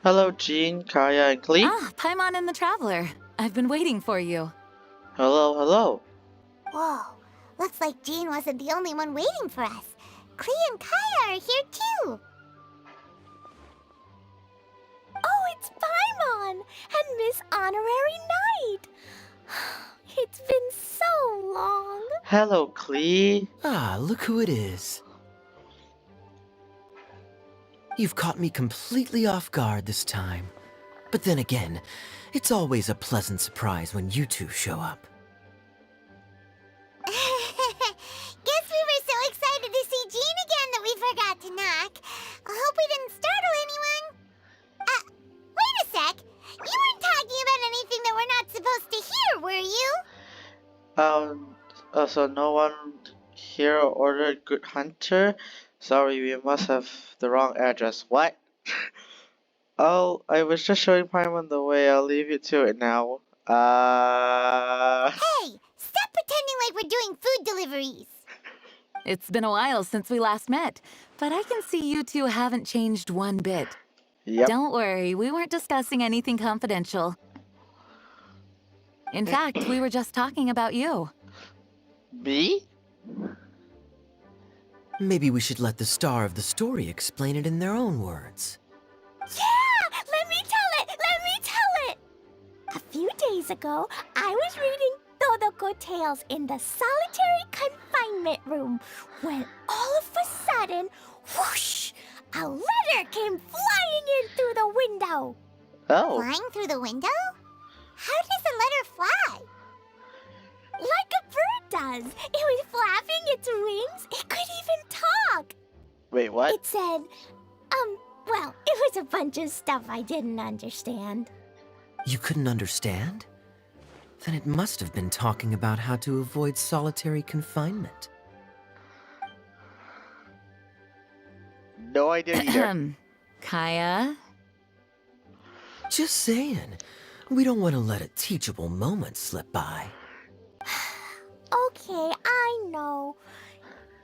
Hello, Jean, Kaya, and Klee. Ah, Paimon and the Traveler. I've been waiting for you. Hello, hello. Whoa, looks like Jean wasn't the only one waiting for us. Klee and Kaya are here too. Oh, it's Paimon and Miss Honorary Knight. It's been so long. Hello, Klee. Ah, look who it is. You've caught me completely off guard this time. But then again, it's always a pleasant surprise when you two show up. Guess we were so excited to see Jean again that we forgot to knock. I hope we didn't startle anyone. Wait a sec. You weren't talking about anything that we're not supposed to hear, were you? So no one here ordered Good Hunter? Sorry, we must have the wrong address. What? Oh, I was just showing Paimon the way. I'll leave you to it now. Hey, stop pretending like we're doing food deliveries. It's been a while since we last met, but I can see you two haven't changed one bit. Yep. Don't worry, we weren't discussing anything confidential. In fact, we were just talking about you. Me? Maybe we should let the star of the story explain it in their own words. Yeah! Let me tell it! A few days ago, I was reading Todoko Tales in the solitary confinement room when all of a sudden, whoosh! A letter came flying in through the window. Oh. Flying through the window? How does a letter fly? Like a bird does. It was flapping its wings. It could even talk. Wait, what? It said, well, it was a bunch of stuff I didn't understand. You couldn't understand? Then it must have been talking about how to avoid solitary confinement. No idea either. Kaya? Just saying. We don't want to let a teachable moment slip by. Okay, I know.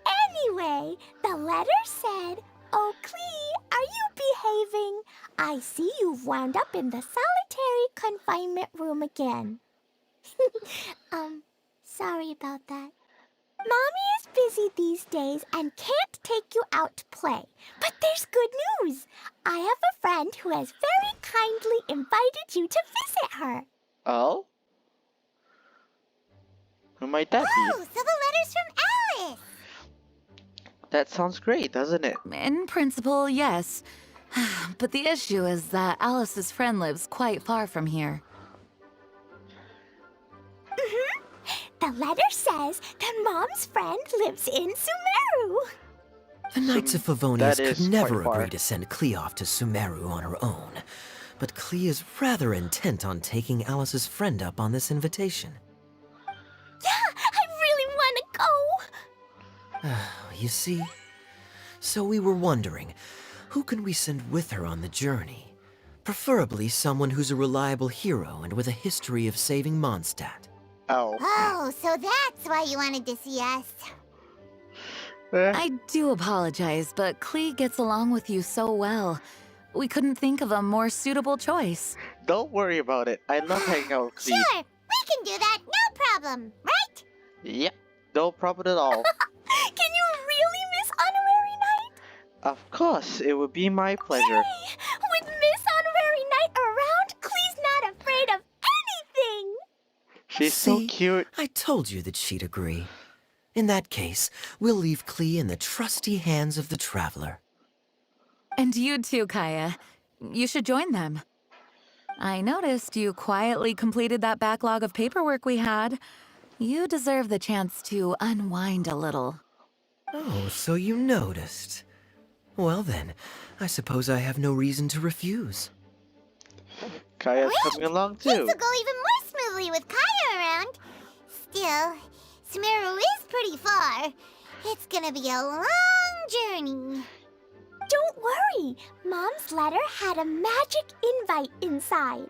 Anyway, the letter said, "Oh, Klee, are you behaving? I see you've wound up in the solitary confinement room again." Sorry about that. Mommy is busy these days and can't take you out to play. But there's good news. I have a friend who has very kindly invited you to visit her. Oh? Who might that Oh, be? so the letter's from Alice. That sounds great, doesn't it? In principle, yes. But the issue is that Alice's friend lives quite far from here. The letter says that Mom's friend lives in Sumeru. The Knights of that Favonius is could never quite far. agree to send Klee off to Sumeru on her own. But Klee is rather intent on taking Alice's friend up on this invitation. Yeah, I really want to go. You see? So we were wondering, who can we send with her on the journey? Preferably someone who's a reliable hero and with a history of saving Mondstadt. Oh. Oh, so that's why you wanted to see us. I do apologize, but Klee gets along with you so well. We couldn't think of a more suitable choice. Don't worry about it. I love hanging out with Klee. Sure, we can do that, no problem, right? Yep, no problem at all. Can you really, Miss Honorary Knight? Of course, it would be my pleasure. Yay! With Miss Honorary Knight around, Klee's not afraid of anything. She's so See? cute. I told you that she'd agree. In that case, we'll leave Klee in the trusty hands of the Traveler. And you too, Kaya. You should join them. I noticed you quietly completed that backlog of paperwork we had. You deserve the chance to unwind a little. Oh, so you noticed. Well then, I suppose I have no reason to refuse. Kaya's Great! coming along Things too. will go even more smoothly with Kaya around. Still, Sumeru is pretty far. It's gonna be a long journey. Don't worry. Mom's letter had a magic invite inside.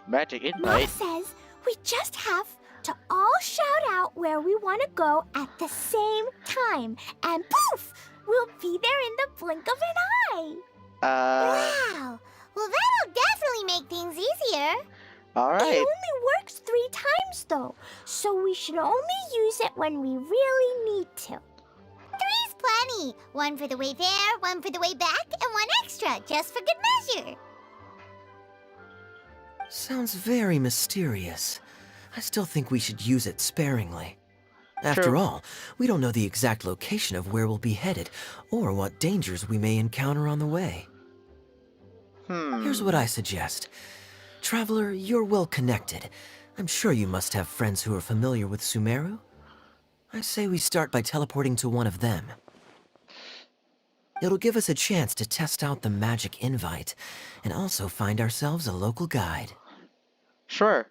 Magic Mom invite. says we just have to all shout out where we want to go at the same time. And poof! We'll be there in the blink of an eye. Wow! Well, that'll definitely make things easier. It Alright. only works 3 times though, so we should only use it when we really need to. 3's plenty. 1 for the way there, 1 for the way back, and 1 extra, just for good measure. Sounds very mysterious. I still think we should use it sparingly. After True. all, we don't know the exact location of where we'll be headed, or what dangers we may encounter on the way. Here's what I suggest. Traveler, you're well connected. I'm sure you must have friends who are familiar with Sumeru. I say we start by teleporting to one of them. It'll give us a chance to test out the magic invite, and also find ourselves a local guide. Sure.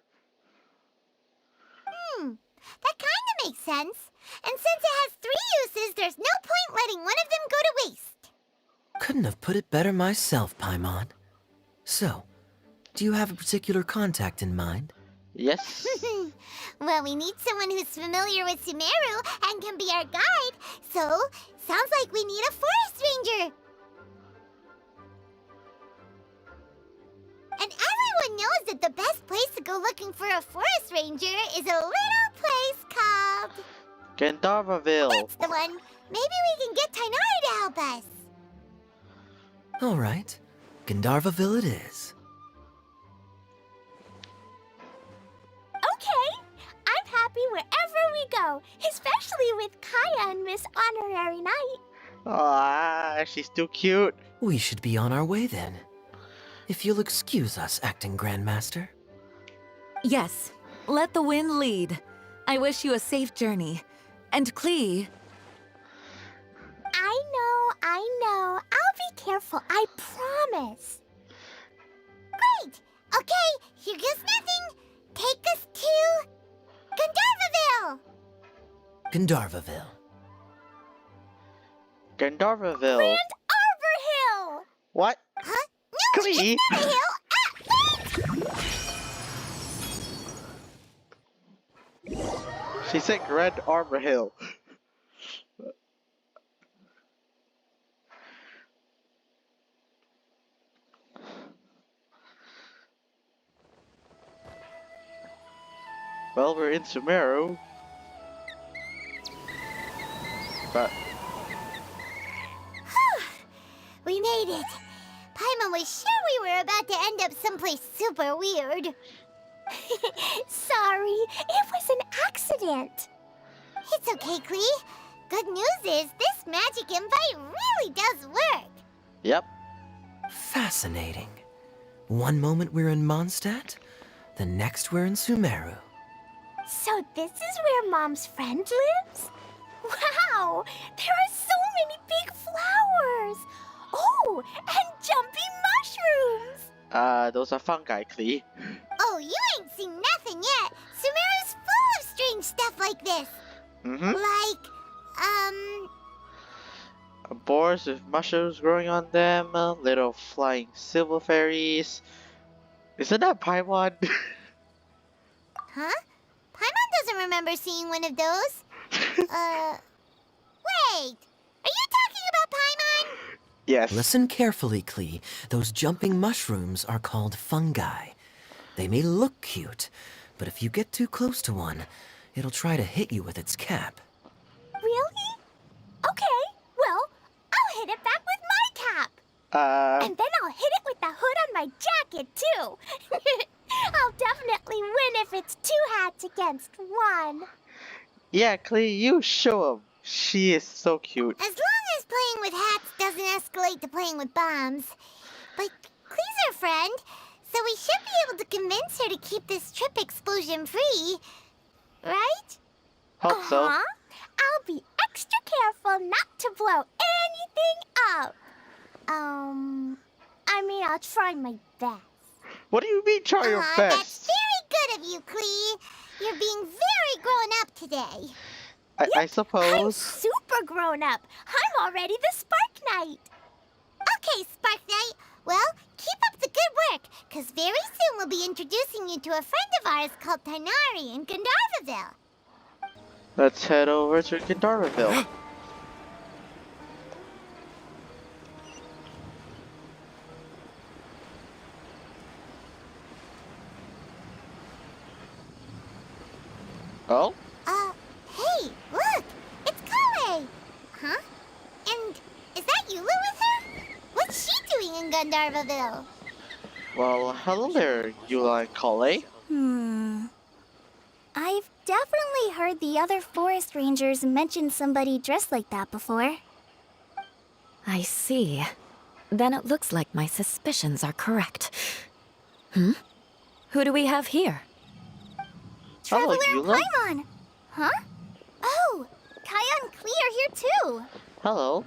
That kinda makes sense. And since it has 3 uses, there's no point letting one of them go to waste. Couldn't have put it better myself, Paimon. So, do you have a particular contact in mind? Yes. Well, we need someone who's familiar with Sumeru and can be our guide, so sounds like we need a forest ranger. And everyone knows that the best place to go looking for a forest ranger is a little place called... Gandharvaville. That's the one. Maybe we can get Tainari to help us. All right, Gandharvaville it is. Okay, I'm happy wherever we go, especially with Kaya and Miss Honorary Knight. Ah, she's too cute. We should be on our way then. If you'll excuse us, Acting Grandmaster. Yes, let the wind lead. I wish you a safe journey. And Klee, I know. I'll be careful, I promise. Great. Okay, here goes nothing. Take us to... Gandharvaville. Gandharvaville. Gandharvaville. And Arbor Hill! What? Huh? No, Klee? it's not a hill. Wait! She said Grand Arbor Hill. Well, we're in Sumeru. But We made it. Paimon was sure we were about to end up someplace super weird. Sorry, it was an accident. It's okay, Klee. Good news is this magic invite really does work. yep. Fascinating. One moment we're in Mondstadt, the next we're in Sumeru. So this is where Mom's friend lives? Wow, there are so many big flowers. Oh, and jumpy mushrooms. Those are fungi, Klee. Oh, you ain't seen nothing yet. Sumeru's full of strange stuff like this. Mm-hmm. Like, Boars with mushrooms growing on them, little flying silver fairies. Isn't that Paimon? huh? Paimon doesn't remember seeing one of those. Wait. Are you talking about Paimon? Yes. Listen carefully, Klee. Those jumping mushrooms are called fungi. They may look cute, but if you get too close to one, it'll try to hit you with its cap. Really? Okay, well, I'll hit it back with my cap. And then I'll hit it with the hood on my jacket, too. I'll definitely win if it's 2 hats against 1. Yeah, Klee, you show him. She is so cute. As long as playing with hats doesn't escalate to playing with bombs. But Klee's our friend, so we should be able to convince her to keep this trip explosion-free. Right? Hope so. I'll be extra careful not to blow anything up. I'll try my best. What do you mean, try your That's best? very good of you, Klee. You're being very grown up today. I I'm suppose. super grown up. I'm already the Spark Knight. Okay, Spark Knight. Well, keep up the good work, because very soon we'll be introducing you to a friend of ours called Tainari in Gandharvaville. Let's head over to Gandharvaville. Oh? Hey, look! It's Kale! Huh? And is that Eula with her? What's she doing in Gandharvaville? Well, hello there, Eula and Kale. I've definitely heard the other forest rangers mention somebody dressed like that before. I see. Then it looks like my suspicions are correct. Hmm? Who do we have here? Hello, Traveler and Eula. Paimon! Huh? Oh, Kaya and Klee are here too! Hello.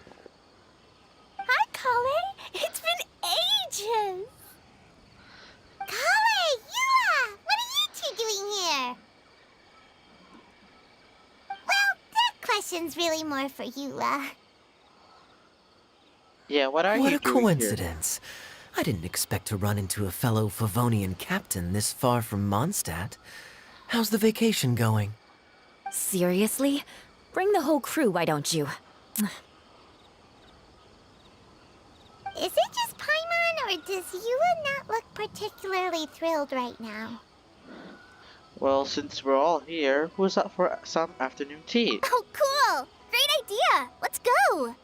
Hi, Kale! It's been ages! Kale! Eula! What are you two doing here? Well, that question's really more for Eula. Yeah, what are What you a doing coincidence. I didn't expect to run into a fellow Favonian captain this far from Mondstadt. How's the vacation going? Seriously? Bring the whole crew, why don't you? Is it just Paimon, or does Eula not look particularly thrilled right now? here? Well, since we're all here, who's up for some afternoon tea? Oh, cool! Great idea! Let's go!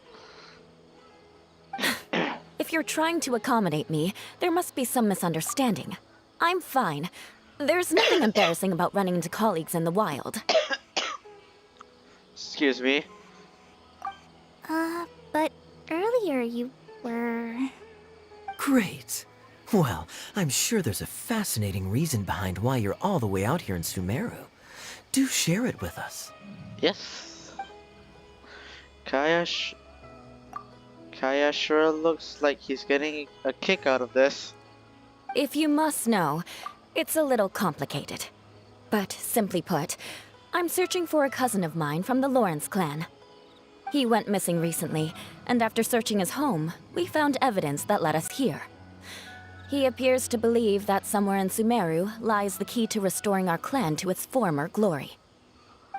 If you're trying to accommodate me, there must be some misunderstanding. I'm fine. There's nothing embarrassing about running into colleagues in the wild. Excuse me. But earlier you were... Great. Well, I'm sure there's a fascinating reason behind why you're all the way out here in Sumeru. Do share it with us. Yes. Kaya sure looks like he's getting a kick out of this. If you must know, it's a little complicated. But simply put, I'm searching for a cousin of mine from the Lawrence clan. He went missing recently, and after searching his home, we found evidence that led us here. He appears to believe that somewhere in Sumeru lies the key to restoring our clan to its former glory.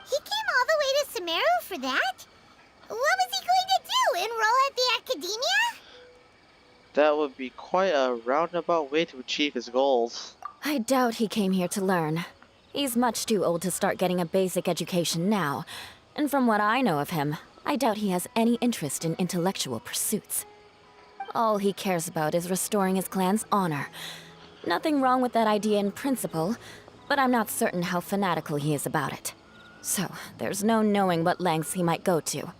He came all the way to Sumeru for that? What was he going to do? Enroll at the academia? That would be quite a roundabout way to achieve his goals. I doubt he came here to learn. He's much too old to start getting a basic education now, and from what I know of him, I doubt he has any interest in intellectual pursuits. All he cares about is restoring his clan's honor. Nothing wrong with that idea in principle, but I'm not certain how fanatical he is about it. So, there's no knowing what lengths he might go to.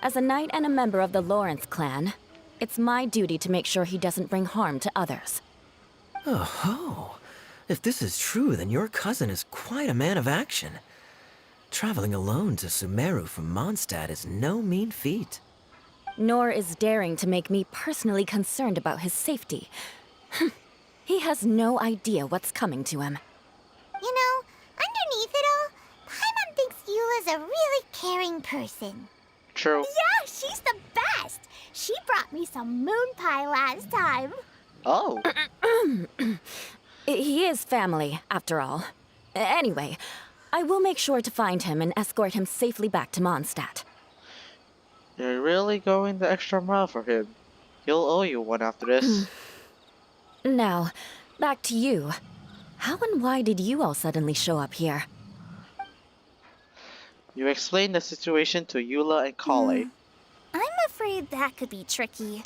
As a knight and a member of the Lawrence clan, it's my duty to make sure he doesn't bring harm to others. Oh, if this is true, then your cousin is quite a man of action. Traveling alone to Sumeru from Mondstadt is no mean feat. Nor is daring to make me personally concerned about his safety. He has no idea what's coming to him. You know, underneath it all, Paimon thinks Eula's a really caring person. True. Yeah, she's the best! She brought me some moon pie last time. Oh. He is family, after all. Anyway, I will make sure to find him and escort him safely back to Mondstadt. You're really going the extra mile for him. He'll owe you one after this. Now, back to you. How and why did you all suddenly show up here? You explained the situation to Eula and Kale. I'm afraid that could be tricky.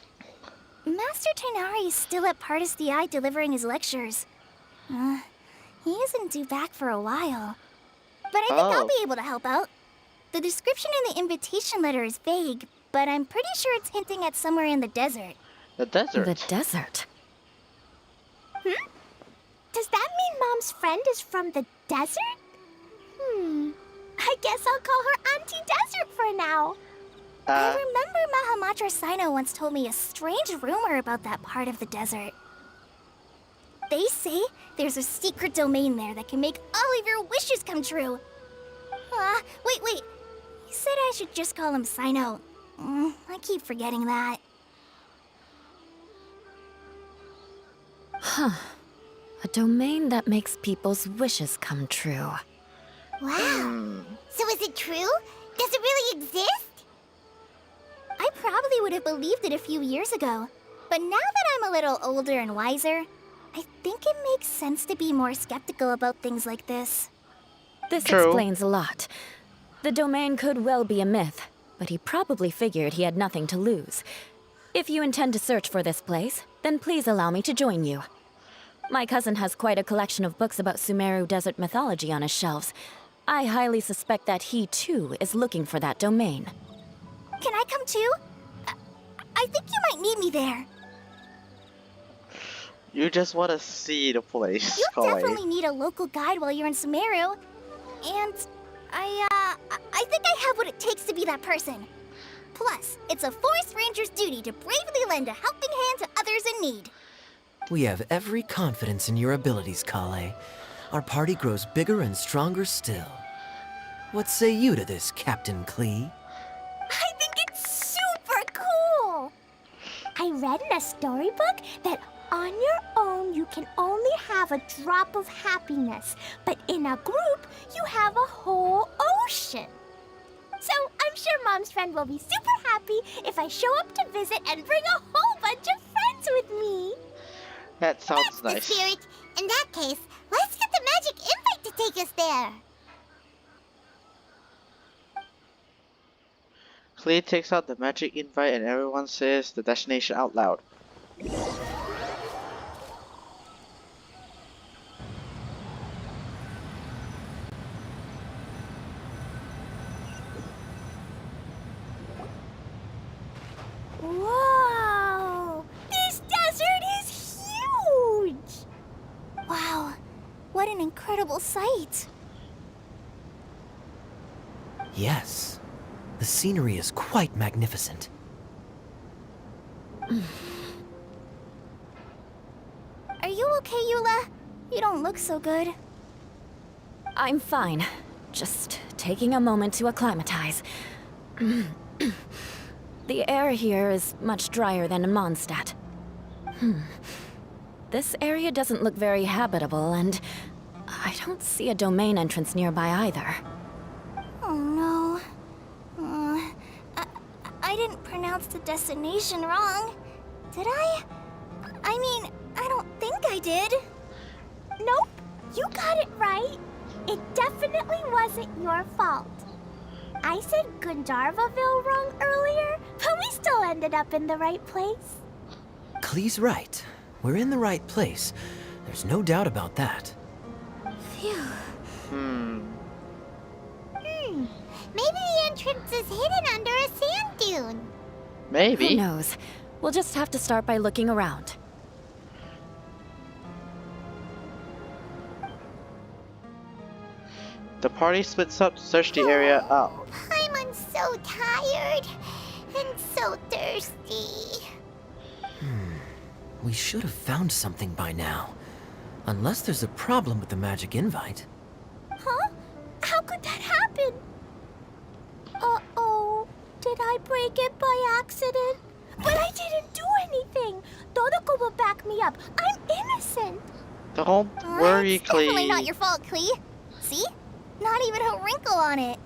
Master Tighnari is still at Pardus Eye delivering his lectures. He isn't due back for a while. But I think I'll Oh. be able to help out. The description in the invitation letter is vague, but I'm pretty sure it's hinting at somewhere in the desert. The desert. The desert. Does that mean Mom's friend is from the desert? I guess I'll call her Auntie Desert for now. I remember Mahamatra Sino once told me a strange rumor about that part of the desert. They say there's a secret domain there that can make all of your wishes come true. Wait. He said I should just call him Sino. I keep forgetting that. A domain that makes people's wishes come true. Wow. So is it true? Does it really exist? I probably would have believed it a few years ago. But now that I'm a little older and wiser, I think it makes sense to be more skeptical about things like this. This True. explains a lot. The domain could well be a myth, but he probably figured he had nothing to lose. If you intend to search for this place, then please allow me to join you. My cousin has quite a collection of books about Sumeru desert mythology on his shelves. I highly suspect that he, too, is looking for that domain. Can I come too? I think you might need me there. You just want to see the place. You'll Chloe. definitely need a local guide while you're in Sumeru. And I think I have what it takes to be that person. Plus, it's a forest ranger's duty to bravely lend a helping hand to others in need. We have every confidence in your abilities, Kale. Our party grows bigger and stronger still. What say you to this, Captain Klee? I think it's super cool! I read in a storybook that on your own you can only have a drop of happiness, but in a group you have a whole ocean. So I'm sure Mom's friend will be super happy if I show up to visit and bring a whole bunch of friends with me. That sounds That's the nice. spirit. In that case, let's get the magic invite to take us there. Klee takes out the magic invite and everyone says the destination out loud. Whoa! This desert is huge! Wow, what an incredible sight. Yes. The scenery is quite magnificent. Are you okay, Eula? You don't look so good. I'm fine. Just taking a moment to acclimatize. The air here is much drier than in Mondstadt. This area doesn't look very habitable, and I don't see a domain entrance nearby either. Oh no. I didn't pronounce the destination wrong. Did I? I mean, I don't think I did. Nope, you got it right. It definitely wasn't your fault. I said Gundarvaville wrong earlier, but we still ended up in the right place. Klee's right. We're in the right place. There's no doubt about that. Phew. Maybe the entrance is hidden under a sand dune. Maybe. Who knows? We'll just have to start by looking around. The party splits up to search the area out. Paimon's so tired and so thirsty. We should have found something by now. Unless there's a problem with the magic invite. Huh? How could that happen? Uh-oh. Did I break it by accident? But I didn't do anything. Todoko will back me up. I'm innocent. Don't worry, It's definitely Klee. not your fault, Klee. See? Not even a wrinkle on it.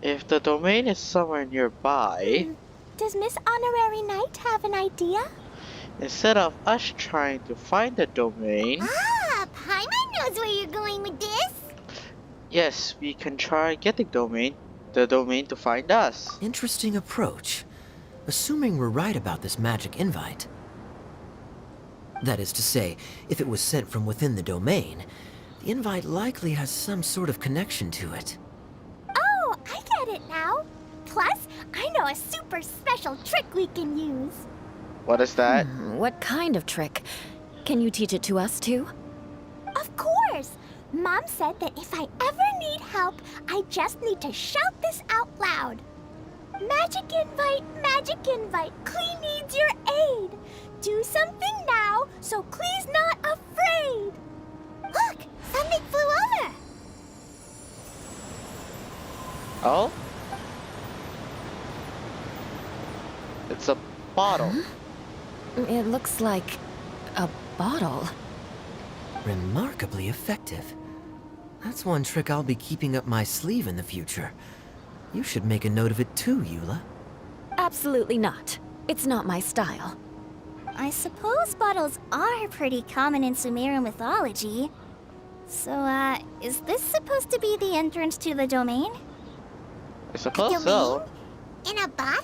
If the domain is somewhere nearby, Does Miss Honorary Knight have an idea? instead of us trying to find the domain, Ah, Paimon knows where you're going with this. yes, we can try getting the domain to find us. Interesting approach. Assuming we're right about this magic invite. That is to say, if it was sent from within the domain, the invite likely has some sort of connection to it. Oh, I get it now. Plus, I know a super special trick we can use. What is that? What kind of trick? Can you teach it to us too? Of course! Mom said that if I ever need help, I just need to shout this out loud. Magic invite, Klee needs your aid. Do something now so Klee's not afraid. Look, something flew over. Oh? It's a bottle. It looks like a bottle. Remarkably effective. That's one trick I'll be keeping up my sleeve in the future. You should make a note of it too, Eula. Absolutely not. It's not my style. I suppose bottles are pretty common in Sumeru mythology. So, is this supposed to be the entrance to the domain? I suppose so. In a bottle?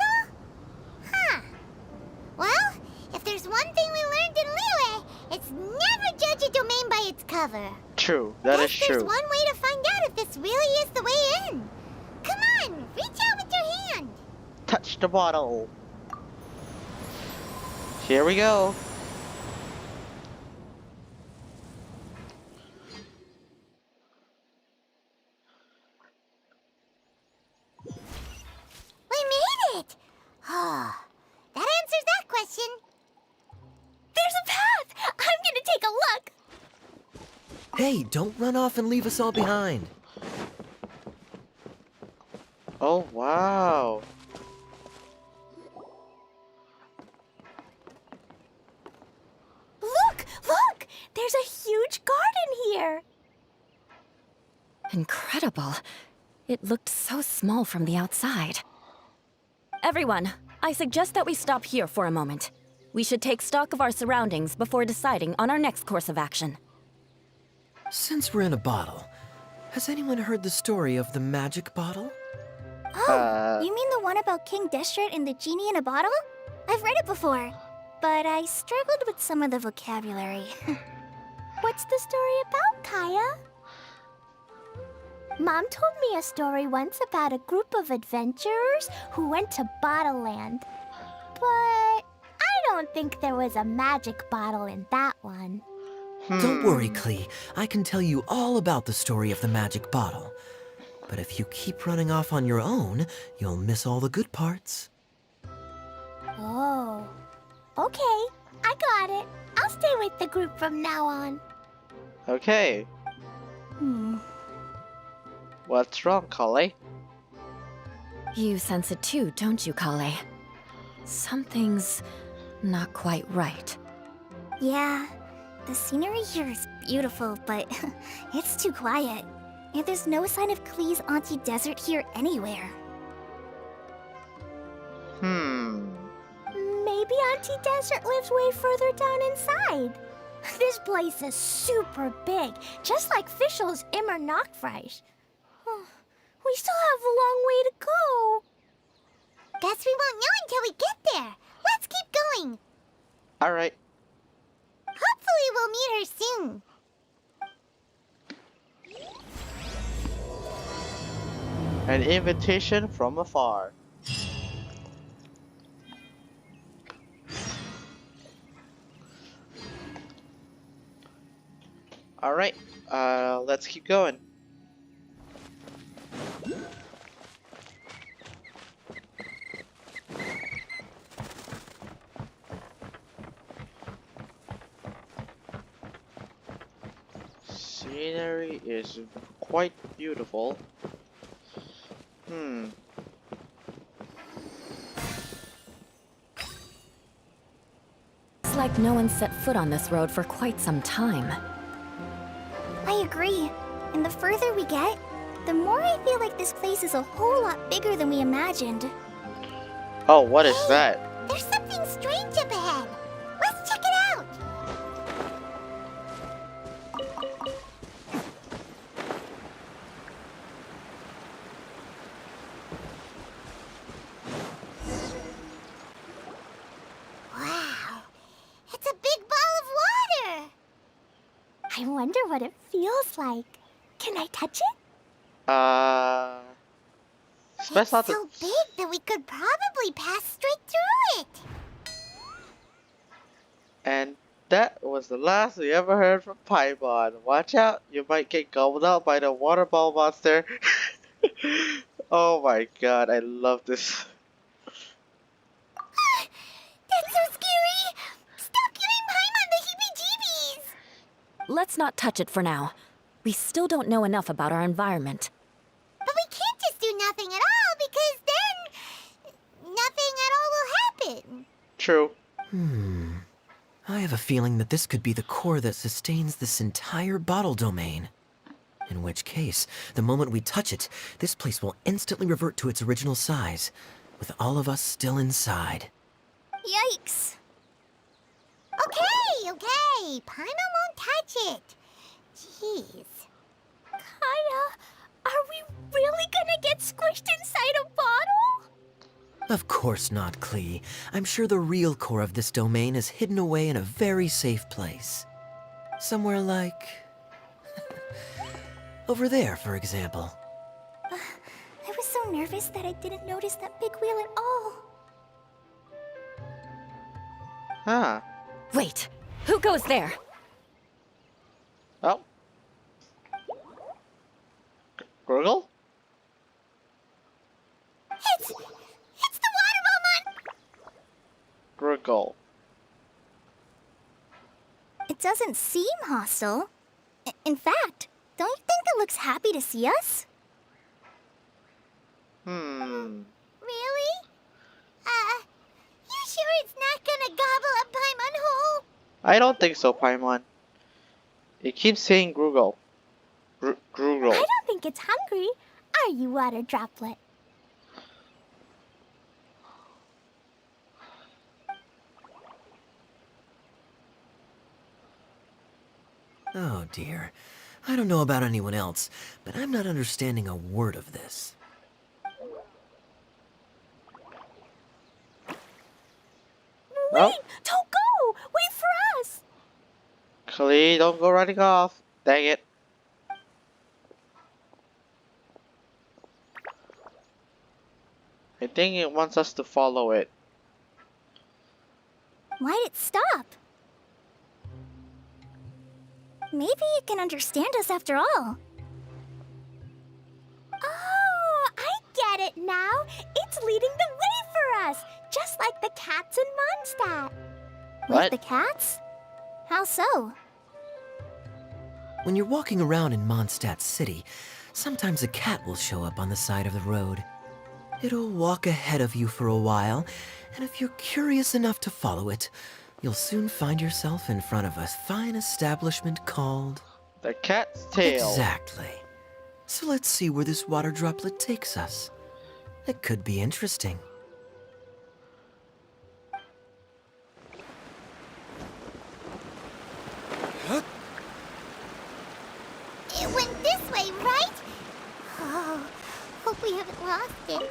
Huh. Well, if there's one thing we learned in Liyue, it's never judge a domain by its cover. True, that is Guess there's true. one way to find out if this really is the way in. Come on, reach out with your hand. Touch the bottle. Here we go. We made it! Oh, that answers that question. There's a path! I'm gonna take a look! Hey, don't run off and leave us all behind. Oh, wow. Look! Look! There's a huge garden here! Incredible. It looked so small from the outside. Everyone, I suggest that we stop here for a moment. We should take stock of our surroundings before deciding on our next course of action. Since we're in a bottle, has anyone heard the story of the magic bottle? Oh, you mean the one about King Destret and the genie in a bottle? I've read it before, but I struggled with some of the vocabulary. What's the story about, Kaya? Mom told me a story once about a group of adventurers who went to Bottle Land. But I don't think there was a magic bottle in that one. Don't worry, Klee. I can tell you all about the story of the magic bottle. But if you keep running off on your own, you'll miss all the good parts. Oh, okay. I got it. I'll stay with the group from now on. Okay. What's wrong, Kale? You sense it too, don't you, Kale? Something's not quite right. Yeah, the scenery here is beautiful, but it's too quiet. And there's no sign of Klee's Auntie Desert here anywhere. Maybe Auntie Desert lives way further down inside. This place is super big, just like Fischl's Immer Nachtreich. We still have a long way to go. Guess we won't know until we get there. Let's keep going. Alright. Hopefully we'll meet her soon. An invitation from afar. Alright, let's keep going. Scenery is quite beautiful. It's like no one set foot on this road for quite some time. I agree. And the further we get, the more I feel like this place is a whole lot bigger than we imagined. Oh, what is that? There's something strange up ahead. Let's check it out. Wow, it's a big ball of water. I wonder what it feels like. Can I touch it? It's not so big that we could probably pass straight through it. And that was the last we ever heard from Paimon. Watch out, you might get gobbled out by the water ball monster. Oh my god, I love this. That's so scary. Stop giving Paimon the heebie-jeebies. Let's not touch it for now. We still don't know enough about our environment. But we can't just do nothing at all because then nothing at all will happen. True. I have a feeling that this could be the core that sustains this entire bottle domain. In which case, the moment we touch it, this place will instantly revert to its original size, with all of us still inside. Yikes. Okay. Paimon won't touch it. Jeez. Kaya, are we really gonna get squished inside a bottle? Of course not, Klee. I'm sure the real core of this domain is hidden away in a very safe place. Somewhere like... over there, for example. I was so nervous that I didn't notice that big wheel at all. Huh. Wait, who goes there? Oh. Gurgle? It's the water Belmont! Gurgle. It doesn't seem hostile. In fact, don't you think it looks happy to see us? Hmm. Really? You sure it's not gonna gobble up Paimon whole? I don't think so, Paimon. It keeps saying Gurgle. Gurgle. I don't think it's hungry. Are you, Water Droplet? Oh dear. I don't know about anyone else, but I'm not understanding a word of this. Oh. Wait! Don't go! Wait for us! Klee, don't go running off. Dang it. I think it wants us to follow it. Why'd it stop? Maybe it can understand us after all. Oh, I get it now. It's leading the way for us, just like the cats in Mondstadt. What? Like the cats? How so? When you're walking around in Mondstadt City, sometimes a cat will show up on the side of the road. It'll walk ahead of you for a while, and if you're curious enough to follow it, you'll soon find yourself in front of a fine establishment called... The cat's tail. Exactly. So let's see where this water droplet takes us. It could be interesting. It went this way, right? Oh, hope we haven't lost it.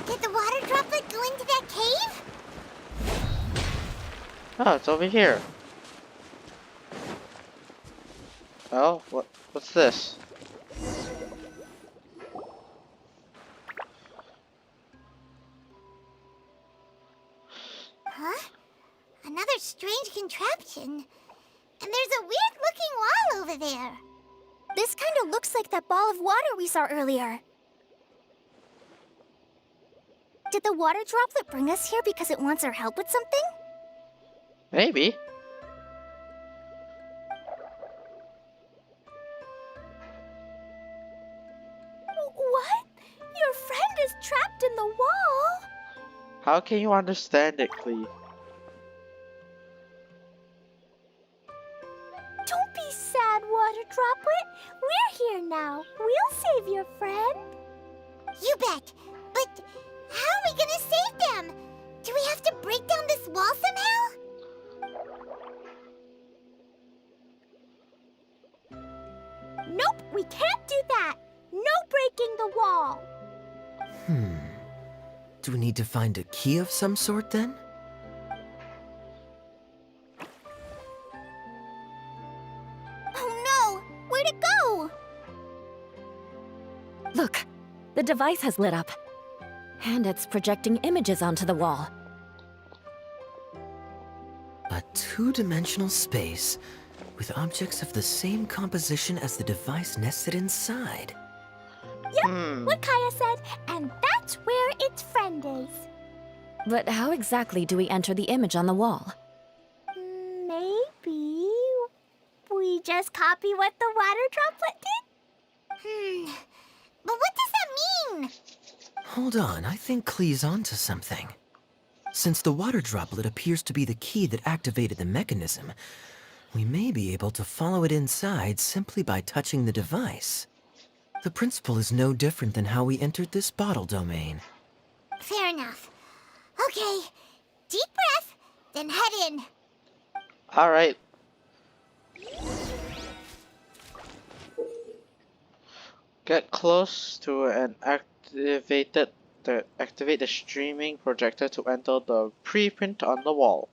Did the water droplet go into that cave? Oh, it's over here. Oh, what's this? Huh? Another strange contraption. And there's a weird-looking wall over there. This kind of looks like that ball of water we saw earlier. Did the water droplet bring us here because it wants our help with something? Maybe. What? Your friend is trapped in the wall? How can you understand it, Klee? Don't be sad, Water Droplet. We're here now. We'll save your friend. You bet. But how are we gonna save them? Do we have to break down this wall somehow? Nope, we can't do that. No breaking the wall. Do we need to find a key of some sort then? Oh no! Where'd it go? Look, the device has lit up. And it's projecting images onto the wall. A two-dimensional space with objects of the same composition as the device nested inside. Yep, what Kaya said, and that's where its friend is. But how exactly do we enter the image on the wall? Maybe we just copy what the water droplet did? But what does that mean? Hold on, I think Klee's onto something. Since the water droplet appears to be the key that activated the mechanism, we may be able to follow it inside simply by touching the device. The principle is no different than how we entered this bottle domain. Fair enough. Okay, deep breath, then head in. Alright. Get close to and activate the streaming projector to enter the preprint on the wall.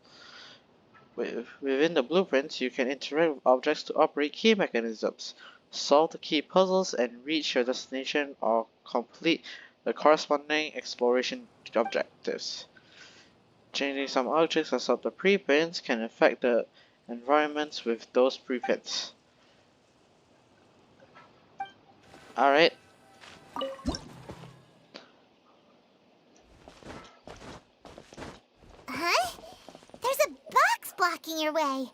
Within the blueprints, you can interact with objects to operate key mechanisms, solve the key puzzles, and reach your destination or complete the corresponding exploration objectives. Changing some objects outside the preprints can affect the environments with those preprints. Alright. Huh? There's a box blocking your way.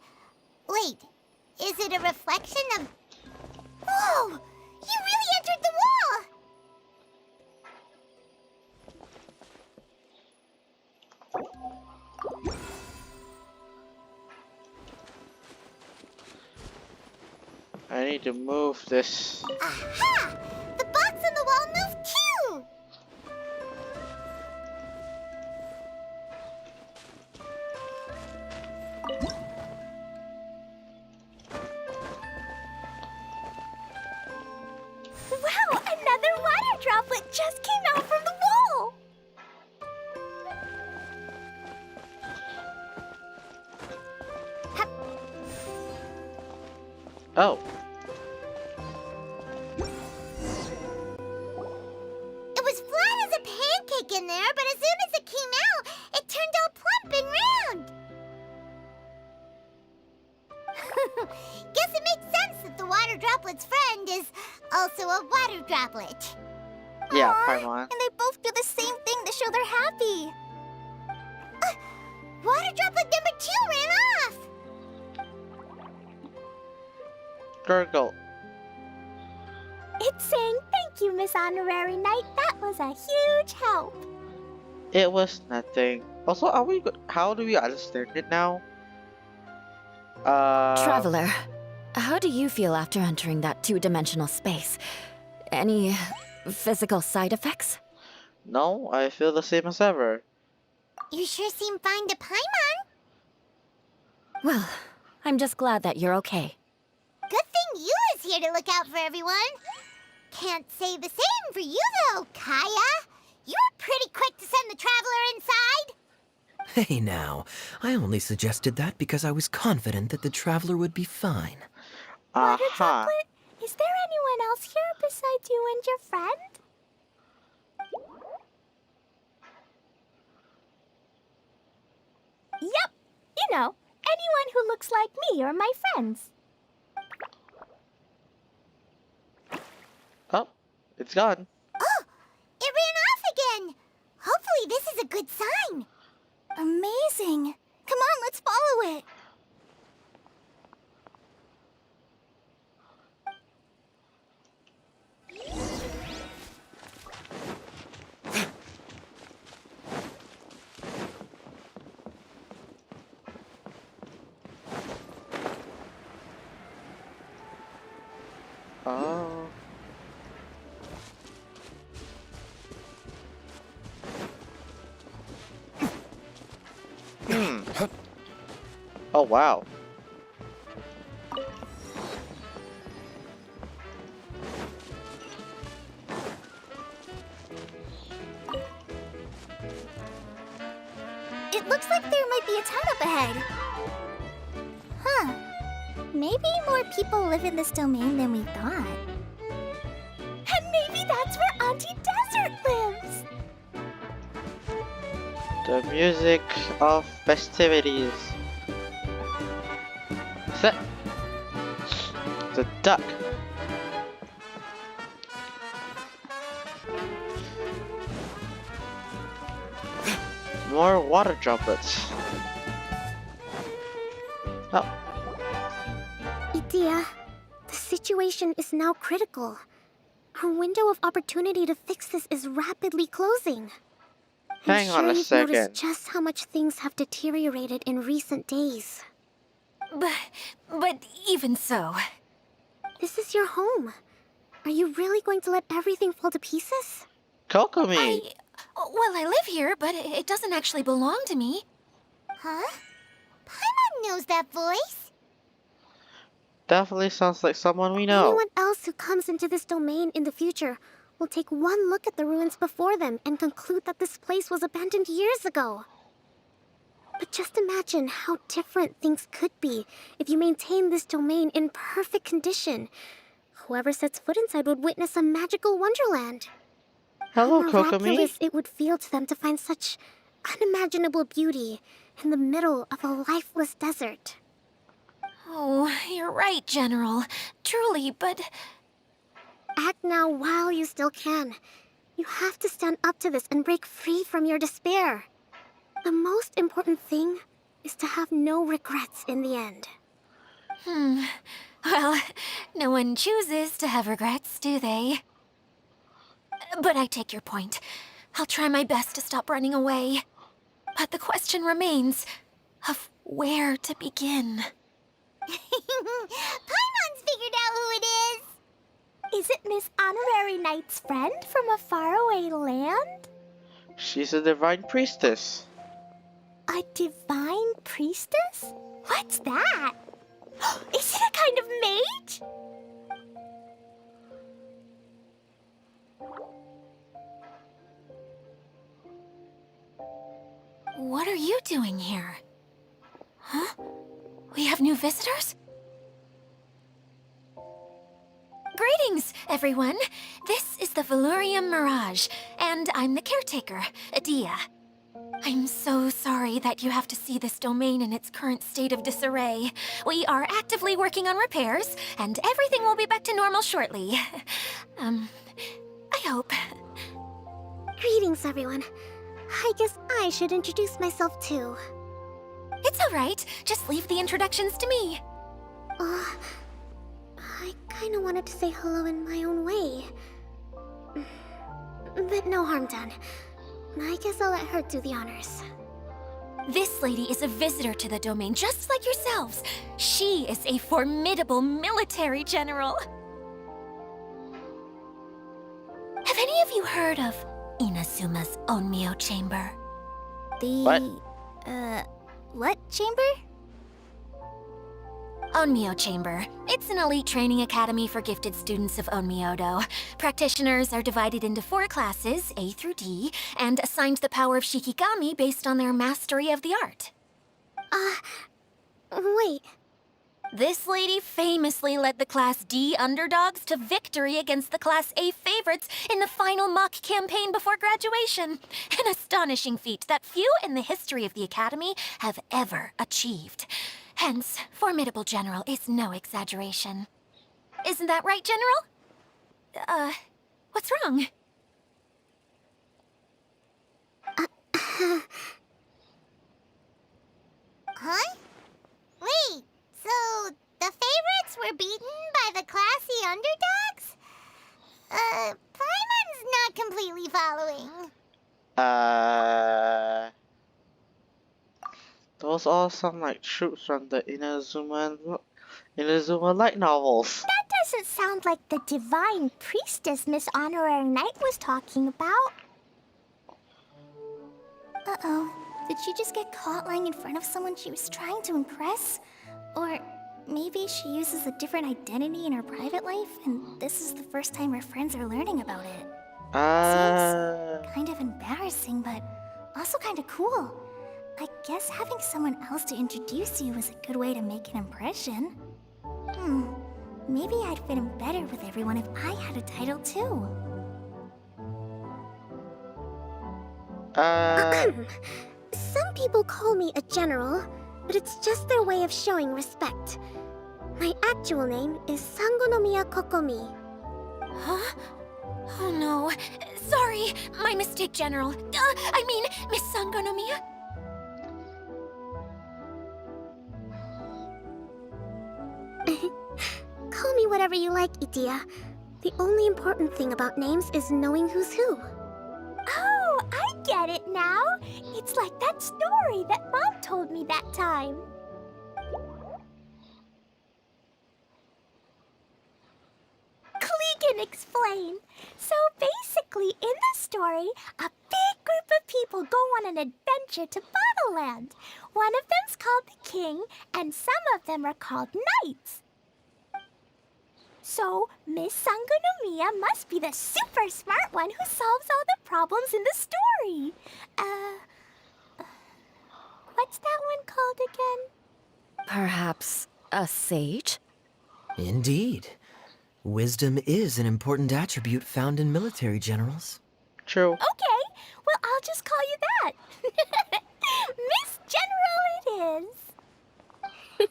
Wait, is it a reflection of... Whoa! You really entered the wall! I need to move this. Aha! The box on the wall moved too! Wow, another water droplet just came out from the wall! Oh, It was flat as a pancake in there, but as soon as it came out, it turned all plump and round. Guess it makes sense that the water droplet's friend is also a water droplet. yeah, Aw, Paimon. and they both do the same thing to show they're happy. Water droplet number 2 ran off. Gurgle. It's saying thank you, Miss Honorary Knight. That was a huge help. It was nothing. Also, how do we understand it now? Traveler, how do you feel after entering that two-dimensional space? Any physical side effects? No, I feel the same as ever. You sure seem fine to Paimon. Well, I'm just glad that you're okay. Good thing you is here to look out for everyone. Can't say the same for you though, Kaya. You're pretty quick to send the traveler inside. Hey now, I only suggested that because I was confident that the traveler would be fine. Water Aha. droplet, is there anyone else here besides you and your friend? Yep, you know, anyone who looks like me or my friends. Oh, it's gone. Oh, it ran off again. Hopefully this is a good sign. Amazing. Come on, let's follow it. Oh. Oh wow. It looks like there might be a town up ahead. Huh. Maybe more people live in this domain than we thought. And maybe that's where Auntie Desert lives. The music of festivities. Set. The duck. More water droplets. Oh, Itia, the situation is now critical. Our window of opportunity to fix this is rapidly closing. hang on a You've second. noticed just how much things have deteriorated in recent days. But even so... This is your home. Are you really going to let everything fall to pieces? Kokomi! Well, I live here, but it doesn't actually belong to me. Huh? Paimon knows that voice. Definitely sounds like someone we know. Anyone else who comes into this domain in the future will take one look at the ruins before them and conclude that this place was abandoned years ago. But just imagine how different things could be if you maintain this domain in perfect condition. Whoever sets foot inside would witness a magical wonderland. Hello, How Kokomi. miraculous it would feel to them to find such unimaginable beauty in the middle of a lifeless desert. Oh, you're right, General. Truly, but... Act now while you still can. You have to stand up to this and break free from your despair. The most important thing is to have no regrets in the end. Well, no one chooses to have regrets, do they? But I take your point. I'll try my best to stop running away. But the question remains of where to begin. Paimon's figured out who it is! Is it Miss Honorary Knight's friend from a faraway land? She's a divine priestess. A divine priestess? What's that? Is it a kind of mage? What are you doing here? Huh? We have new visitors? Greetings, everyone. This is the Valurium Mirage, and I'm the caretaker, Adia. I'm so sorry that you have to see this domain in its current state of disarray. We are actively working on repairs, and everything will be back to normal shortly. I hope. Greetings, everyone. I guess I should introduce myself too. It's all right. Just leave the introductions to me. I kinda wanted to say hello in my own way. But no harm done. I guess I'll let her do the honors. This lady is a visitor to the domain, just like yourselves. She is a formidable military general. Have any of you heard of Inazuma's Onmyo Chamber? What chamber? Onmyo Chamber. It's an elite training academy for gifted students of Onmyodo. Practitioners are divided into 4 classes, A through D, and assigned the power of Shikigami based on their mastery of the art. Wait. This lady famously led the Class D underdogs to victory against the Class A favorites in the final mock campaign before graduation. An astonishing feat that few in the history of the Academy have ever achieved. Hence, formidable general is no exaggeration. Isn't that right, General? What's wrong? Huh? Wait, so the favorites were beaten by the classy underdogs? Paimon's not completely following. Those all sound like troops from the Inazuma light novels. That doesn't sound like the divine priestess Miss Honorary Knight was talking about. Uh-oh. Did she just get caught lying in front of someone she was trying to impress? Or maybe she uses a different identity in her private life, and this is the first time her friends are learning about it. Seems kind of embarrassing, but also kind of cool. I guess having someone else to introduce you is a good way to make an impression. Maybe I'd fit in better with everyone if I had a title too. Some people call me a general, but it's just their way of showing respect. My actual name is Sangonomiya Kokomi. Huh? Oh no. Sorry, my mistake, General. I mean, Miss Sangonomiya. Call me whatever you like, Itia. The only important thing about names is knowing who's who. Oh, I get it now. It's like that story that Mom told me that time. Clee can explain. So basically, in the story, a big group of people go on an adventure to Bottleland. One of them's called the King, and some of them are called Knights. So Miss Sangonomiya must be the super smart one who solves all the problems in the story. What's that one called again? Perhaps a sage? Indeed. Wisdom is an important attribute found in military generals. True. Okay, well, I'll just call you that. Miss General it is.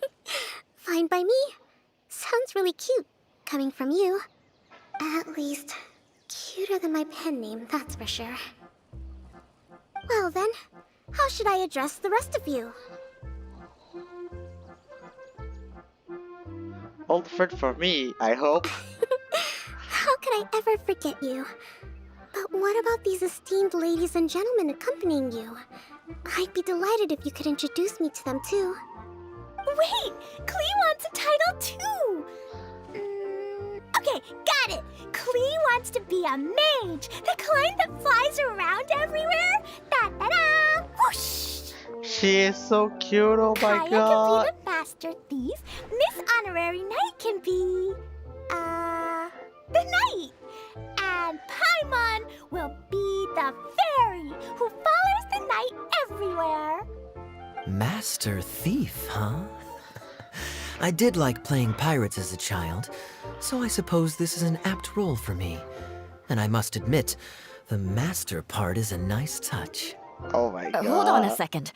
Fine by me. Sounds really cute, coming from you. At least, cuter than my pen name, that's for sure. Well then, how should I address the rest of you? Old friend for me, I hope. How could I ever forget you? But what about these esteemed ladies and gentlemen accompanying you? I'd be delighted if you could introduce me to them too. Wait, Klee wants a title too. Okay, got it. Klee wants to be a mage, the kind that flies around everywhere. Da da da! Whoosh! She is so cute, oh my Kaya god. can be the master thief. Miss Honorary Knight can be, the knight. And Paimon will be the fairy who follows the knight everywhere. Master Thief, huh? I did like playing pirates as a child, so I suppose this is an apt role for me. And I must admit, the master part is a nice touch. Oh my god. Hold on a second.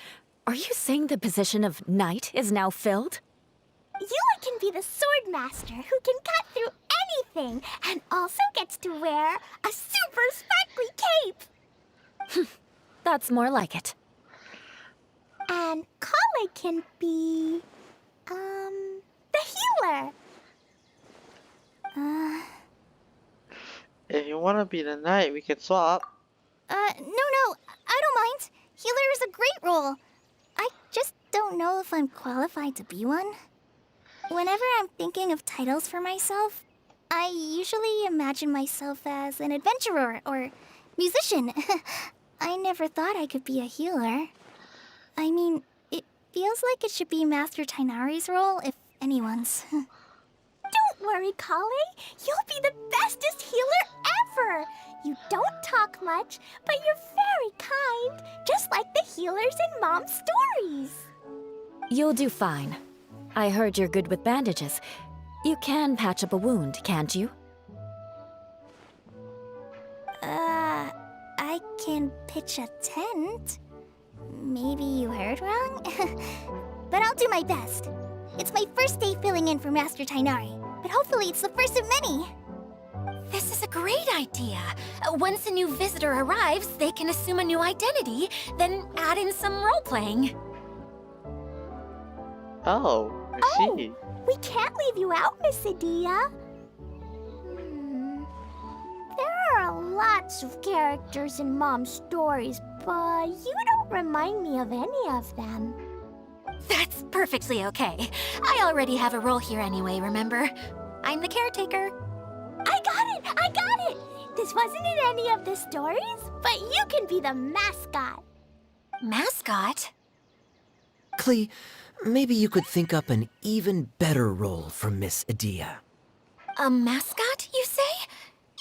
Are you saying the position of knight is now filled? Eula can be the sword master who can cut through anything and also gets to wear a super sparkly cape. That's more like it. And Kale can be, the healer. If you wanna be the knight, we can swap. No, I don't mind. Healer is a great role. I just don't know if I'm qualified to be one. Whenever I'm thinking of titles for myself, I usually imagine myself as an adventurer or musician. I never thought I could be a healer. I mean, it feels like it should be Master Tainari's role, if anyone's. Don't worry, Kale. You'll be the bestest healer ever. You don't talk much, but you're very kind, just like the healers in Mom's stories. You'll do fine. I heard you're good with bandages. You can patch up a wound, can't you? I can pitch a tent. Maybe you heard wrong? But I'll do my best. It's my first day filling in for Master Tainari, but hopefully it's the first of many. This is a great idea. Once a new visitor arrives, they can assume a new identity, then add in some role-playing. Oh, I see. We can't leave you out, Miss Adia. There are lots of characters in Mom's stories, but you don't remind me of any of them. That's perfectly okay. I already have a role here anyway, remember? I'm the caretaker. I got it! This wasn't in any of the stories, but you can be the mascot. Mascot? Klee, maybe you could think up an even better role for Miss Adia. A mascot, you say?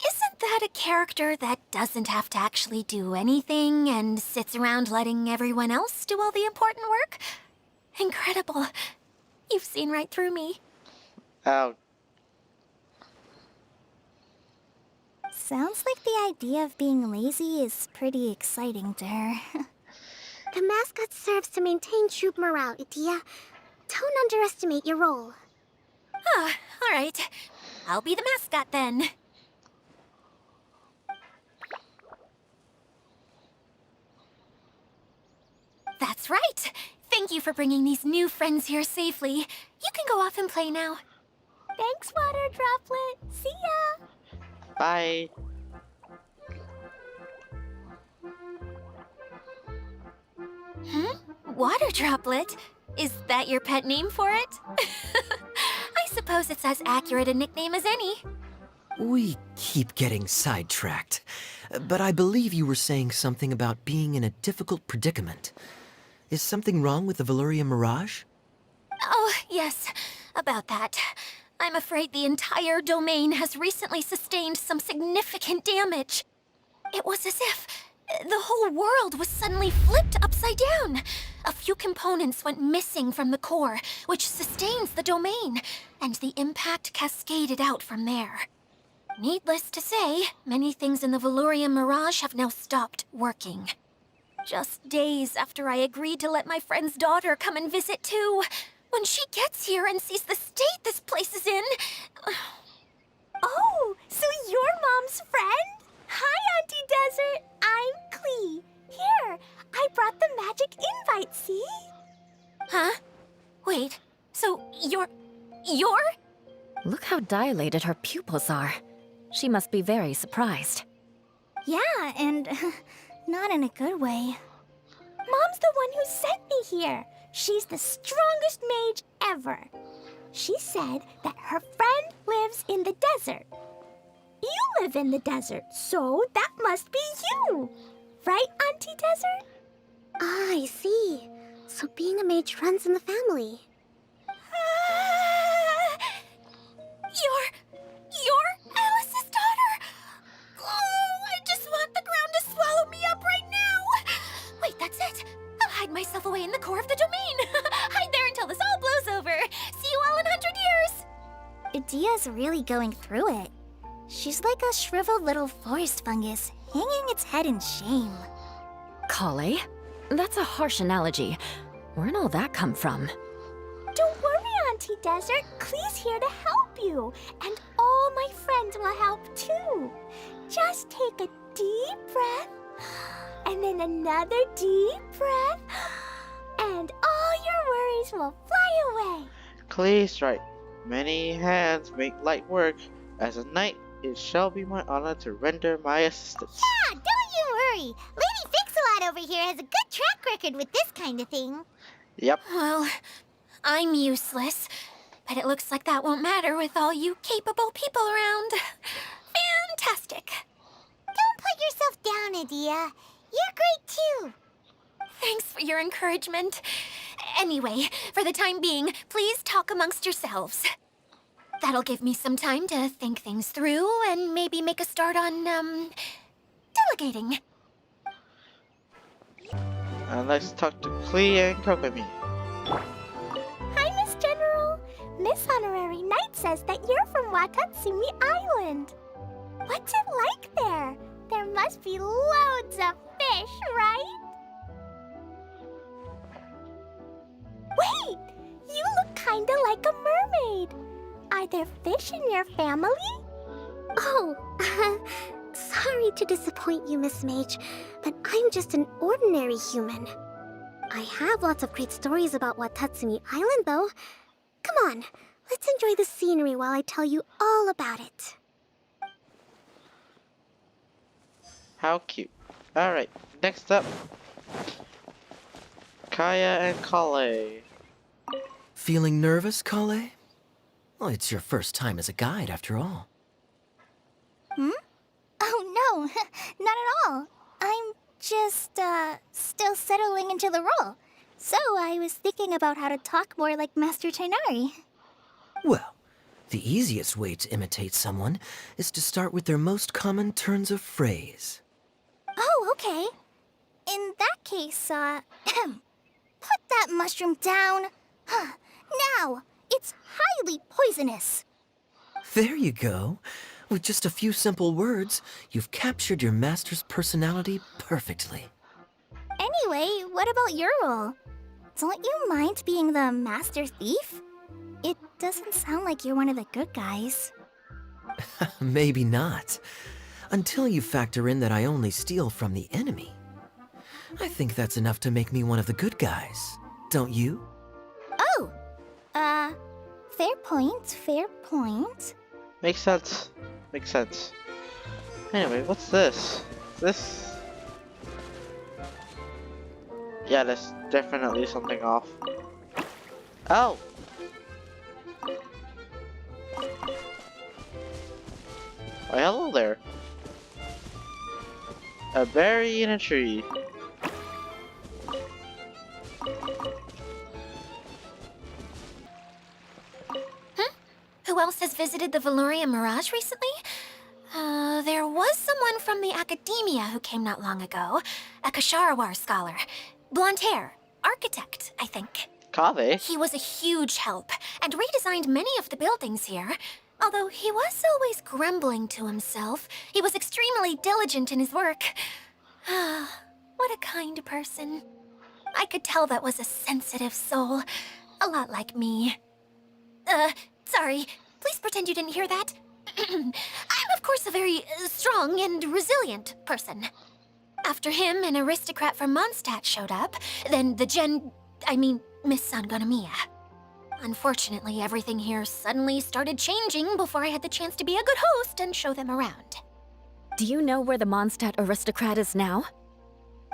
Isn't that a character that doesn't have to actually do anything and sits around letting everyone else do all the important work? Incredible. You've seen right through me. Oh, Sounds like the idea of being lazy is pretty exciting to her. The mascot serves to maintain troop morale, Itia. Don't underestimate your role. Ah, all right. I'll be the mascot then. That's right. Thank you for bringing these new friends here safely. You can go off and play now. Thanks, Water Droplet. See ya! bye. Water Droplet? Is that your pet name for it? I suppose it's as accurate a nickname as any. We keep getting sidetracked, but I believe you were saying something about being in a difficult predicament. Is something wrong with the Valyria Mirage? Oh, yes, about that. I'm afraid the entire domain has recently sustained some significant damage. It was as if the whole world was suddenly flipped upside down. A few components went missing from the core, which sustains the domain, and the impact cascaded out from there. Needless to say, many things in the Valurian Mirage have now stopped working. Just days after I agreed to let my friend's daughter come and visit too. When she gets here and sees the state this place is in... Oh, so you're Mom's friend? Hi, Auntie Desert. I'm Klee. Here, I brought the magic invite, see? Huh? Wait, so you're... Look how dilated her pupils are. She must be very surprised. Yeah, and not in a good way. Mom's the one who sent me here. She's the strongest mage ever. She said that her friend lives in the desert. You live in the desert, so that must be you. Right, Auntie Desert? Ah, I see. So being a mage runs in the family. You're Alice's daughter! Oh, I just want the ground to swallow me up right now! Wait, that's it! I'll hide myself away in the core of the domain! Hide there until this all blows over! See you all in 100 years! Idia's really going through it. She's like a shriveled little forest fungus, hanging its head in shame. Kale? That's a harsh analogy. Where'd all that come from? Don't worry, Auntie Desert. Klee's here to help you. And all my friends will help too. Just take a deep breath, and then another deep breath, and all your worries will fly away. Klee's right. Many hands make light work. As a knight, it shall be my honor to render my assistance. Yeah, don't you worry. Lady Fix-a-Lot over here has a good track record with this kind of thing. Yep. Well, I'm useless, but it looks like that won't matter with all you capable people around. Fantastic. Don't put yourself down, Adia. You're great too. Thanks for your encouragement. Anyway, for the time being, please talk amongst yourselves. That'll give me some time to think things through and maybe make a start on, delegating. And let's talk to Klee and Kokomi. Hi, Miss General. Miss Honorary Knight says that you're from Watatsumi Island. What's it like there? There must be loads of fish, right? Wait! You look kinda like a mermaid. Are there fish in your family? Oh, sorry to disappoint you, Miss Mage, but I'm just an ordinary human. I have lots of great stories about Watatsumi Island, though. Come on, let's enjoy the scenery while I tell you all about it. How cute. Alright, next up, Kaya and Kale. Feeling nervous, Kale? Well, it's your first time as a guide, after all. Oh, no, not at all. I'm just, still settling into the role. So I was thinking about how to talk more like Master Tainari. Well, the easiest way to imitate someone is to start with their most common turns of phrase. Oh, okay. In that case, put that mushroom down. Now, it's highly poisonous. There you go. With just a few simple words, you've captured your master's personality perfectly. Anyway, what about your role? Don't you mind being the master thief? It doesn't sound like you're one of the good guys. Maybe not. Until you factor in that I only steal from the enemy. I think that's enough to make me one of the good guys, don't you? Oh! Fair point, fair point. Makes sense. Makes sense. Anyway, what's this? This... Yeah, there's definitely something off. Oh! Why, hello there. A berry in a tree. Who else has visited the Valoria Mirage recently? There was someone from the academia who came not long ago. A Kasharawar scholar. Blonde hair. Architect, I think. Kave? He was a huge help and redesigned many of the buildings here. Although he was always grumbling to himself, he was extremely diligent in his work. What a kind person. I could tell that was a sensitive soul. A lot like me. Sorry. Please pretend you didn't hear that. I'm, of course, a very strong and resilient person. After him, an aristocrat from Mondstadt showed up, then Miss Sangonomiya. Unfortunately, everything here suddenly started changing before I had the chance to be a good host and show them around. Do you know where the Mondstadt aristocrat is now?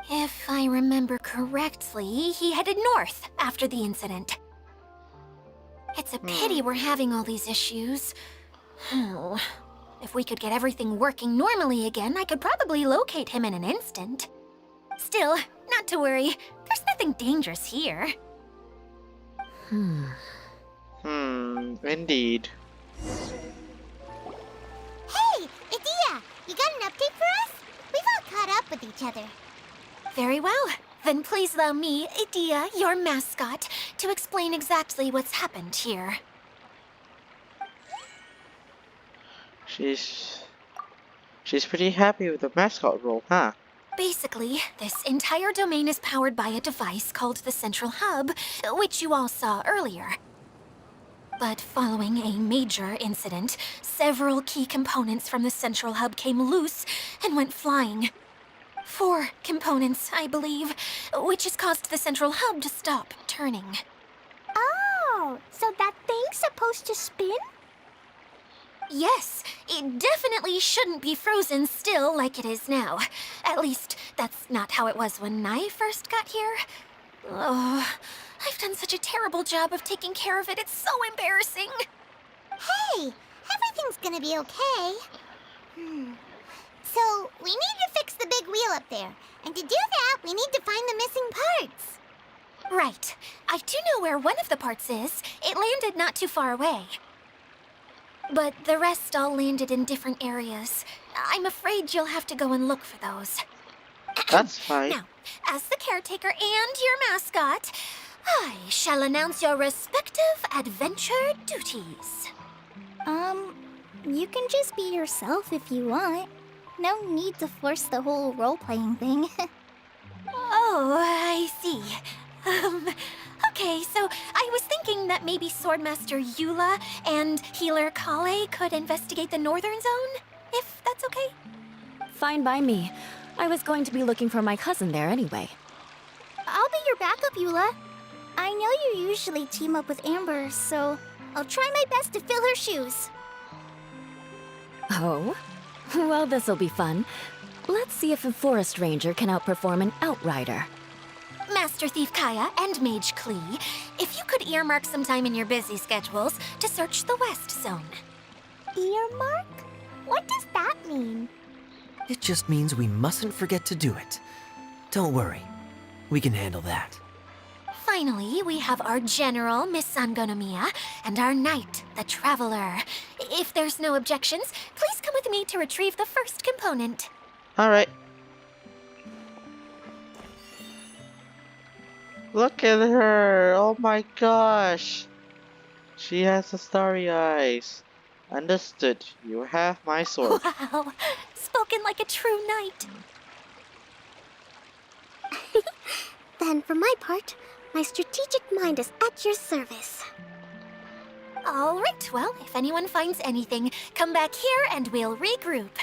If I remember correctly, he headed north after the incident. It's a pity we're having all these issues. If we could get everything working normally again, I could probably locate him in an instant. Still, not to worry. There's nothing dangerous here. Indeed. Hey, Idia, you got an update for us? We've all caught up with each other. Very well. Then please allow me, Idia, your mascot, to explain exactly what's happened here. She's pretty happy with the mascot role, huh? Basically, this entire domain is powered by a device called the Central Hub, which you all saw earlier. But following a major incident, several key components from the Central Hub came loose and went flying. 4 components, I believe, which has caused the Central Hub to stop turning. Oh, so that thing's supposed to spin? Yes, it definitely shouldn't be frozen still like it is now. At least, that's not how it was when I first got here. Oh, I've done such a terrible job of taking care of it, it's so embarrassing. Hey, everything's gonna be okay. So, we need to fix the big wheel up there. And to do that, we need to find the missing parts. Right. I do know where one of the parts is. It landed not too far away. But the rest all landed in different areas. I'm afraid you'll have to go and look for those. That's fine. Now, as the caretaker and your mascot, I shall announce your respective adventure duties. You can just be yourself if you want. No need to force the whole role-playing thing. Oh, I see. Okay, so I was thinking that maybe Swordmaster Eula and Healer Kale could investigate the northern zone, if that's okay? Fine by me. I was going to be looking for my cousin there anyway. I'll be your backup, Eula. I know you usually team up with Amber, so I'll try my best to fill her shoes. Oh? Well, this'll be fun. Let's see if a forest ranger can outperform an outrider. Master Thief Kaya and Mage Klee, if you could earmark some time in your busy schedules to search the West Zone. Earmark? What does that mean? It just means we mustn't forget to do it. Don't worry. We can handle that. Finally, we have our General, Miss Sangonomiya, and our Knight, the Traveler. If there's no objections, please come with me to retrieve the first component. Alright. Look at her! Oh my gosh! She has the starry eyes. Understood. You have my sword. Wow, spoken like a true knight. Then, for my part, my strategic mind is at your service. All right, well, if anyone finds anything, come back here and we'll regroup.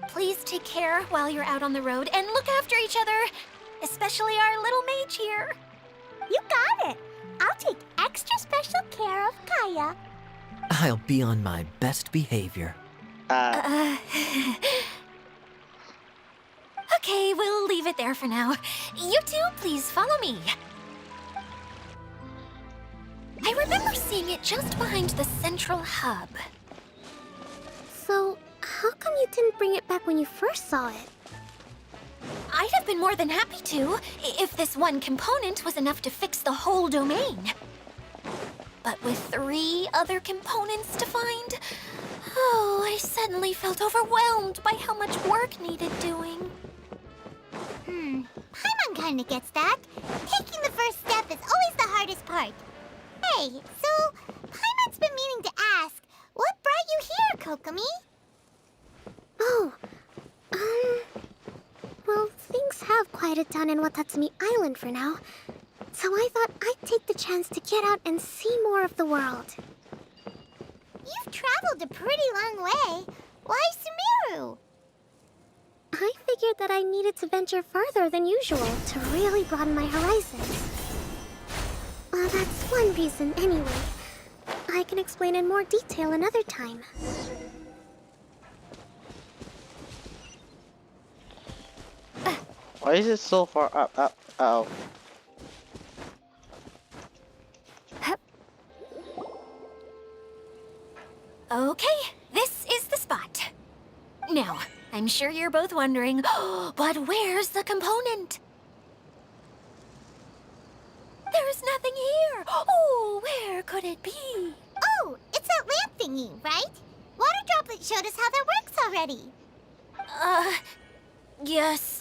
Please take care while you're out on the road and look after each other, especially our little mage here. You got it. I'll take extra special care of Kaya. I'll be on my best behavior. Okay, we'll leave it there for now. You two, please follow me. I remember seeing it just behind the Central Hub. So, how come you didn't bring it back when you first saw it? I'd have been more than happy to, if this one component was enough to fix the whole domain. but with 3 other components to find, oh, I suddenly felt overwhelmed by how much work needed doing. Paimon kinda gets that. Taking the first step is always the hardest part. Hey, so Paimon's been meaning to ask, what brought you here, Kokomi? Oh, well, things have quieted down in Watatsumi Island for now. So I thought I'd take the chance to get out and see more of the world. You've traveled a pretty long way. Why Sumeru? I figured that I needed to venture farther than usual to really broaden my horizons. Well, that's one reason anyway. I can explain in more detail another time. Why is it so far up? Uh-oh. Okay, this is the spot. Now, I'm sure you're both wondering, but where's the component? There's nothing here. Oh, where could it be? Oh, it's that lamp thingy, right? Water Droplet showed us how that works already. Yes,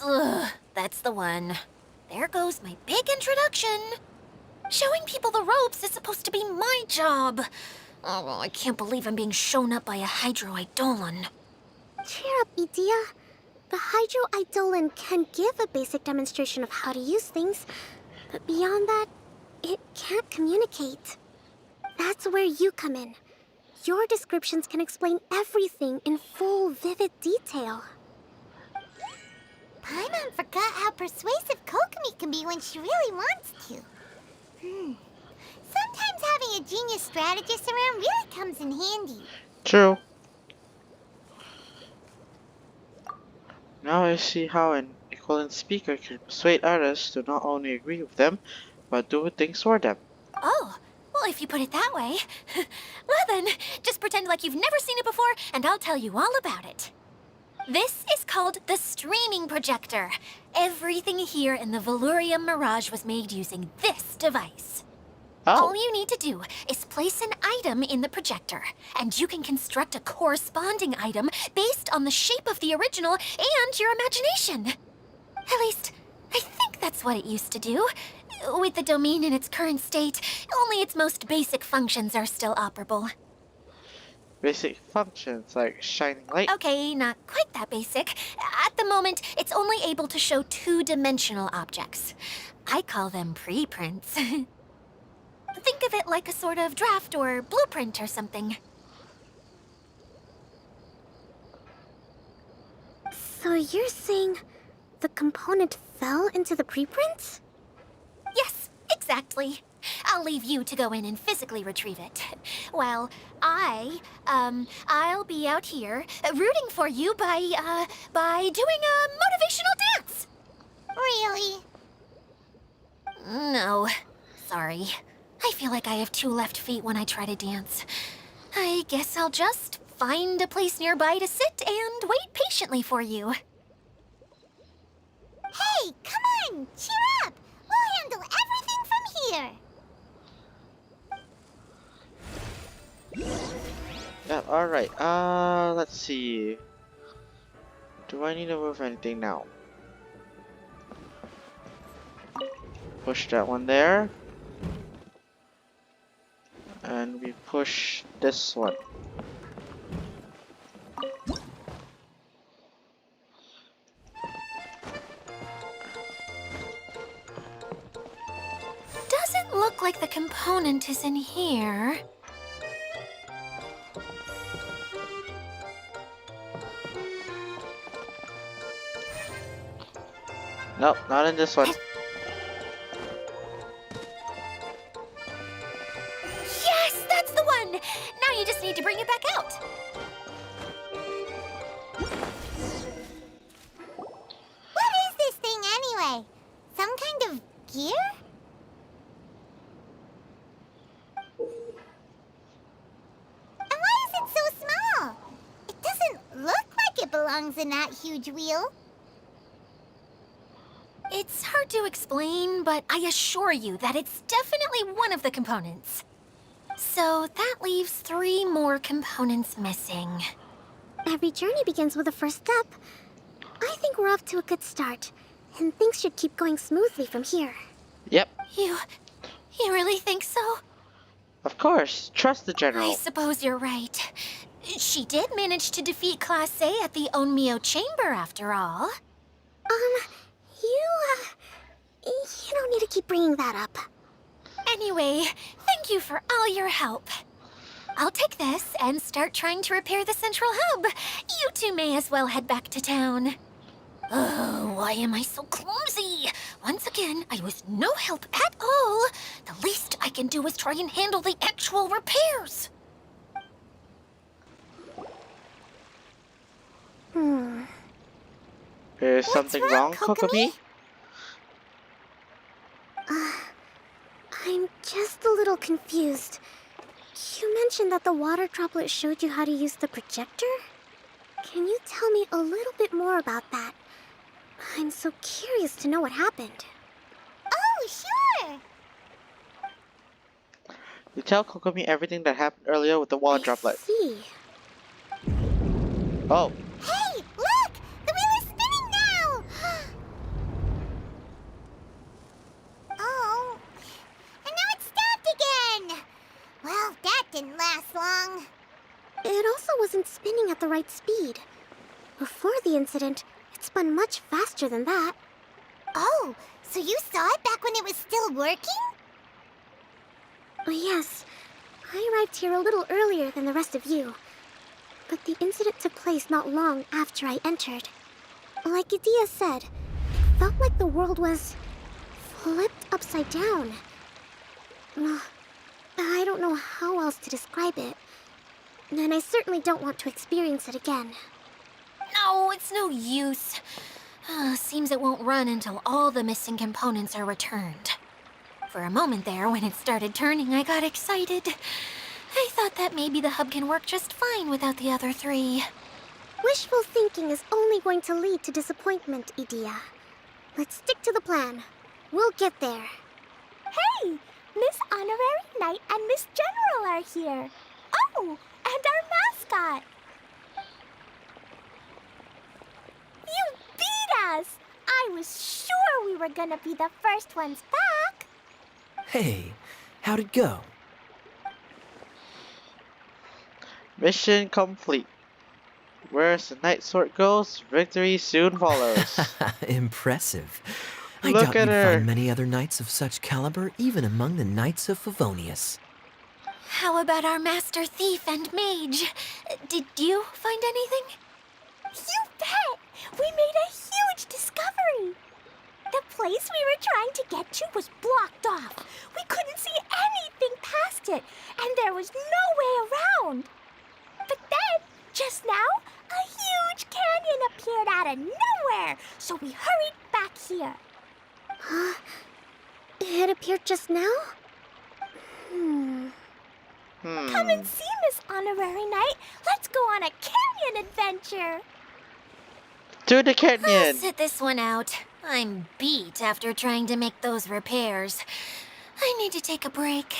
that's the one. There goes my big introduction. Showing people the ropes is supposed to be my job. Oh, I can't believe I'm being shown up by a Hydro Eidolon. Cheer up, Edea. The Hydro Eidolon can give a basic demonstration of how to use things, but beyond that, it can't communicate. That's where you come in. Your descriptions can explain everything in full, vivid detail. Paimon forgot how persuasive Kokomi can be when she really wants to. Sometimes having a genius strategist around really comes in handy. True. Now I see how an equivalent speaker can persuade others to not only agree with them, but do things for them. Oh, well, if you put it that way. Well then, just pretend like you've never seen it before, and I'll tell you all about it. This is called the streaming projector. Everything here in the Valurium Mirage was made using this device. Oh, All you need to do is place an item in the projector, and you can construct a corresponding item based on the shape of the original and your imagination. At least, I think that's what it used to do. With the domain in its current state, only its most basic functions are still operable. basic functions like shining light. Okay, not quite that basic. At the moment, it's only able to show 2-dimensional objects. I call them preprints. Think of it like a sort of draft or blueprint or something. So you're saying the component fell into the preprints? Yes, exactly. I'll leave you to go in and physically retrieve it. While I'll be out here rooting for you by doing a motivational dance. Really? No, sorry. I feel like I have 2 left feet when I try to dance. I guess I'll just find a place nearby to sit and wait patiently for you. Hey, come on! Cheer up! We'll handle everything from here! Yeah, alright. Let's see. Do I need to move anything now? Push that one there. And we push this one. Doesn't look like the component is in here. Nope, not in this one. Yes, that's the one! Now you just need to bring it back out. What is this thing anyway? Some kind of gear? And why is it so small? It doesn't look like it belongs in that huge wheel. It's hard to explain, but I assure you that it's definitely one of the components. So that leaves 3 more components missing. Every journey begins with a first step. I think we're off to a good start, and things should keep going smoothly from here. Yep, You really think so? of course. Trust the I general. suppose you're right. She did manage to defeat Class A at the Onmyo Chamber, after all. You don't need to keep bringing that up. Anyway, thank you for all your help. I'll take this and start trying to repair the central hub. You two may as well head back to town. Oh, why am I so clumsy? Once again, I was no help at all. The least I can do is try and handle the actual repairs. Is something wrong, Kokomi? I'm just a little confused. You mentioned that the water droplet showed you how to use the projector? Can you tell me a little bit more about that? I'm so curious to know what happened. Oh, sure! You tell Kokomi everything that happened earlier with the water droplet. See. Oh, Hey, look! The wheel is spinning now! Oh, and now it's stopped again! Well, that didn't last long. It also wasn't spinning at the right speed. Before the incident, it spun much faster than that. Oh, so you saw it back when it was still working? Oh, yes. I arrived here a little earlier than the rest of you. But the incident took place not long after I entered. Like Idia said, it felt like the world was flipped upside down. I don't know how else to describe it. And I certainly don't want to experience it again. No, it's no use. Seems it won't run until all the missing components are returned. For a moment there, when it started turning, I got excited. I thought that maybe the hub can work just fine without the other 3. Wishful thinking is only going to lead to disappointment, Idia. Let's stick to the plan. We'll get there. Hey, Miss Honorary Knight and Miss General are here. Oh, and our mascot. You beat us! I was sure we were gonna be the first ones back. Hey, how'd it go? mission complete. Whereas the night sword goes, victory soon follows. Impressive. I Look doubt at you'd her. find many other knights of such caliber even among the knights of Favonius. How about our master thief and mage? Did you find anything? You bet! We made a huge discovery. The place we were trying to get to was blocked off. We couldn't see anything past it, and there was no way around. But then, just now, a huge canyon appeared out of nowhere, so we hurried back here. It appeared just now? Come and see, Miss Honorary Knight. Let's go on a canyon adventure. To the I'll canyon! sit this one out. I'm beat after trying to make those repairs. I need to take a break.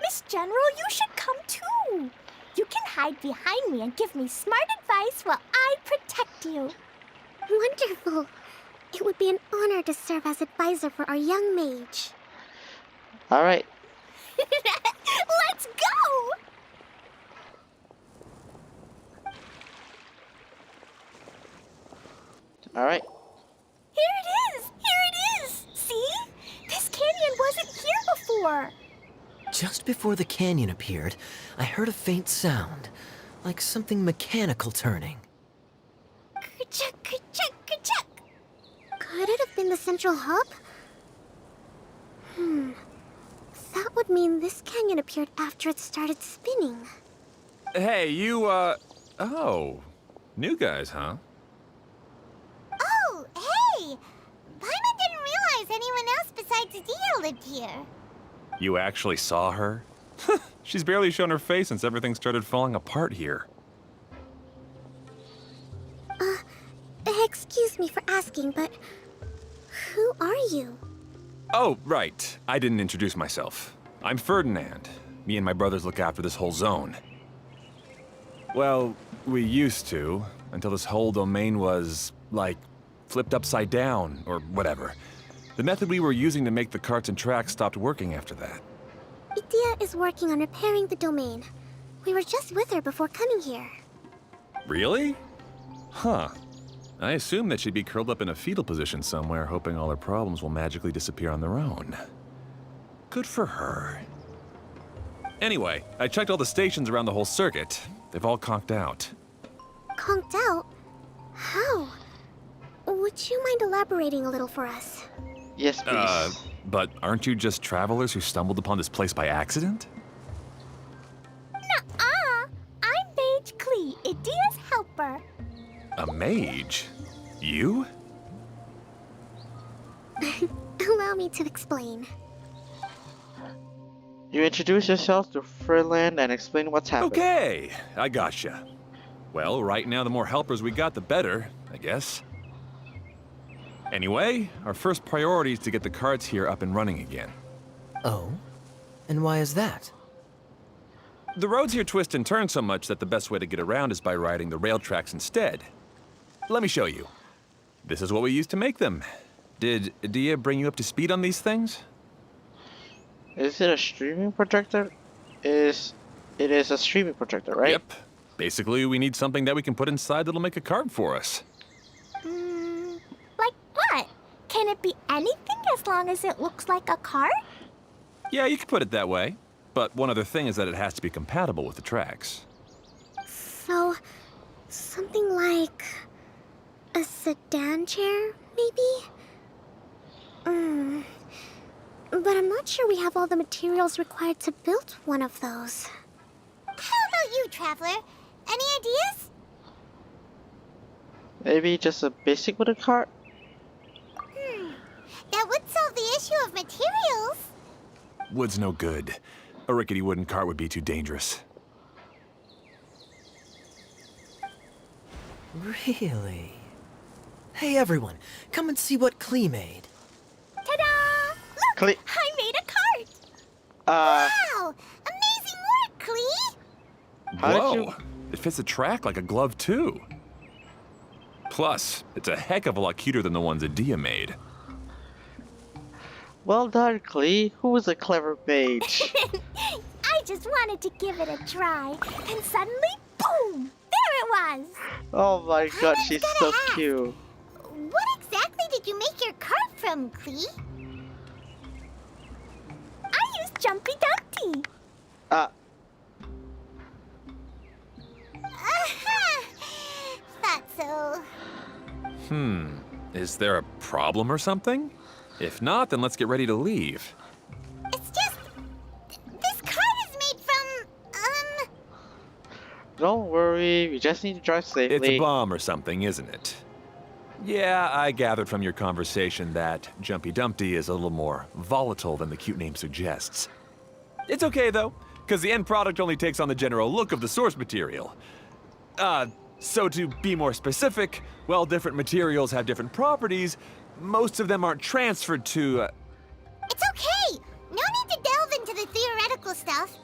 Miss General, you should come too. You can hide behind me and give me smart advice while I protect you. Wonderful. It would be an honor to serve as advisor for our young mage. Alright, Let's go! alright. Here it is! Here it is! See? This canyon wasn't here before. Just before the canyon appeared, I heard a faint sound, like something mechanical turning. Ka-chuck, ka-chuck, ka-chuck. Could it have been the central hub? That would mean this canyon appeared after it started spinning. Hey, you, oh. New guys, huh? Oh, hey! Paimon didn't realize anyone else besides Dia lived here. You actually saw her? She's barely shown her face since everything started falling apart here. Excuse me for asking, but who are you? Oh, right. I didn't introduce myself. I'm Ferdinand. Me and my brothers look after this whole zone. Well, we used to, until this whole domain was, like, flipped upside down, or whatever. The method we were using to make the carts and tracks stopped working after that. Idia is working on repairing the domain. We were just with her before coming here. Really? Huh. I assume that she'd be curled up in a fetal position somewhere, hoping all her problems will magically disappear on their own. Good for her. Anyway, I checked all the stations around the whole circuit. They've all conked out. Conked out? How? Would you mind elaborating a little for us? Yes, please. But aren't you just travelers who stumbled upon this place by accident? Nuh-uh! I'm Mage Klee, Idia's helper. A mage? You? Allow me to explain. You introduce yourself to Furland and explain what's happened. Okay, I gotcha. Well, right now the more helpers we got, the better, I guess. Anyway, our first priority is to get the carts here up and running again. Oh? And why is that? The roads here twist and turn so much that the best way to get around is by riding the rail tracks instead. Let me show you. This is what we used to make them. Did Idia bring you up to speed on these things? Is it a streaming projector? It is a streaming projector, right? Yep. Basically, we need something that we can put inside that'll make a cart for us. Like what? Can it be anything as long as it looks like a cart? Yeah, you could put it that way. But one other thing is that it has to be compatible with the tracks. So, something like a sedan chair, maybe? But I'm not sure we have all the materials required to build one of those. How about you, Traveler? Any ideas? Maybe just a basic wooden cart? That would solve the issue of materials. Wood's no good. A rickety wooden cart would be too dangerous. Really? Hey everyone, come and see what Klee made. Ta-da! Look! I made a cart! Wow! Amazing work, Klee! How did Whoa! It fits the track like a glove, too. Plus, it's a heck of a lot cuter than the ones Idia made. Well done, Klee. Who was a clever mage? I just wanted to give it a try, and suddenly, boom! There it was! Oh my god, I she's gotta so ask. cute. What exactly did you make your cart from, Klee? I used Jumpy Dumpty. Thought so. Is there a problem or something? If not, then let's get ready to leave. It's just... This cart is made from, Don't worry, we just need to drive safely. It's a bomb or something, isn't it? Yeah, I gathered from your conversation that Jumpy Dumpty is a little more volatile than the cute name suggests. It's okay, though, because the end product only takes on the general look of the source material. So to be more specific, while different materials have different properties, most of them aren't transferred to, It's okay! No need to delve into the theoretical stuff.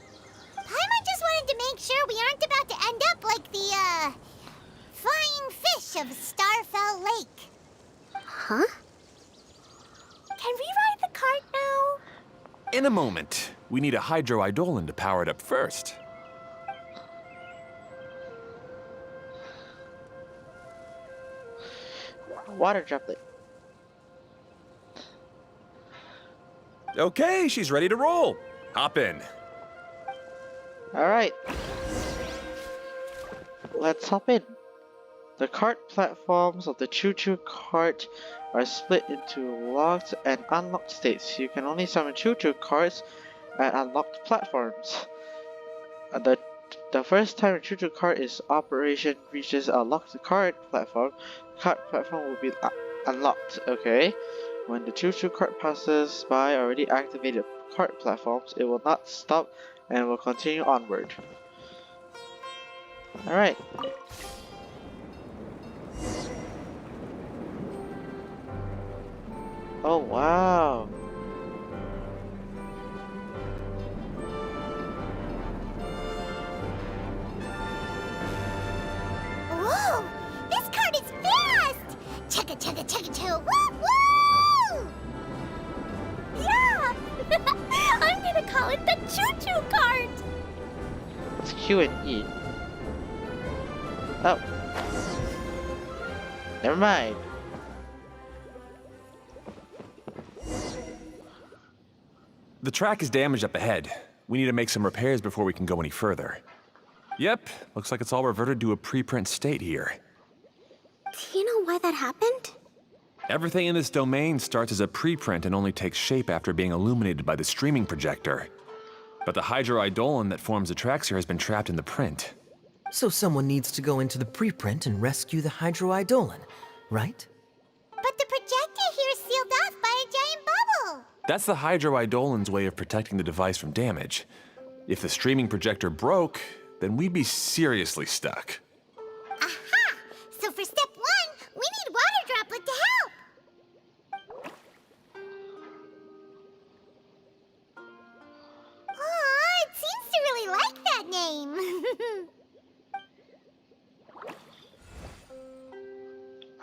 Paimon just wanted to make sure we aren't about to end up like the, flying fish of Starfell Lake. Huh? Can we ride the cart now? In a moment. We need a hydroidolin to power it up first. Water droplet. Okay, she's ready to roll. Hop in. Alright. Let's hop in. The cart platforms of the choo-choo cart are split into locked and unlocked states. You can only summon choo-choo carts at unlocked platforms. The first time a choo-choo cart is operation reaches a locked cart platform will be unlocked. Okay. When the choo-choo cart passes by already activated cart platforms, it will not stop and will continue onward. Alright. Oh wow. now in the choo-choo cart! It's Q and E. Oh. Never mind. The track is damaged up ahead. We need to make some repairs before we can go any further. Yep, looks like it's all reverted to a preprint state here. Do you know why that happened? Everything in this domain starts as a preprint and only takes shape after being illuminated by the streaming projector. But the hydroidolin that forms the tracks here has been trapped in the print. So someone needs to go into the preprint and rescue the hydroidolin, right? But the projector here is sealed off by a giant bubble. That's the hydroidolin's way of protecting the device from damage. If the streaming projector broke, then we'd be seriously stuck. Aha! So for step 1, we need Water Droplet to help. Aw, it seems to really like that name.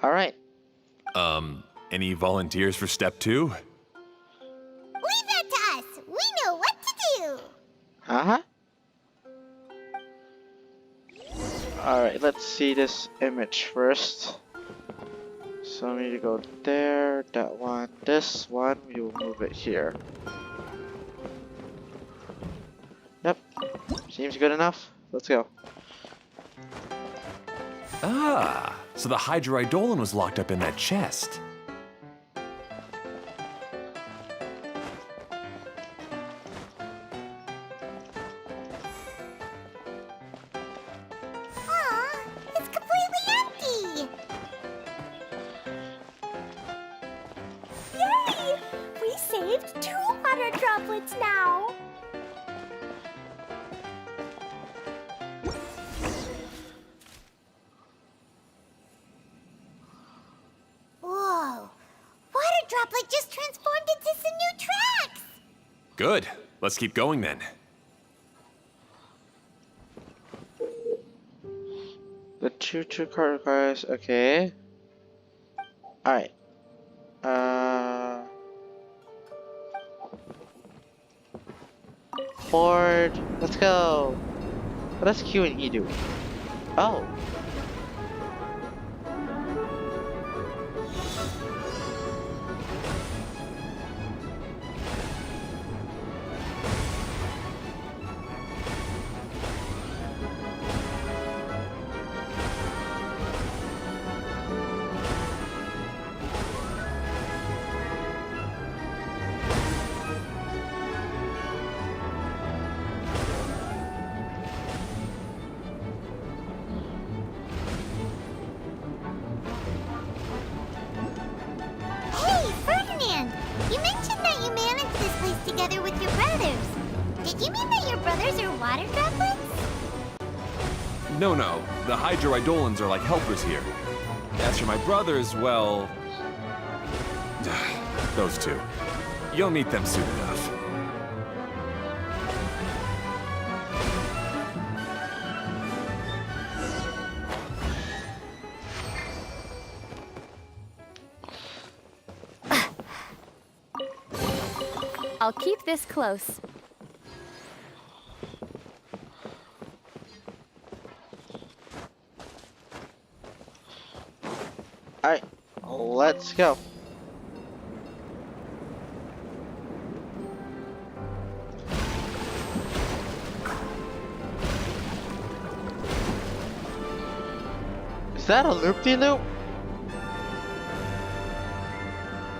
Alright. Any volunteers for step 2? Leave that to us. We know what to do. Uh-huh. Alright, let's see this image first. So we need to go there, that one, this one, we will move it here. Yep, seems good enough. Let's go. Ah, so the hydroidolin was locked up in that chest. Aw, it's completely empty. Yay! We saved 2 water droplets now! Whoa, Water Droplet just transformed into some new tracks. Good. Let's keep going then. The choo-choo cart guys, okay. Alright. Forward. Let's go. What does Q and E do? Oh. Hey, Ferdinand! You mentioned that you managed this place together with your brothers. Did you mean that your brothers are water droplets? No, the hydroidolins are like helpers here. As for my brothers, well... those two. You'll meet them soon enough. I'll keep this close. Alright, let's go. Is that a loop-de-loop?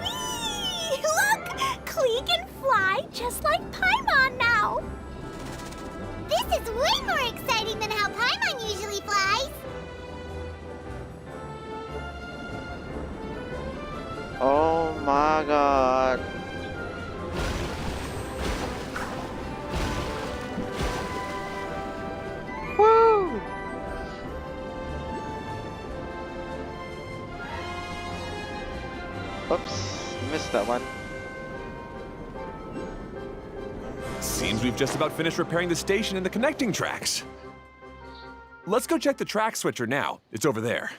Whee! Look! Klee can fly just like Paimon now! This is way more exciting than how Paimon usually flies. Oh my god. Woo! Oops, missed that one. Seems we've just about finished repairing the station and the connecting tracks. Let's go check the track switcher now. It's over there.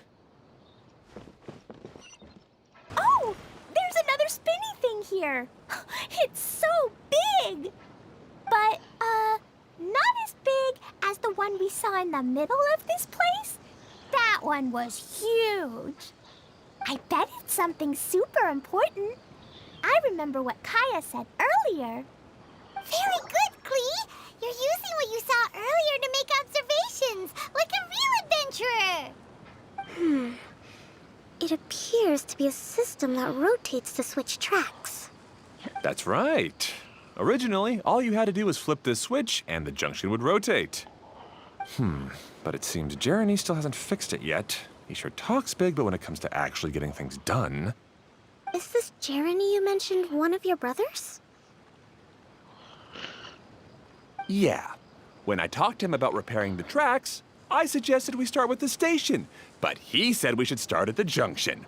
Oh! There's another spinny thing here! It's so big! But saw in the middle of this place? That one was huge. I bet it's something super important. I remember what Kaya said earlier. Very good, Klee. You're using what you saw earlier to make observations, like a real adventurer. It appears to be a system that rotates to switch tracks. That's right. Originally, all you had to do was flip this switch and the junction would rotate. But it seems Jeremy still hasn't fixed it yet. He sure talks big, but when it comes to actually getting things done... Is this Jeremy you mentioned one of your brothers? Yeah. When I talked to him about repairing the tracks, I suggested we start with the station, but he said we should start at the junction.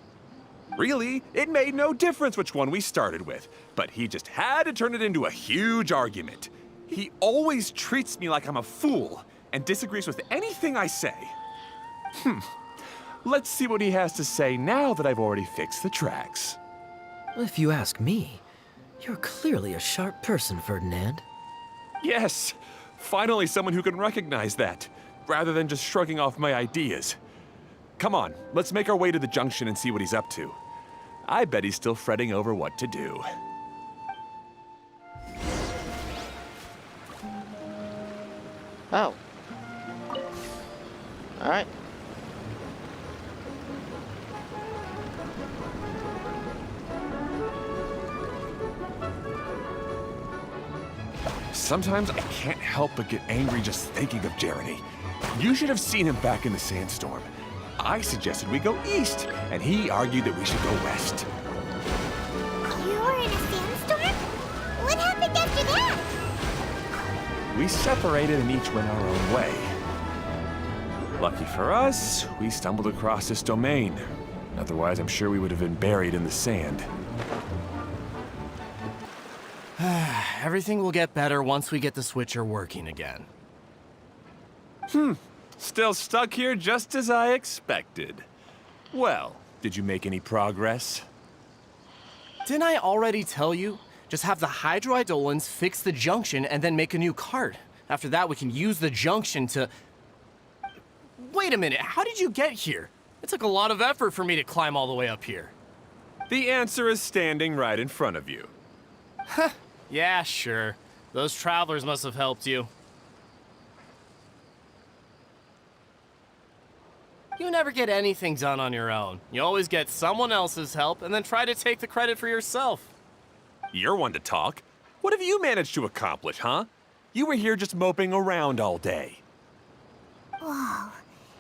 Really, it made no difference which one we started with, but he just had to turn it into a huge argument. He always treats me like I'm a fool and disagrees with anything I say. Let's see what he has to say now that I've already fixed the tracks. If you ask me, you're clearly a sharp person, Ferdinand. Yes, finally someone who can recognize that, rather than just shrugging off my ideas. Come on, let's make our way to the junction and see what he's up to. I bet he's still fretting over what to do. Oh. Alright. Sometimes I can't help but get angry just thinking of Jeremy. You should have seen him back in the sandstorm. I suggested we go east, and he argued that we should go west. You were in a sandstorm? What happened after that? We separated and each went our own way. Lucky for us, we stumbled across this domain. Otherwise, I'm sure we would have been buried in the sand. Everything will get better once we get the switcher working again. Still stuck here just as I expected. Well, did you make any progress? Didn't I already tell you? Just have the hydroidolins fix the junction and then make a new cart. After that, we can use the junction to... Wait a minute, how did you get here? It took a lot of effort for me to climb all the way up here. The answer is standing right in front of you. Yeah, sure. Those travelers must have helped you. You never get anything done on your own. You always get someone else's help and then try to take the credit for yourself. You're one to talk. What have you managed to accomplish, huh? You were here just moping around all day. Whoa.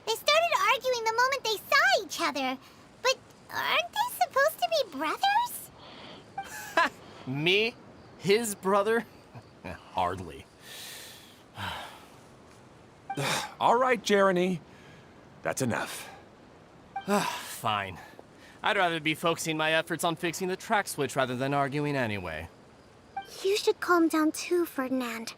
They started arguing the moment they saw each other. But aren't they supposed to be brothers? Me? His brother? Hardly. All right, Jeremy. That's enough. Fine. I'd rather be focusing my efforts on fixing the track switch rather than arguing anyway. You should calm down too, Ferdinand.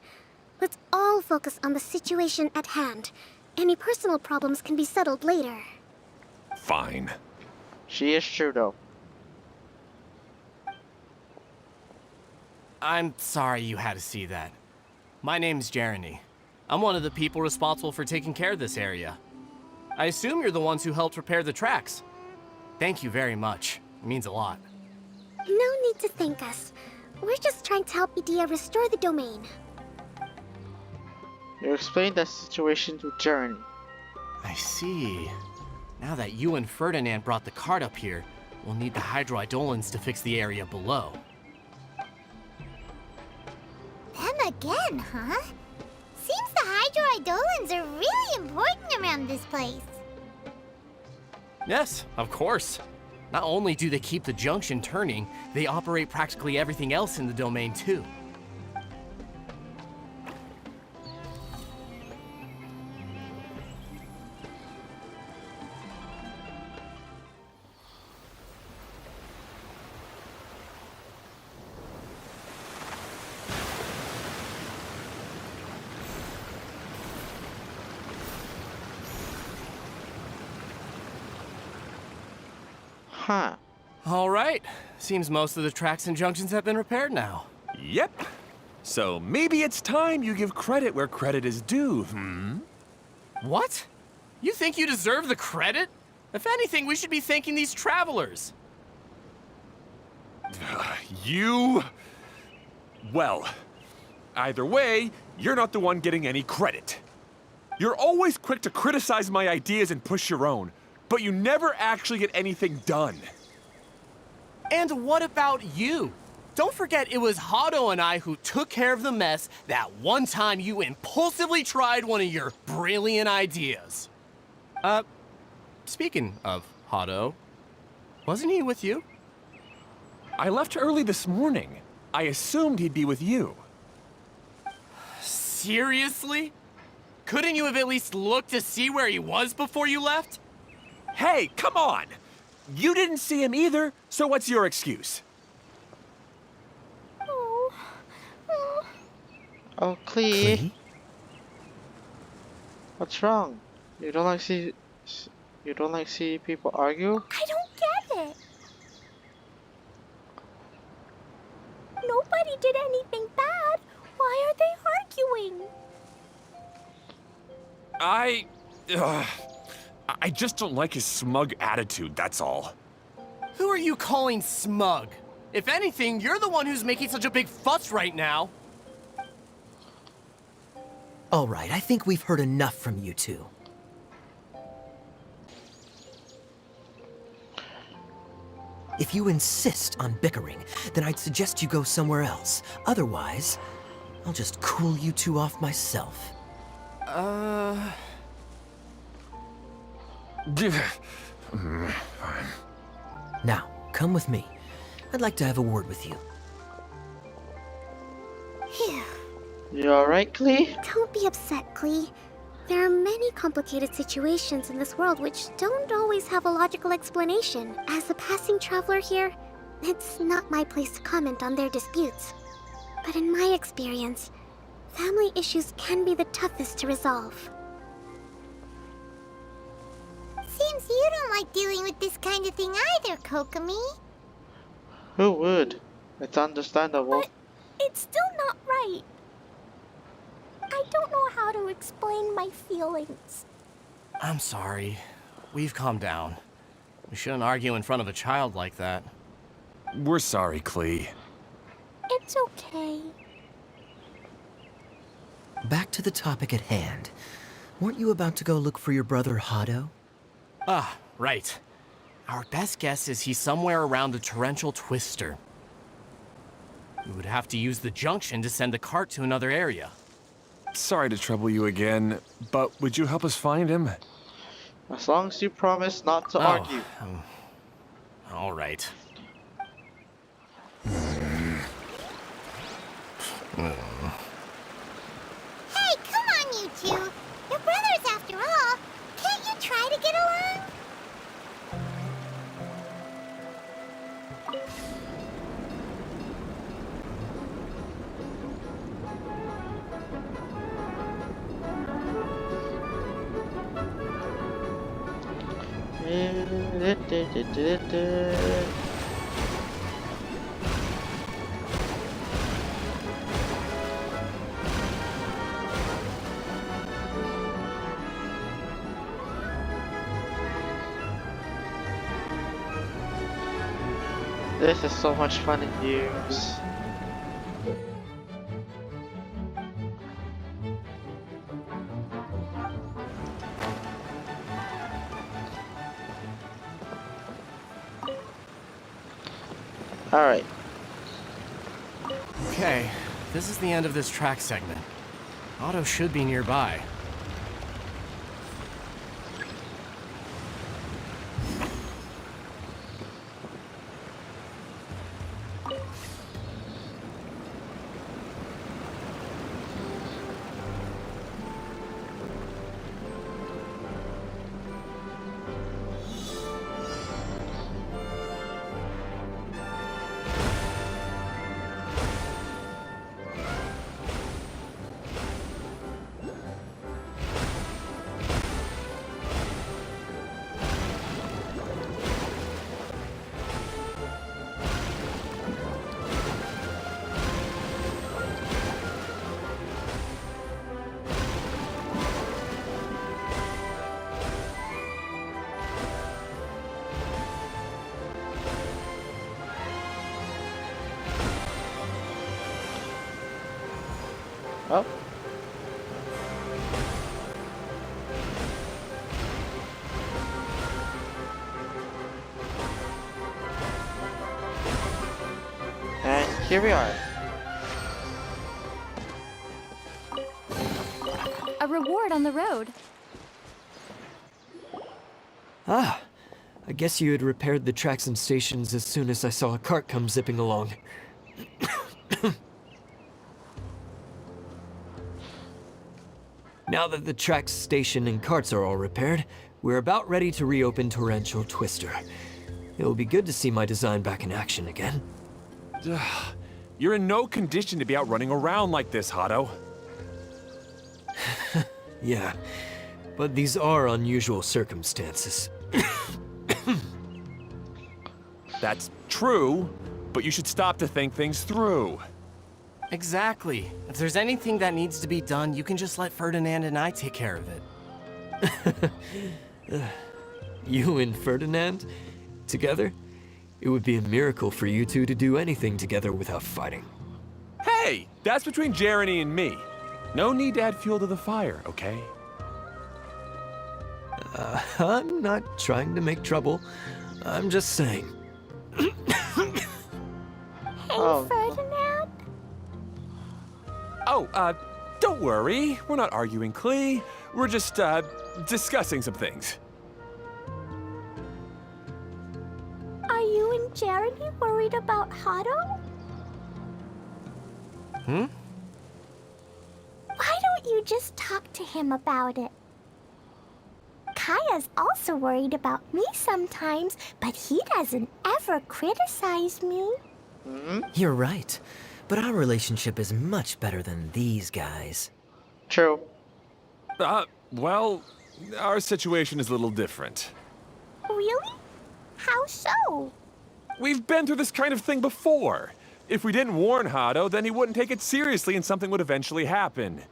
Let's all focus on the situation at hand. Any personal problems can be settled later. Fine. She is true though. I'm sorry you had to see that. My name's Jeremy. I'm one of the people responsible for taking care of this area. I assume you're the ones who helped repair the tracks. Thank you very much. It means a lot. No need to thank us. We're just trying to help Edea restore the domain. You explained the situation to Journey. I see. Now that you and Ferdinand brought the cart up here, we'll need the hydroidolins to fix the area below. Them again, huh? Seems the hydroidolins are really important around this place. Yes, of course. Not only do they keep the junction turning, they operate practically everything else in the domain too. Huh. All right. Seems most of the tracks and junctions have been repaired now. Yep. So maybe it's time you give credit where credit is due, What? You think you deserve the credit? If anything, we should be thanking these travelers. You... Well, either way, you're not the one getting any credit. You're always quick to criticize my ideas and push your own, but you never actually get anything done. And what about you? Don't forget it was Hado and I who took care of the mess that one time you impulsively tried one of your brilliant ideas. Speaking of Hado, wasn't he with you? I left early this morning. I assumed he'd be with you. Seriously? Couldn't you have at least looked to see where he was before you left? Hey, come on! You didn't see him either, so what's your excuse? Oh, Klee. What's wrong? You don't like see people argue? I don't get it. Nobody did anything bad. Why are they arguing? I just don't like his smug attitude, that's all. Who are you calling smug? If anything, you're the one who's making such a big fuss right now. All right, I think we've heard enough from you two. If you insist on bickering, then I'd suggest you go somewhere else. Otherwise, I'll just cool you two off myself. Fine. Now, come with me. I'd like to have a word with you. Phew. You alright, Klee? Don't be upset, Klee. There are many complicated situations in this world which don't always have a logical explanation. As a passing traveler here, it's not my place to comment on their disputes. But in my experience, family issues can be the toughest to resolve. Seems you don't like dealing with this kind of thing either, Kokomi. Who would? It's understandable. But it's still not right. I don't know how to explain my feelings. I'm sorry. We've calmed down. We shouldn't argue in front of a child like that. We're sorry, Klee. It's okay. Back to the topic at hand. Weren't you about to go look for your brother Hado? Ah, right. Our best guess is he's somewhere around the torrential twister. We would have to use the junction to send the cart to another area. Sorry to trouble you again, but would you help us find him? As long as you promise not to argue. All right. Hey, come on, you two. You're brothers after all. Can't you try to get along? This is so much fun to use. Alright. Okay, this is the end of this track segment. Otto should be nearby. Oh. And here we are. A reward on the road. Ah, I guess you had repaired the tracks and stations as soon as I saw a cart come zipping along. Now that the tracks, station, and carts are all repaired, we're about ready to reopen Torrential Twister. It'll be good to see my design back in action again. You're in no condition to be out running around like this, Hado. Yeah, but these are unusual circumstances. That's true, but you should stop to think things through. Exactly. If there's anything that needs to be done, you can just let Ferdinand and I take care of it. You and Ferdinand? Together? It would be a miracle for you two to do anything together without fighting. Hey, that's between Jeremy and me. No need to add fuel to the fire, okay? I'm not trying to make trouble. I'm just saying. Oh. Ferdinand? Oh, don't worry. We're not arguing, Klee. We're just, discussing some things. Are you and Jeremy worried about Hado? Hmm? Why don't you just talk to him about it? Kaya's also worried about me sometimes, but he doesn't ever criticize me. You're right, but our relationship is much better than these guys. True. Well, our situation is a little different. Really? How so? We've been through this kind of thing before. If we didn't warn Hado, then he wouldn't take it seriously and something would eventually happen.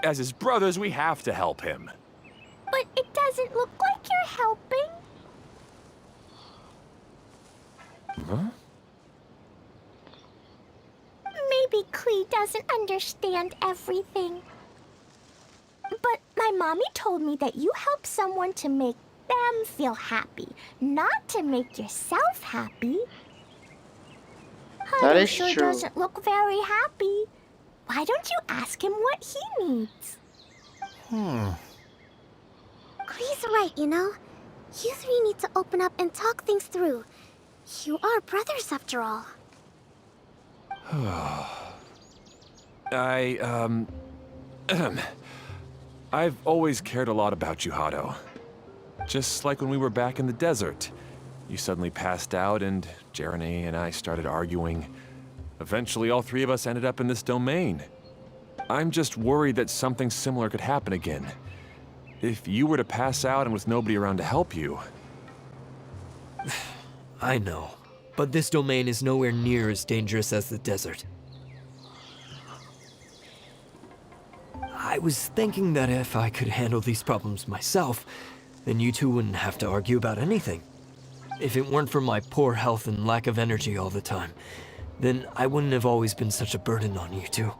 As his brothers, we have to help him. But it doesn't look like you're helping. Huh? Maybe Klee doesn't understand everything. But my mommy told me that you help someone to make them feel happy, not to make yourself happy. That Hado is sure true. doesn't look very happy. Why don't you ask him what he needs? Klee's right, you know? You three need to open up and talk things through. You are brothers, after all. I've always cared a lot about you, Hado. Just like when we were back in the desert. You suddenly passed out and Jeremy and I started arguing. Eventually, all three of us ended up in this domain. I'm just worried that something similar could happen again. If you were to pass out and with nobody around to help you... I know, but this domain is nowhere near as dangerous as the desert. I was thinking that if I could handle these problems myself, then you two wouldn't have to argue about anything. If it weren't for my poor health and lack of energy all the time, then I wouldn't have always been such a burden on you two.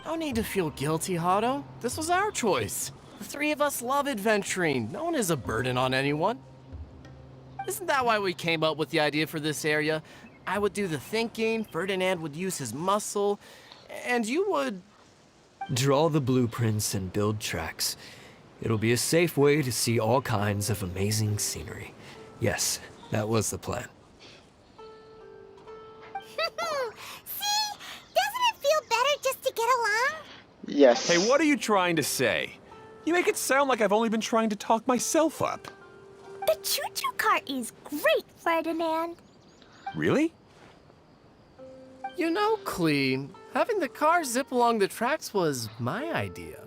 No need to feel guilty, Hado. This was our choice. The three of us love adventuring. No one is a burden on anyone. Isn't that why we came up with the idea for this area? I would do the thinking, Ferdinand would use his muscle, and you would... Draw the blueprints and build tracks. It'll be a safe way to see all kinds of amazing scenery. Yes, that was the plan. See? Doesn't it feel better just to get along? Yes. Hey, what are you trying to say? You make it sound like I've only been trying to talk myself up. The choo-choo cart is great, Ferdinand. Really? You know, Klee, having the car zip along the tracks was my idea.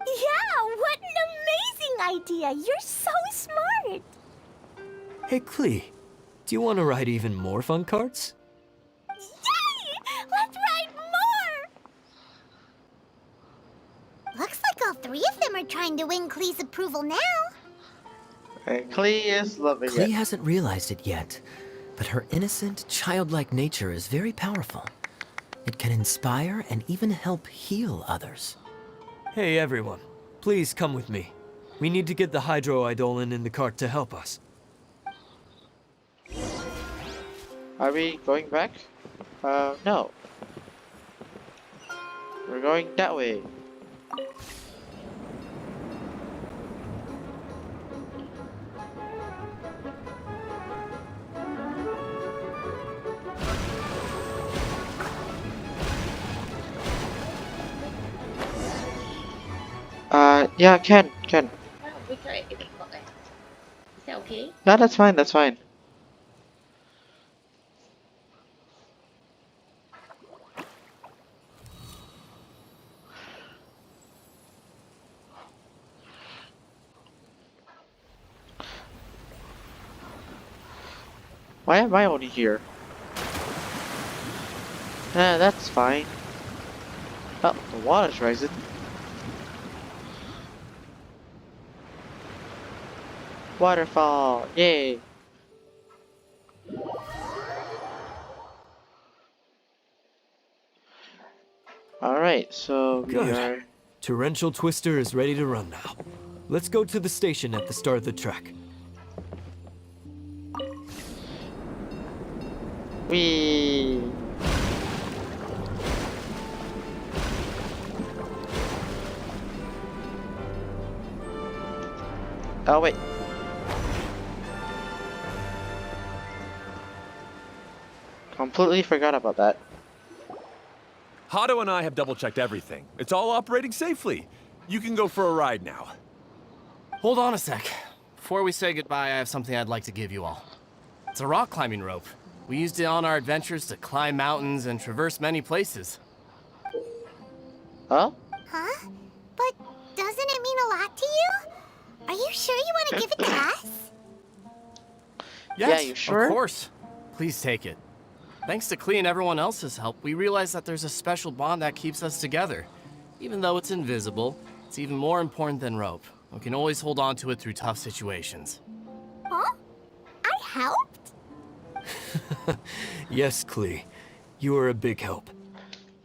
Yeah, what an amazing idea. You're so smart. Hey, Klee, do you want to ride even more fun carts? Yay! Let's ride more! Looks like all three of them are trying to win Klee's approval now. And Klee is loving Klee it. hasn't realized it yet, but her innocent, childlike nature is very powerful. It can inspire and even help heal others. Hey everyone, please come with me. We need to get the Hydro-Eidolon in the cart to help us. Are we going back? No. We're going that way. Yeah, Ken. Is that okay? Yeah, that's fine, that's fine. Why am I only here? That's fine. Oh, the water's rising. Waterfall! Yay! Alright, so we Good. are... Torrential Twister is ready to run now. Let's go to the station at the start of the trek. Whee! Oh wait. Completely forgot about that. Hado and I have double-checked everything. It's all operating safely. You can go for a ride now. Hold on a sec. Before we say goodbye, I have something I'd like to give you all. It's a rock climbing rope. We used it on our adventures to climb mountains and traverse many places. Huh? Huh? But doesn't it mean a lot to you? Are you sure you want to give it to us? Yes, Yeah, you sure? of course. Please take it. Thanks to Klee and everyone else's help, we realized that there's a special bond that keeps us together. Even though it's invisible, it's even more important than rope. We can always hold on to it through tough situations. Huh? I helped? Yes, Klee. You are a big help.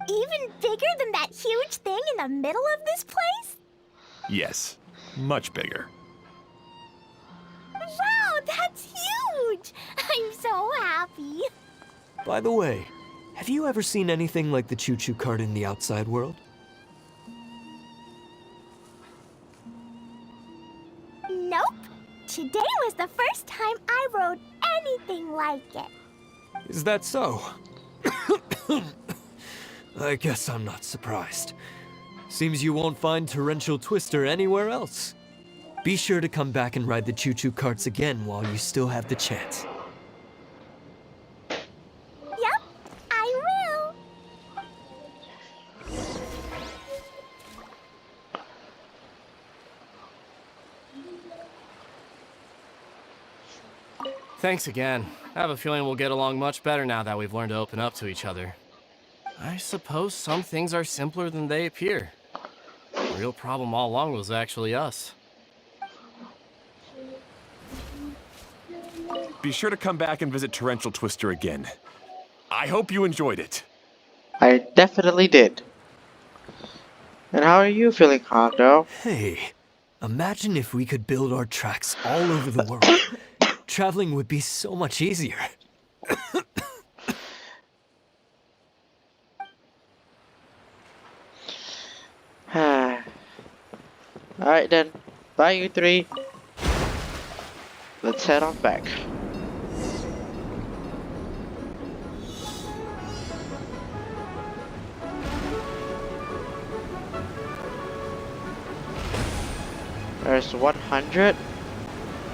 Even bigger than that huge thing in the middle of this place? Yes, much bigger. Wow, that's huge! I'm so happy. By the way, have you ever seen anything like the choo-choo cart in the outside world? Nope. Today was the first time I rode anything like it. Is that so? I guess I'm not surprised. Seems you won't find Torrential Twister anywhere else. Be sure to come back and ride the choo-choo carts again while you still have the chance. Yep, I will. Thanks again. I have a feeling we'll get along much better now that we've learned to open up to each other. I suppose some things are simpler than they appear. The real problem all along was actually us. Be sure to come back and visit Torrential Twister again. I hope you enjoyed it. I definitely did. And how are you feeling, Hondo? Hey, imagine if we could build our tracks all over the world. Traveling would be so much easier. Alright then. Bye, you three. Let's head on back. There's 100.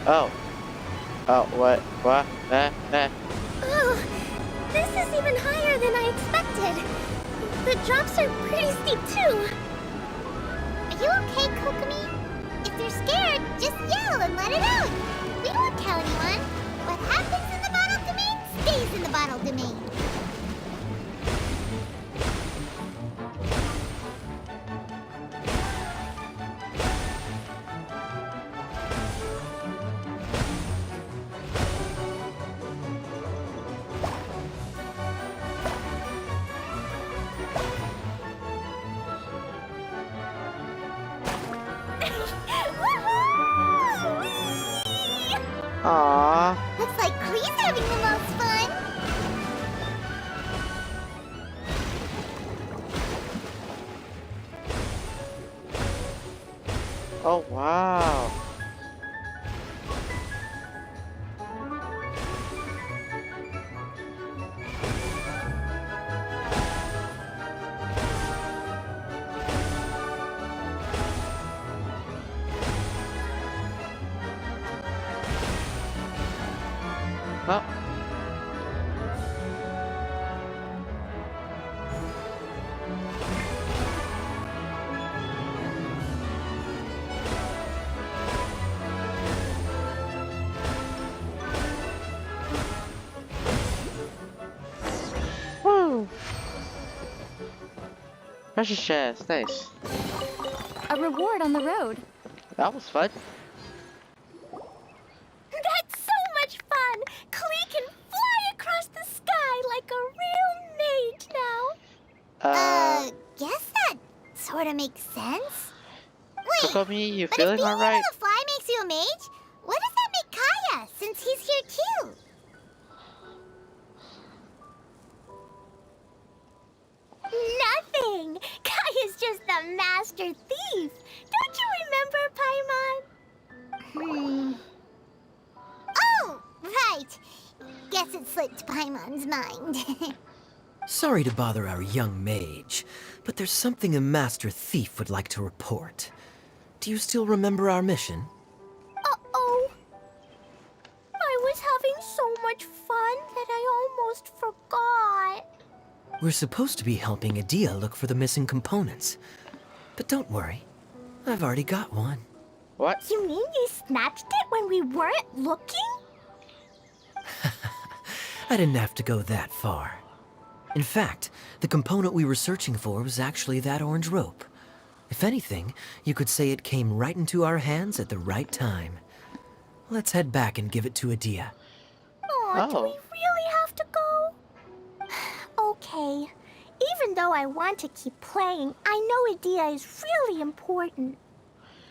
Oh. Oh, what? What? Oh, this is even higher than I expected. The drops are pretty steep too. Are you okay, Kokomi? If you're scared, just yell and let it out. We won't tell anyone. What happens in the bottle domain stays in the bottle domain. having the most fun. Oh wow. Huh? Woo! Pressure chest, nice. A reward on the road. That was fun. That's so much fun! Klee can fly across the sky like a real mage now. Guess that sort of makes sense. Wait, Kokomi, you but if feeling being alright? able to fly makes you a mage, what does that make Kaya, since he's here too? Nothing! Kaya's just a master thief! Don't you remember, Paimon? Oh, right. Guess it slipped Paimon's mind. Sorry to bother our young mage, but there's something a master thief would like to report. Do you still remember our mission? Uh-oh. I was having so much fun that I almost forgot. We're supposed to be helping Adia look for the missing components. But don't worry, I've already got one. What? You mean you snatched it when we weren't looking? I didn't have to go that far. In fact, the component we were searching for was actually that orange rope. If anything, you could say it came right into our hands at the right time. Let's head back and give it to Adia. Aw, do we really have to go? Okay. Even though I want to keep playing, I know Adia is really important.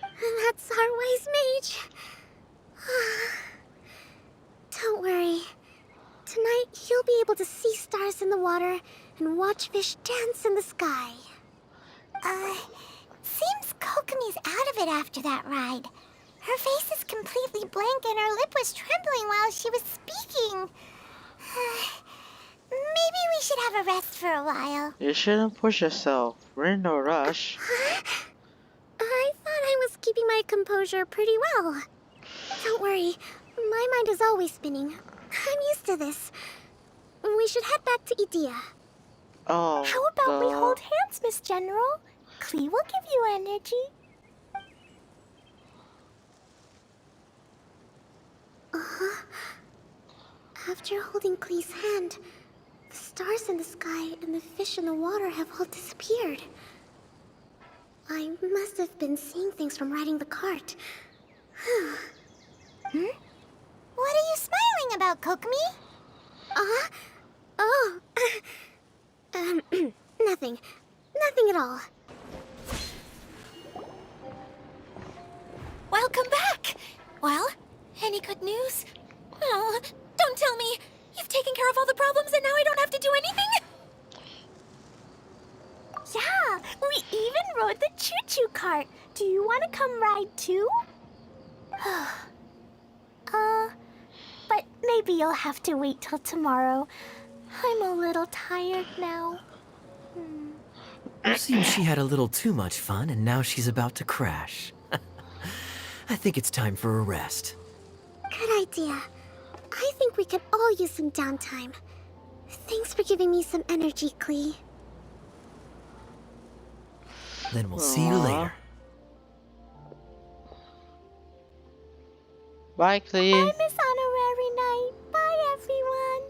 That's our wise mage. Don't worry. Tonight, you'll be able to see stars in the water and watch fish dance in the sky. Seems Kokomi's out of it after that ride. Her face is completely blank and her lip was trembling while she was speaking. Maybe we should have a rest for a while. You shouldn't push yourself. We're in no rush. I thought I was keeping my composure pretty well. Don't worry, my mind is always spinning. I'm used to this. We should head back to Idia. Oh. How about we hold hands, Miss General? Klee will give you energy. After holding Klee's hand, the stars in the sky and the fish in the water have all disappeared. I must have been seeing things from riding the cart. What are you smiling about, Kokomi? Oh. Nothing. Nothing at all. Welcome back! Well, any good news? Oh, don't tell me! You've taken care of all the problems and now I don't have to do anything? Yeah, we even rode the choo-choo cart. Do you want to come ride too? But maybe you'll have to wait till tomorrow. I'm a little tired now. Seems she had a little too much fun and now she's about to crash. I think it's time for a rest. Good idea. I think we could all use some downtime. Thanks for giving me some energy, Klee. Then we'll see you later. Bye, Klee. Bye, Miss Honorary Knight. Bye, everyone.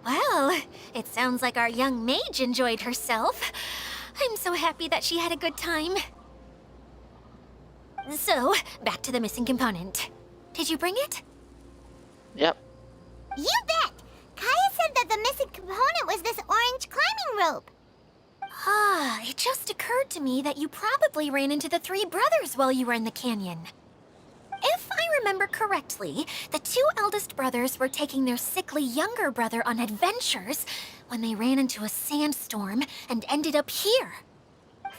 Well, it sounds like our young mage enjoyed herself. I'm so happy that she had a good time. So, back to the missing component. Did you bring it? Yep. You bet! Kaya said that the missing component was this orange climbing rope. It just occurred to me that you probably ran into the three brothers while you were in the canyon. If I remember correctly, the two eldest brothers were taking their sickly younger brother on adventures when they ran into a sandstorm and ended up here.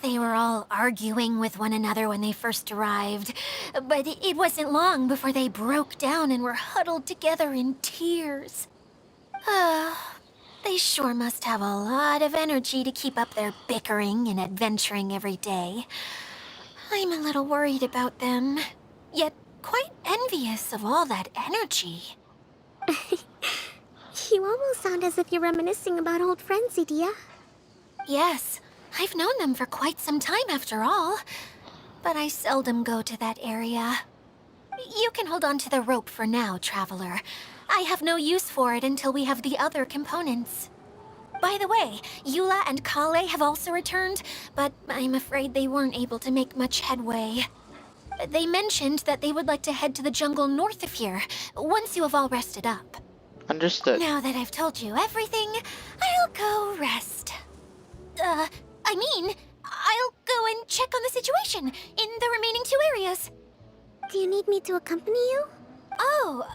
They were all arguing with one another when they first arrived, but it wasn't long before they broke down and were huddled together in tears. They sure must have a lot of energy to keep up their bickering and adventuring every day. I'm a little worried about them, yet quite envious of all that energy. You almost sound as if you're reminiscing about old friends, Idia. Yes, I've known them for quite some time after all, but I seldom go to that area. You can hold on to the rope for now, Traveler. I have no use for it until we have the other components. By the way, Eula and Kale have also returned, but I'm afraid they weren't able to make much headway. They mentioned that they would like to head to the jungle north of here, once you have all rested up. Understood. Now that I've told you everything, I'll go rest. I'll go and check on the situation in the remaining two areas. Do you need me to accompany you? Oh,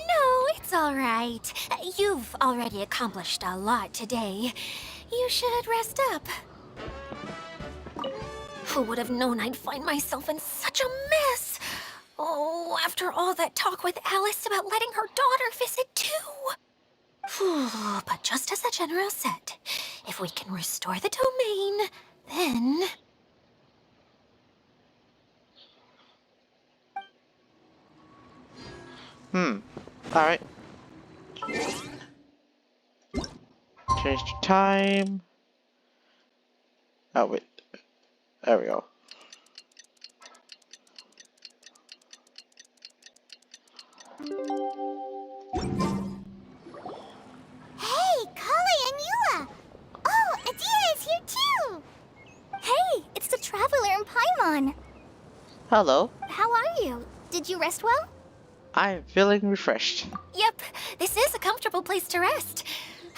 no, it's all right. You've already accomplished a lot today. You should rest up. Who would have known I'd find myself in such a mess? Oh, after all that talk with Alice about letting her daughter visit too. But just as the General said, if we can restore the domain, then... Alright. Change the time. Oh, wait. There we go. Hey, Kali and Eula! Oh, Adia is here too! Hey, it's the Traveler and Paimon. Hello. How are you? Did you rest well? I'm feeling refreshed. Yep, this is a comfortable place to rest.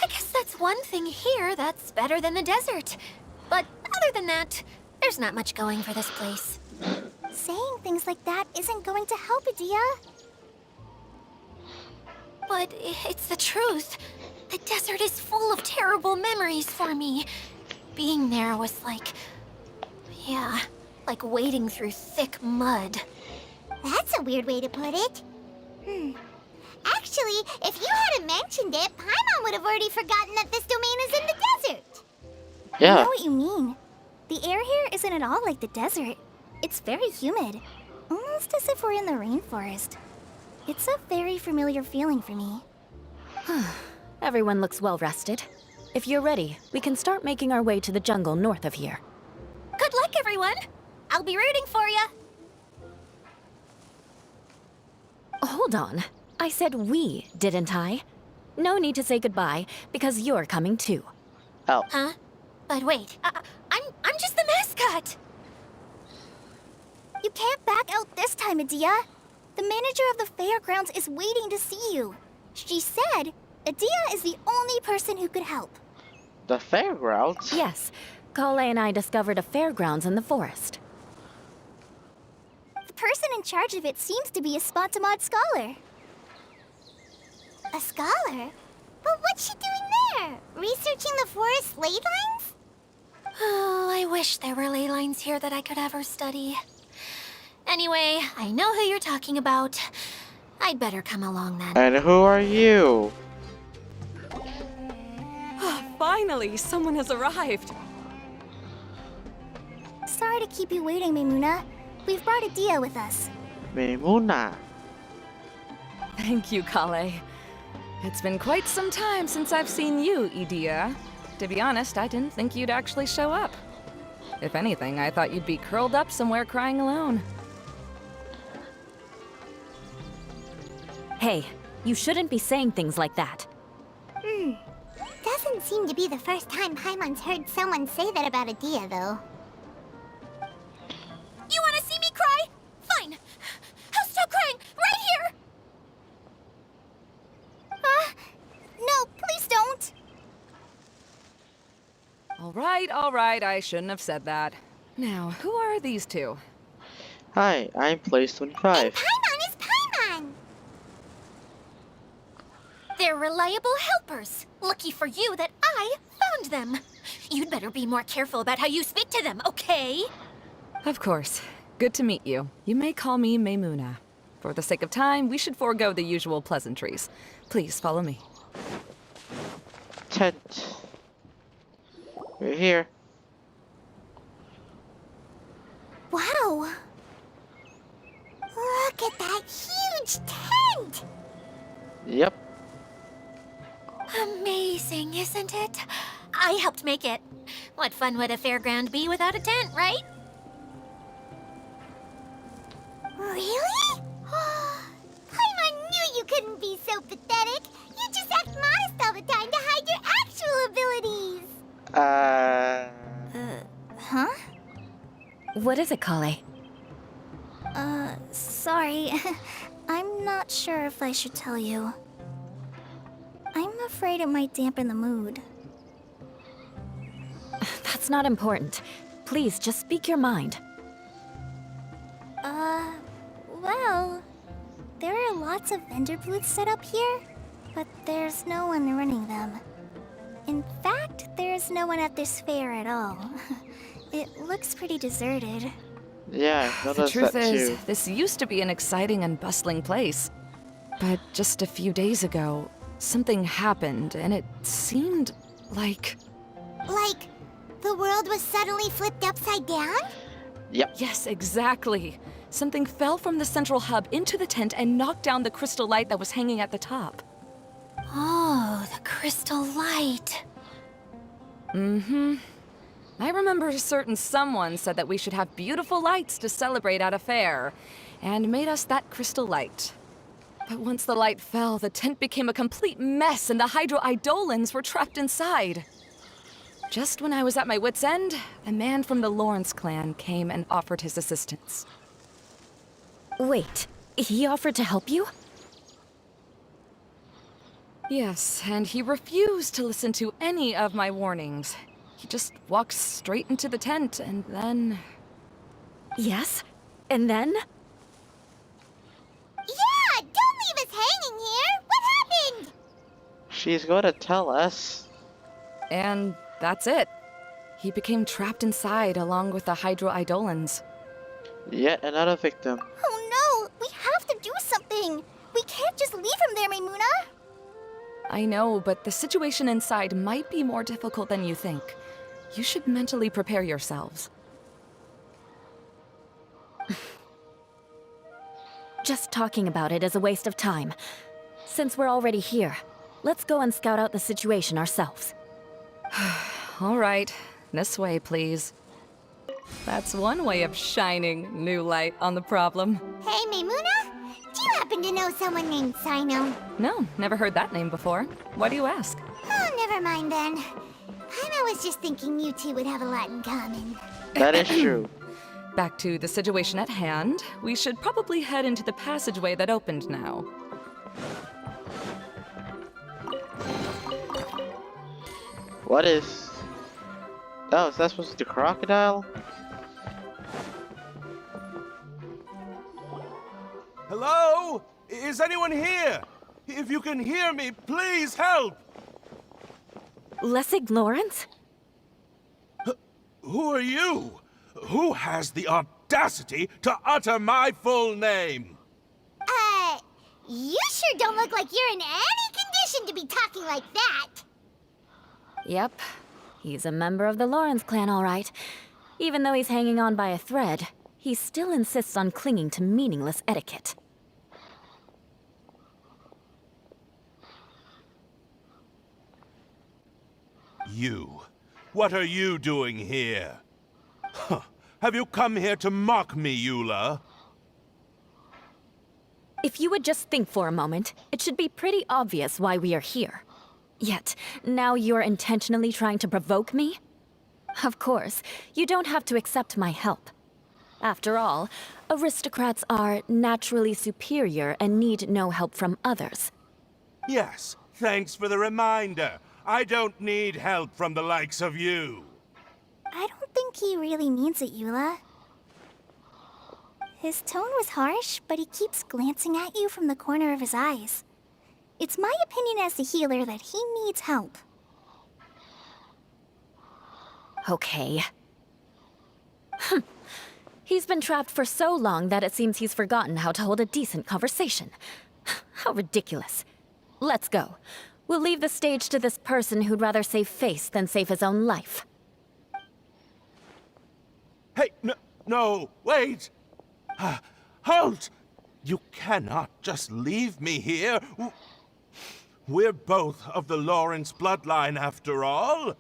I guess that's one thing here that's better than the desert. But other than that, there's not much going for this place. Saying things like that isn't going to help, Adia. But it's the truth. The desert is full of terrible memories for me. Being there was like wading through thick mud. That's a weird way to put it. Actually, if you hadn't mentioned it, Paimon would have already forgotten that this domain is in the desert. I Yeah. know what you mean. The air here isn't at all like the desert. It's very humid. Almost as if we're in the rainforest. It's a very familiar feeling for me. Everyone looks well rested. If you're ready, we can start making our way to the jungle north of here. Good luck, everyone. I'll be rooting for you. Hold on. I said we, didn't I? No need to say goodbye, because you're coming too. Oh. Huh? But wait, I'm just the mascot. You can't back out this time, Adia. The manager of the fairgrounds is waiting to see you. She said Adia is the only person who could help. The fairgrounds? Yes, Kale and I discovered a fairgrounds in the forest. The person in charge of it seems to be a Spontamod scholar. A scholar? But what's she doing there? Researching the forest ley lines? Oh, I wish there were ley lines here that I could ever study. Anyway, I know who you're talking about. I'd better come along then. And who are you? Finally, someone has arrived. Sorry to keep you waiting, Maimuna. We've brought Adia with us. Maimuna. Thank you, Kale. It's been quite some time since I've seen you, Idia. To be honest, I didn't think you'd actually show up. If anything, I thought you'd be curled up somewhere crying alone. Hey, you shouldn't be saying things like that. Doesn't seem to be the first time Paimon's heard someone say that about Adia, though. You want to see me cry? Fine. I'll stop crying right here. No, please don't. All all right, I shouldn't have said that. Now, who are these two? Hi, I'm Place And 25. Paimon is Paimon! They're reliable helpers. Lucky for you that I found them. You'd better be more careful about how you speak to them, okay? Of course. Good to meet you. You may call me Maymuna. For the sake of time, we should forego the usual pleasantries. Please follow me. Tent. We're here. Wow! Look at that huge tent! Yep. Amazing, isn't it? I helped make it. What fun would a fairground be without a tent, right? Really? Paimon knew you couldn't be so pathetic. You just act modest all the time to hide your actual abilities. Huh? What is it, Kale? Sorry. I'm not sure if I should tell you. I'm afraid it might dampen the mood. That's not important. Please, just speak your mind. Well, there are lots of vendor booths set up here, but there's no one running them. In fact, there's no one at this fair at all. It looks pretty deserted. Yeah, I The noticed truth that is, too. this used to be an exciting and bustling place. But just a few days ago, something happened, and it seemed like... Like, the world was suddenly flipped upside down? Yep. Yes, exactly. Something fell from the central hub into the tent and knocked down the crystal light that was hanging at the top. Oh, the crystal light. Mm-hmm. I remember a certain someone said that we should have beautiful lights to celebrate at a fair, and made us that crystal light. But once the light fell, the tent became a complete mess and the Hydro Eidolons were trapped inside. Just when I was at my wit's end, a man from the Lawrence clan came and offered his assistance. Wait, he offered to help you? Yes, and he refused to listen to any of my warnings. He just walked straight into the tent, and then... Yes? And then? Yeah, don't leave us hanging here! What happened? She's going to tell us. And that's it. He became trapped inside along with the Hydro Eidolons. Yet another victim. Oh no! We have to do something! We can't just leave him there, Maymuna! I know, but the situation inside might be more difficult than you think. You should mentally prepare yourselves. Just talking about it is a waste of time. Since we're already here, let's go and scout out the situation ourselves. All right, this way, please. That's one way of shining new light on the problem. Hey, Maymuna? Do you happen to know someone named Sino? No, never heard that name before. Why do you ask? Oh, never mind then. Paimon was just thinking you two would have a lot in common. That is true. Back to the situation at hand. We should probably head into the passageway that opened now. What is... Oh, is that supposed to be the crocodile? Hello? Is anyone here? If you can hear me, please help! Lessig Lawrence? Who are you? Who has the audacity to utter my full name? You sure don't look like you're in any condition to be talking like that. Yep. He's a member of the Lawrence clan, all right. Even though he's hanging on by a thread, he still insists on clinging to meaningless etiquette. You. What are you doing here? Huh. Have you come here to mock me, Eula? If you would just think for a moment, it should be pretty obvious why we are here. Yet, now you're intentionally trying to provoke me? Of course, you don't have to accept my help. After all, aristocrats are naturally superior and need no help from others. Yes, thanks for the reminder. I don't need help from the likes of you. I don't think he really means it, Eula. His tone was harsh, but he keeps glancing at you from the corner of his eyes. It's my opinion as the healer that he needs help. Okay. He's been trapped for so long that it seems he's forgotten how to hold a decent conversation. How ridiculous. Let's go. We'll leave the stage to this person who'd rather save face than save his own life. Hey, no, wait! Halt! You cannot just leave me here. We're both of the Lawrence bloodline, after all.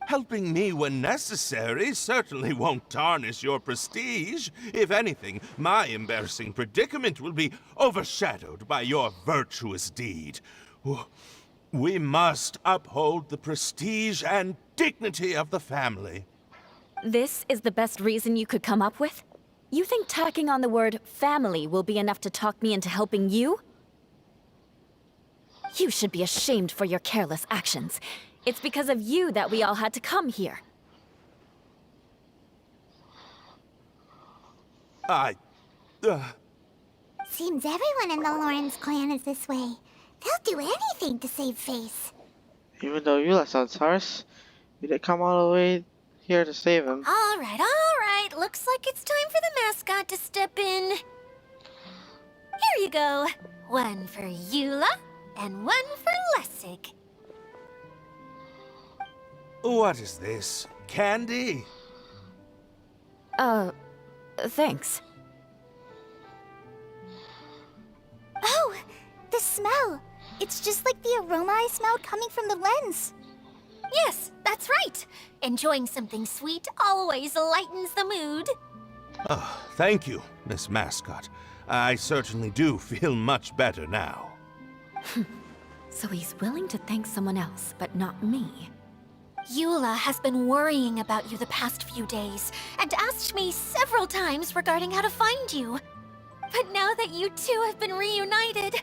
Helping me when necessary certainly won't tarnish your prestige. If anything, my embarrassing predicament will be overshadowed by your virtuous deed. We must uphold the prestige and dignity of the family. This is the best reason you could come up with? You think tacking on the word family will be enough to talk me into helping you? You should be ashamed for your careless actions. It's because of you that we all had to come here. Seems everyone in the Lawrence clan is this way. They'll do anything to save face. Even though Eula sounds harsh, you did come all the way here to save him. All right. Looks like it's time for the mascot to step in. Here you go. One for Eula, and one for Lessig. What is this? Candy? Thanks. Oh, the smell! It's just like the aroma I smelled coming from the lens. Yes, that's right. Enjoying something sweet always lightens the mood. Oh, thank you, Miss Mascot. I certainly do feel much better now. So he's willing to thank someone else, but not me. Eula has been worrying about you the past few days, and asked me several times regarding how to find you. But now that you two have been reunited,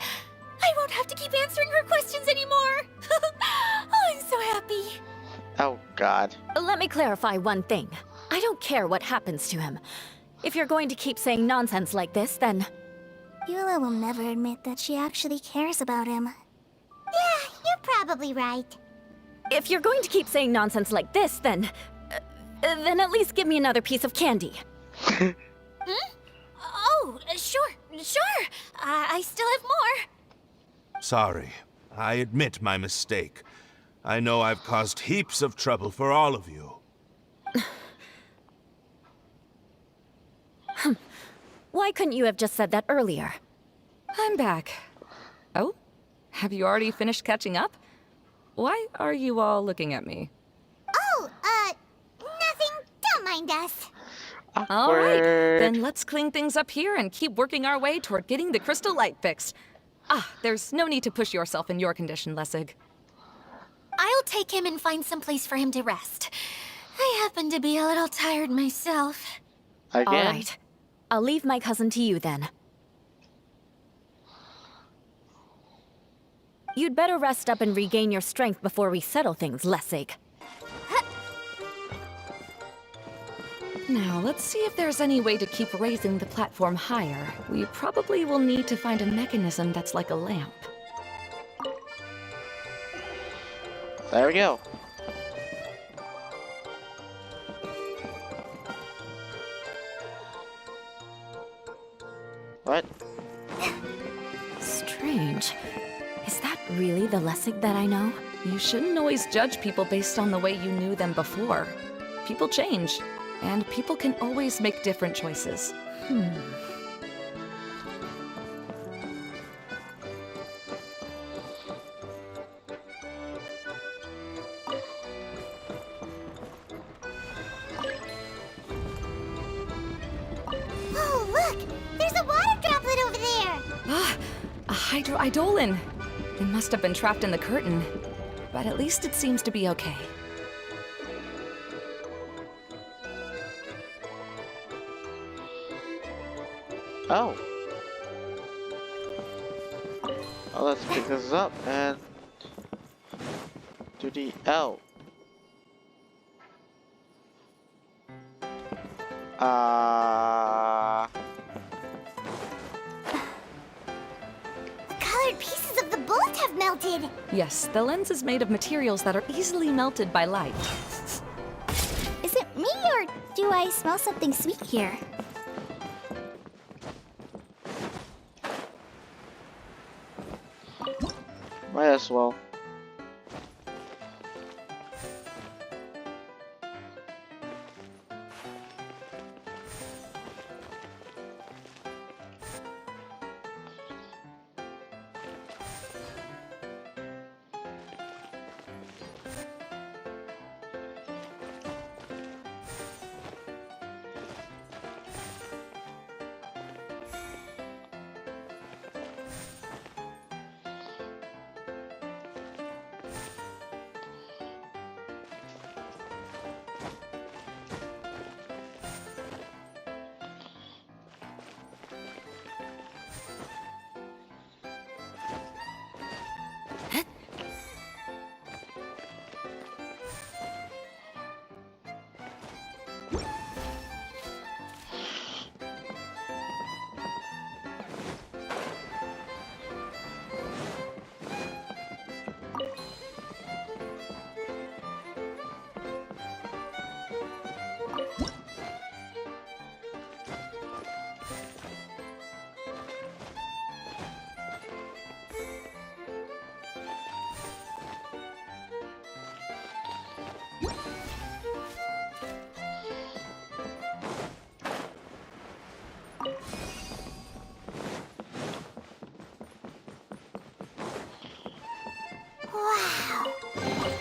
I won't have to keep answering her questions anymore. Oh, I'm so happy. Oh, God. Let me clarify one thing. I don't care what happens to him. If you're going to keep saying nonsense like this, then... Eula will never admit that she actually cares about him. Yeah, you're probably right. If you're going to keep saying nonsense like this, then at least give me another piece of candy. Oh, sure. I still have more. Sorry. I admit my mistake. I know I've caused heaps of trouble for all of you. Why couldn't you have just said that earlier? I'm back. Oh? Have you already finished catching up? Why are you all looking at me? Oh, nothing. Don't mind us. All right, Awkward. then let's clean things up here and keep working our way toward getting the crystal light fixed. There's no need to push yourself in your condition, Lessig. I'll take him and find some place for him to rest. I happen to be a little tired myself. Again? All right. I'll leave my cousin to you then. You'd better rest up and regain your strength before we settle things, Lessig. Now, let's see if there's any way to keep raising the platform higher. We probably will need to find a mechanism that's like a lamp. There we go. What? Strange. Is that really the Lessig that I know? You shouldn't always judge people based on the way you knew them before. People change, and people can always make different choices. Oh, look! There's a water droplet over there! A hydroidolin! It must have been trapped in the curtain, but at least it seems to be okay. Oh. Well, let's pick this up and do the L. The colored pieces of the bolt have melted. Yes, the lens is made of materials that are easily melted by light. Is it me or do I smell something sweet here? Might as well. Wow.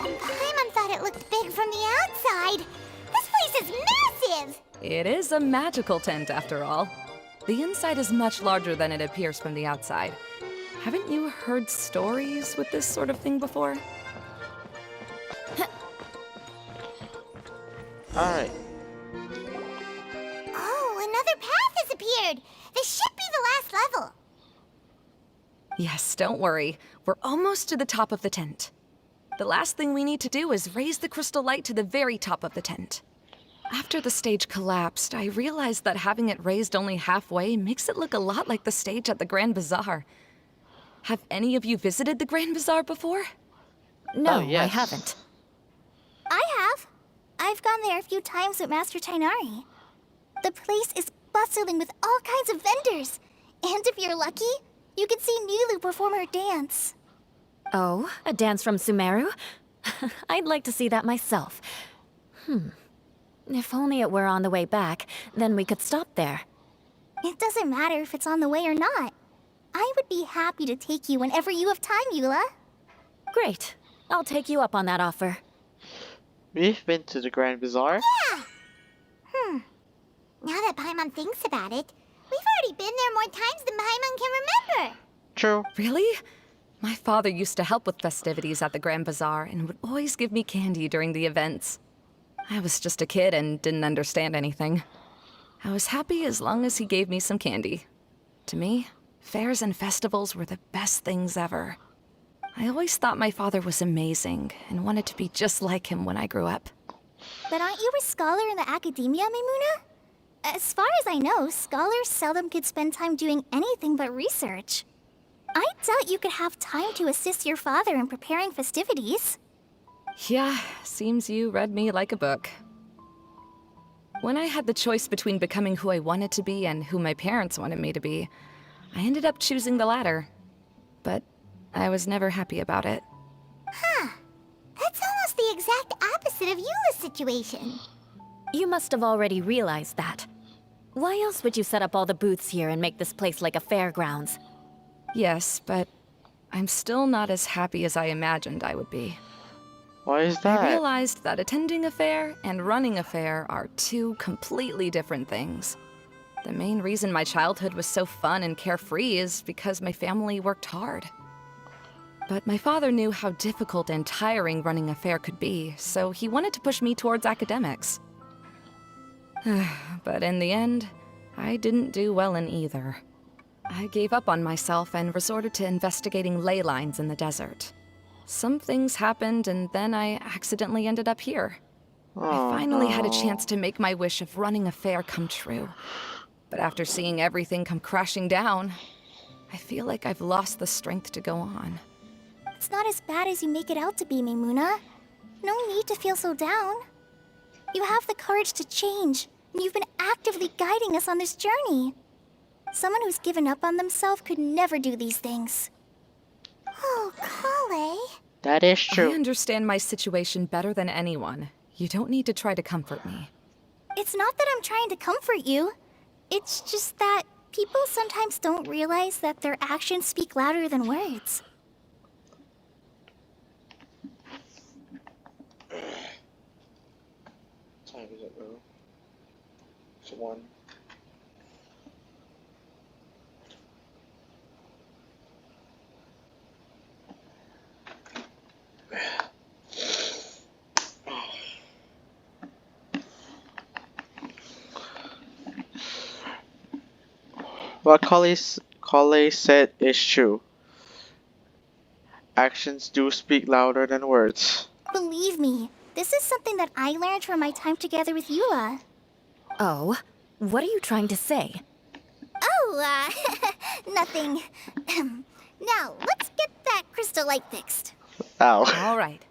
And Paimon thought it looked big from the outside. This place is massive! It is a magical tent, after all. The inside is much larger than it appears from the outside. Haven't you heard stories with this sort of thing before? Alright. Oh, another path has appeared. This should be the last level. Yes, don't worry. We're almost to the top of the tent. The last thing we need to do is raise the crystal light to the very top of the tent. After the stage collapsed, I realized that having it raised only halfway makes it look a lot like the stage at the Grand Bazaar. Have any of you visited the Grand Bazaar before? No, yes. I haven't. I have. I've gone there a few times with Master Tainari. The place is bustling with all kinds of vendors. And if you're lucky, you can see Nulu perform her dance. Oh, a dance from Sumeru? I'd like to see that myself. If only it were on the way back, then we could stop there. It doesn't matter if it's on the way or not. I would be happy to take you whenever you have time, Eula. Great. I'll take you up on that offer. We've been to the Grand Bazaar. Yeah. Now that Paimon thinks about it, we've already been there more times than Paimon can remember. True. Really? My father used to help with festivities at the Grand Bazaar and would always give me candy during the events. I was just a kid and didn't understand anything. I was happy as long as he gave me some candy. To me, fairs and festivals were the best things ever. I always thought my father was amazing and wanted to be just like him when I grew up. But aren't you a scholar in the academia, Mimuna? As far as I know, scholars seldom could spend time doing anything but research. I doubt you could have time to assist your father in preparing festivities. Yeah, seems you read me like a book. When I had the choice between becoming who I wanted to be and who my parents wanted me to be, I ended up choosing the latter. But I was never happy about it. That's almost the exact opposite of Eula's situation. You must have already realized that. Why else would you set up all the booths here and make this place like a fairgrounds? Yes, but I'm still not as happy as I imagined I would be. Why is I that? realized that attending a fair and running a fair are two completely different things. The main reason my childhood was so fun and carefree is because my family worked hard. But my father knew how difficult and tiring running a fair could be, so he wanted to push me towards academics. But in the end, I didn't do well in either. I gave up on myself and resorted to investigating ley lines in the desert. Some things happened, and then I accidentally ended up here. I Oh finally had a chance no. to make my wish of running a fair come true. But after seeing everything come crashing down, I feel like I've lost the strength to go on. It's not as bad as you make it out to be, Maimuna. No need to feel so down. You have the courage to change, and you've been actively guiding us on this journey. Someone who's given up on themselves could never do these things. Oh, Kale. That is I true. understand my situation better than anyone. You don't need to try to comfort me. It's not that I'm trying to comfort you. It's just that people sometimes don't realize that their actions speak louder than words. Time is it, bro? It's 1. What Kale said is true. Actions do speak louder than words. Believe me, this is something that I learned from my time together with Eula. Oh, what are you trying to say? Oh, nothing. Now, let's get that crystal light fixed. Ow. All right.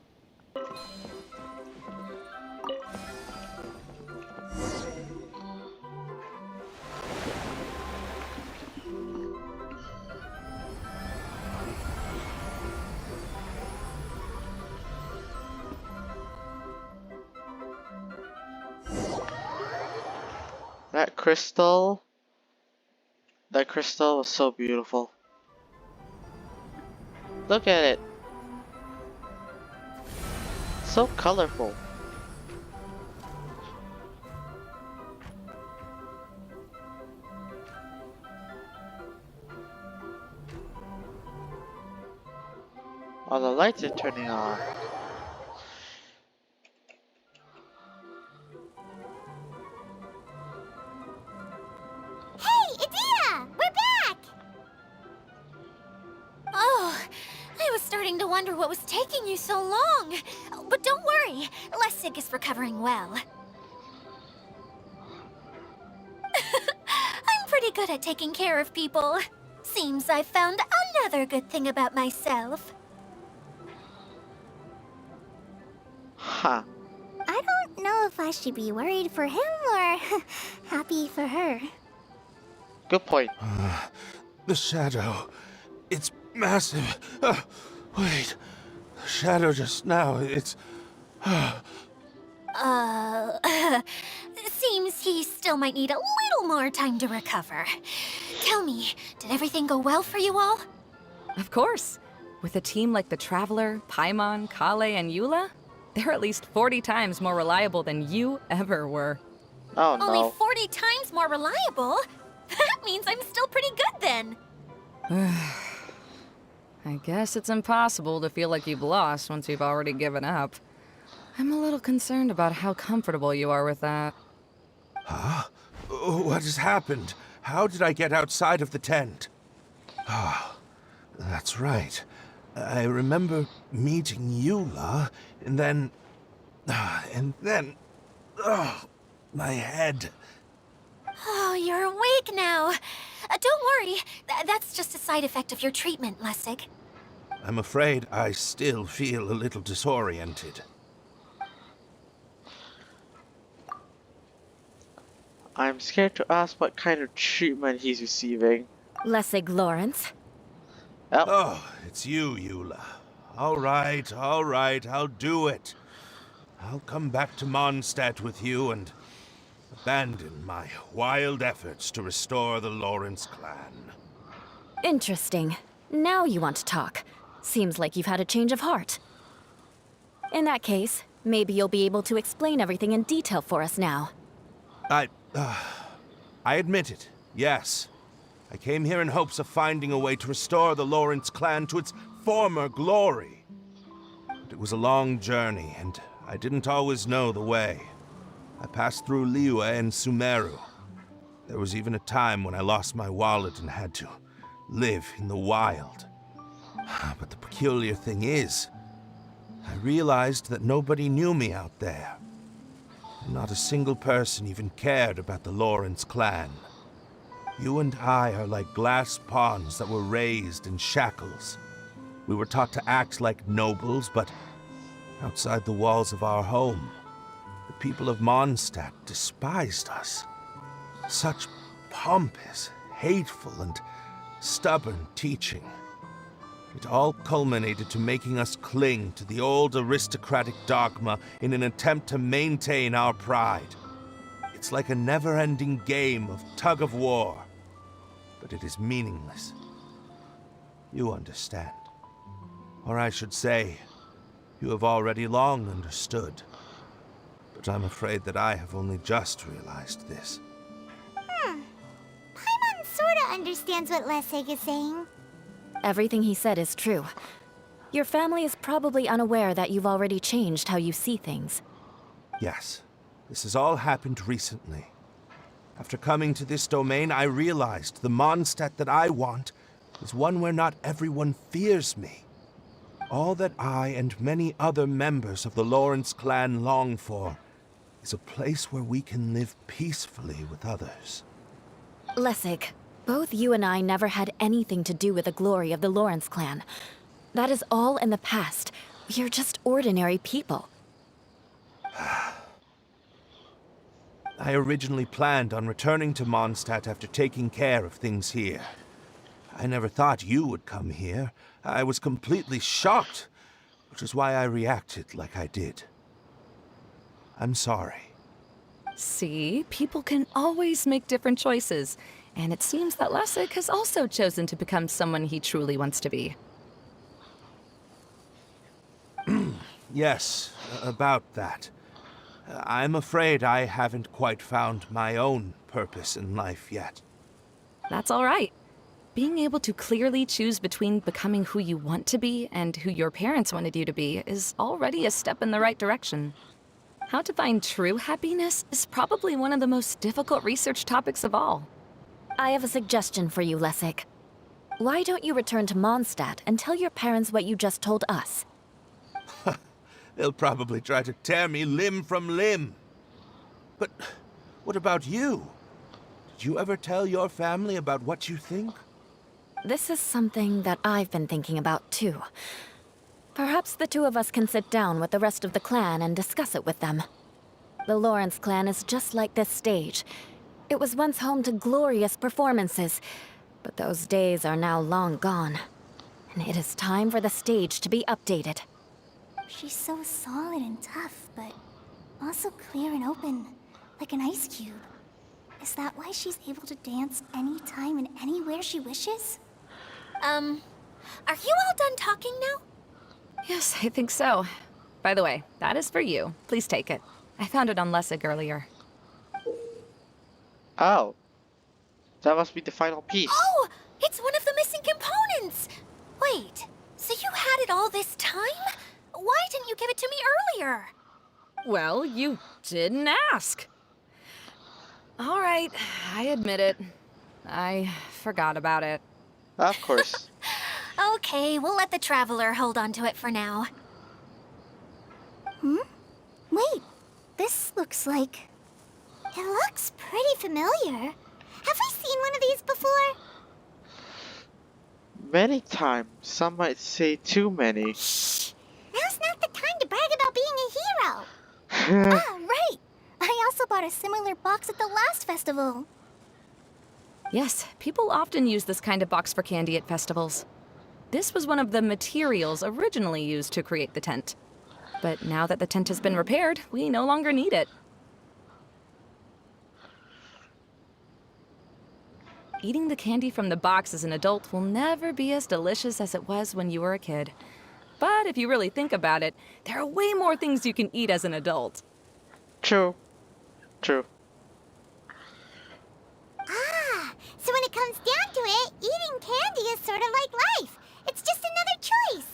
That crystal was so beautiful. Look at it. So colorful. All the lights are turning on. Hey, Idea! We're back! Oh, I was starting to wonder what was taking you so long. But don't worry, Lessig is recovering well. I'm pretty good at taking care of people. Seems I've found another good thing about myself. Ha. I don't know if I should be worried for him or happy for her. Good point. The shadow. It's massive. Wait. The shadow just now. It's. Seems he still might need a little more time to recover. Tell me, did everything go well for you all? Of course. With a team like the Traveler, Paimon, Kale, and Eula, they're at least 40 times more reliable than you ever were. Oh no. Only 40 times more reliable? That means I'm still pretty good then. I guess it's impossible to feel like you've lost once you've already given up. I'm a little concerned about how comfortable you are with that. Huh? What has happened? How did I get outside of the tent? Ah, that's right. I remember meeting Eula, and then... my head. Oh, you're awake now. Don't worry, that's just a side effect of your treatment, Lessig. I'm afraid I still feel a little disoriented. I'm scared to ask what kind of treatment he's receiving. Lessig Lawrence. Oh, it's you, Eula. All right, I'll do it. I'll come back to Mondstadt with you and abandon my wild efforts to restore the Lawrence clan. Interesting. Now you want to talk. Seems like you've had a change of heart. In that case, maybe you'll be able to explain everything in detail for us now. I admit it, yes. I came here in hopes of finding a way to restore the Lawrence clan to its former glory. But it was a long journey, and I didn't always know the way. I passed through Liyue and Sumeru. There was even a time when I lost my wallet and had to live in the wild. But the peculiar thing is, I realized that nobody knew me out there. Not a single person even cared about the Lawrence clan. You and I are like glass pawns that were raised in shackles. We were taught to act like nobles, but outside the walls of our home, the people of Mondstadt despised us. Such pompous, hateful, and stubborn teaching. It all culminated to making us cling to the old aristocratic dogma in an attempt to maintain our pride. It's like a never-ending game of tug-of-war, but it is meaningless. You understand. Or I should say, you have already long understood. But I'm afraid that I have only just realized this. Paimon sorta understands what Lessig is saying. Everything he said is true. Your family is probably unaware that you've already changed how you see things. Yes, this has all happened recently. After coming to this domain, I realized the Mondstadt that I want is one where not everyone fears me. All that I and many other members of the Lawrence clan long for is a place where we can live peacefully with others. Lessig, both you and I never had anything to do with the glory of the Lawrence clan. That is all in the past. We are just ordinary people. I originally planned on returning to Mondstadt after taking care of things here. I never thought you would come here. I was completely shocked, which is why I reacted like I did. I'm sorry. See, people can always make different choices. And it seems that Lessig has also chosen to become someone he truly wants to be. Yes, about that. I'm afraid I haven't quite found my own purpose in life yet. That's all right. Being able to clearly choose between becoming who you want to be and who your parents wanted you to be is already a step in the right direction. How to find true happiness is probably one of the most difficult research topics of all. I have a suggestion for you, Lessig. Why don't you return to Mondstadt and tell your parents what you just told us? They'll probably try to tear me limb from limb. But what about you? Did you ever tell your family about what you think? This is something that I've been thinking about, too. Perhaps the two of us can sit down with the rest of the clan and discuss it with them. The Lawrence clan is just like this stage. It was once home to glorious performances, but those days are now long gone. And it is time for the stage to be updated. She's so solid and tough, but also clear and open, like an ice cube. Is that why she's able to dance anytime and anywhere she wishes? Are you all done talking now? Yes, I think so. By the way, that is for you. Please take it. I found it on Lessig earlier. Oh. That must be the final piece. Oh! It's one of the missing components! Wait, so you had it all this time? Why didn't you give it to me earlier? Well, you didn't ask. All right, I admit it. I forgot about it. Of course. Okay, we'll let the Traveler hold on to it for now. Wait, this looks like... It looks pretty familiar. Have we seen one of these before? Many times. Some might say too many. Shh! Now's not the time to brag about being a hero. Ah, right! I also bought a similar box at the last festival. Yes, people often use this kind of box for candy at festivals. This was one of the materials originally used to create the tent. But now that the tent has been repaired, we no longer need it. Eating the candy from the box as an adult will never be as delicious as it was when you were a kid. But if you really think about it, there are way more things you can eat as an adult. True. True. Ah, so when it comes down to it, eating candy is sort of like life. It's just another choice.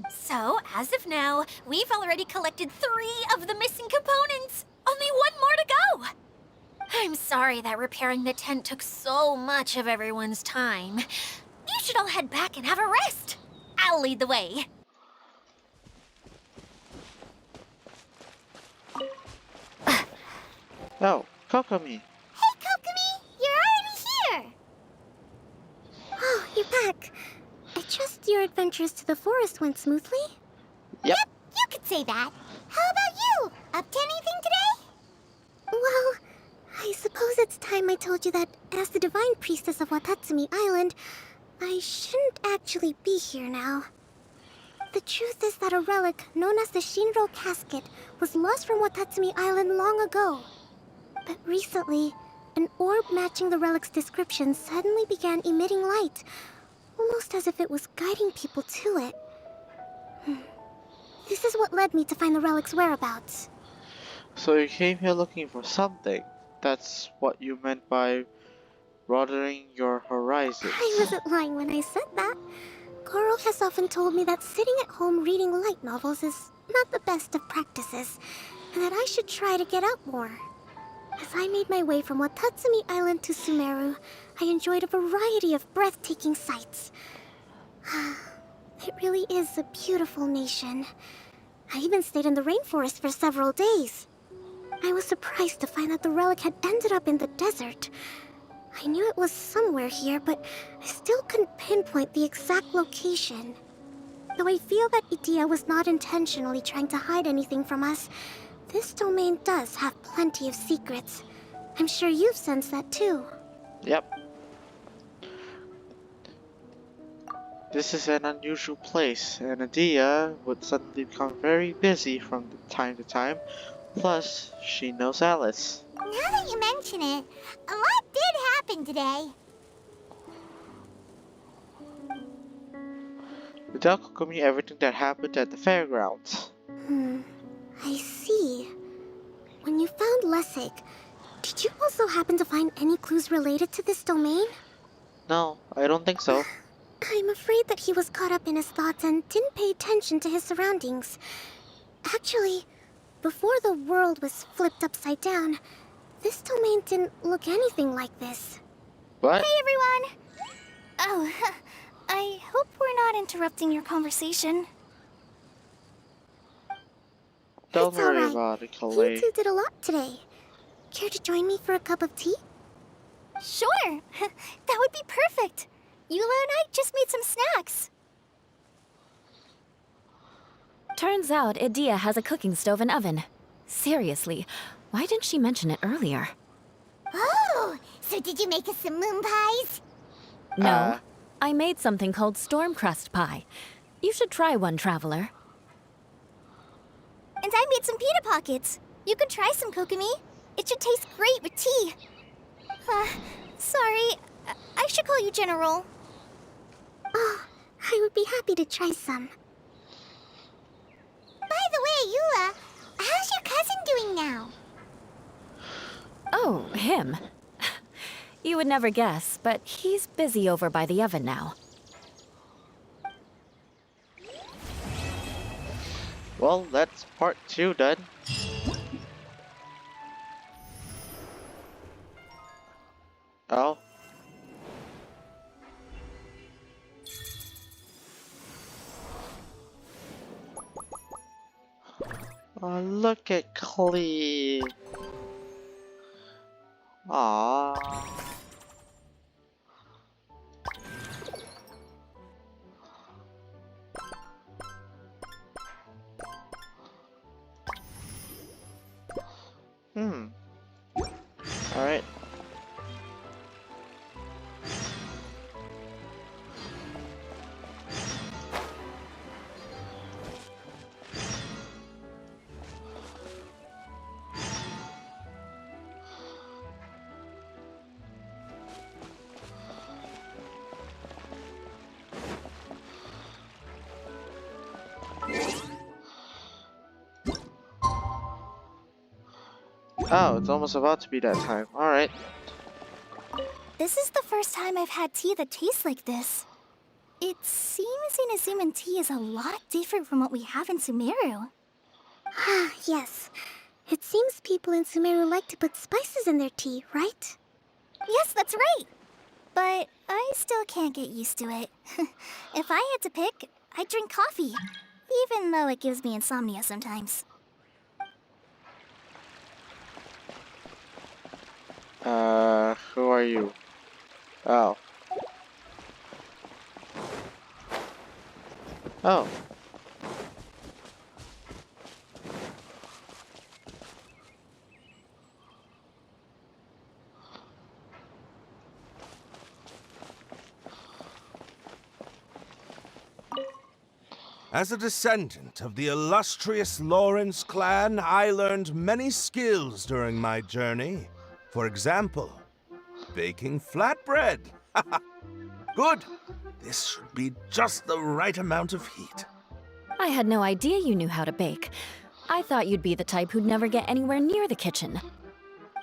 So, as of now, we've already collected 3 of the missing components. Only 1 more to go. I'm sorry that repairing the tent took so much of everyone's time. You should all head back and have a rest. I'll lead the way. Oh, Kokomi. Hey, Kokomi! You're already here! Oh, you're back. I trust your adventures to the forest went smoothly? Yep. You could say that. How about you? Up to anything today? Well, I suppose it's time I told you that as the divine priestess of Watatsumi Island, I shouldn't actually be here now. The truth is that a relic known as the Shinro Casket was lost from Watatsumi Island long ago. But recently, an orb matching the relic's description suddenly began emitting light, almost as if it was guiding people to it. This is what led me to find the relic's whereabouts. So you came here looking for something. That's what you meant by broadening your horizons. I wasn't lying when I said that. Goro has often told me that sitting at home reading light novels is not the best of practices, and that I should try to get out more. As I made my way from Watatsumi Island to Sumeru, I enjoyed a variety of breathtaking sights. It really is a beautiful nation. I even stayed in the rainforest for several days. I was surprised to find that the relic had ended up in the desert. I knew it was somewhere here, but I still couldn't pinpoint the exact location. Though I feel that Idia was not intentionally trying to hide anything from us, this domain does have plenty of secrets. I'm sure you've sensed that too. Yep. This is an unusual place, and Adia would suddenly become very busy from time to time. Plus, she knows Alice. Now that you mention it, a lot did happen today. Without Kokomi, everything that happened at the fairgrounds. I see. When you found Lessig, did you also happen to find any clues related to this domain? No, I don't think so. I'm afraid that he was caught up in his thoughts and didn't pay attention to his surroundings. Actually, before the world was flipped upside down, this domain didn't look anything like this. What? Hey, everyone! Oh, I hope we're not interrupting your conversation. Don't It's worry alright. about it, You Kalei. two did a lot today. Care to join me for a cup of tea? Sure! That would be perfect! Eula and I just made some snacks. Turns out Idia has a cooking stove and oven. Seriously, why didn't she mention it earlier? Oh, so did you make us some moon pies? No, I made something called storm crust pie. You should try one, Traveler. And I made some pita pockets. You could try some, Kokomi. It should taste great with tea. Sorry. I should call you General. Oh, I would be happy to try some. By the way, Eula, how's your cousin doing now? Oh, him. You would never guess, but he's busy over by the oven now. Well, that's part 2 done. Oh. Oh, look at Klee. Aww. Alright. Oh, it's almost about to be that time. Alright. This is the first time I've had tea that tastes like this. It seems Inazuman tea is a lot different from what we have in Sumeru. Ah, yes. It seems people in Sumeru like to put spices in their tea, right? Yes, that's right. But I still can't get used to it. If I had to pick, I'd drink coffee. Even though it gives me insomnia sometimes. Who are you? Oh. Oh. As a descendant of the illustrious Lawrence clan, I learned many skills during my journey. For example, baking flatbread. Good. This should be just the right amount of heat. I had no idea you knew how to bake. I thought you'd be the type who'd never get anywhere near the kitchen.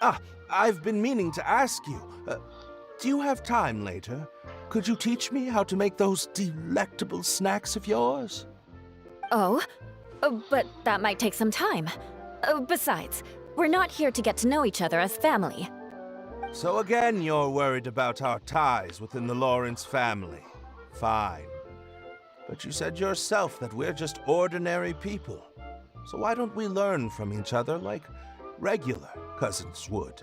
Ah, I've been meaning to ask you. Do you have time later? Could you teach me how to make those delectable snacks of yours? Oh? But that might take some time. Besides, we're not here to get to know each other as family. So again, you're worried about our ties within the Lawrence family. Fine. But you said yourself that we're just ordinary people. So why don't we learn from each other like regular cousins would?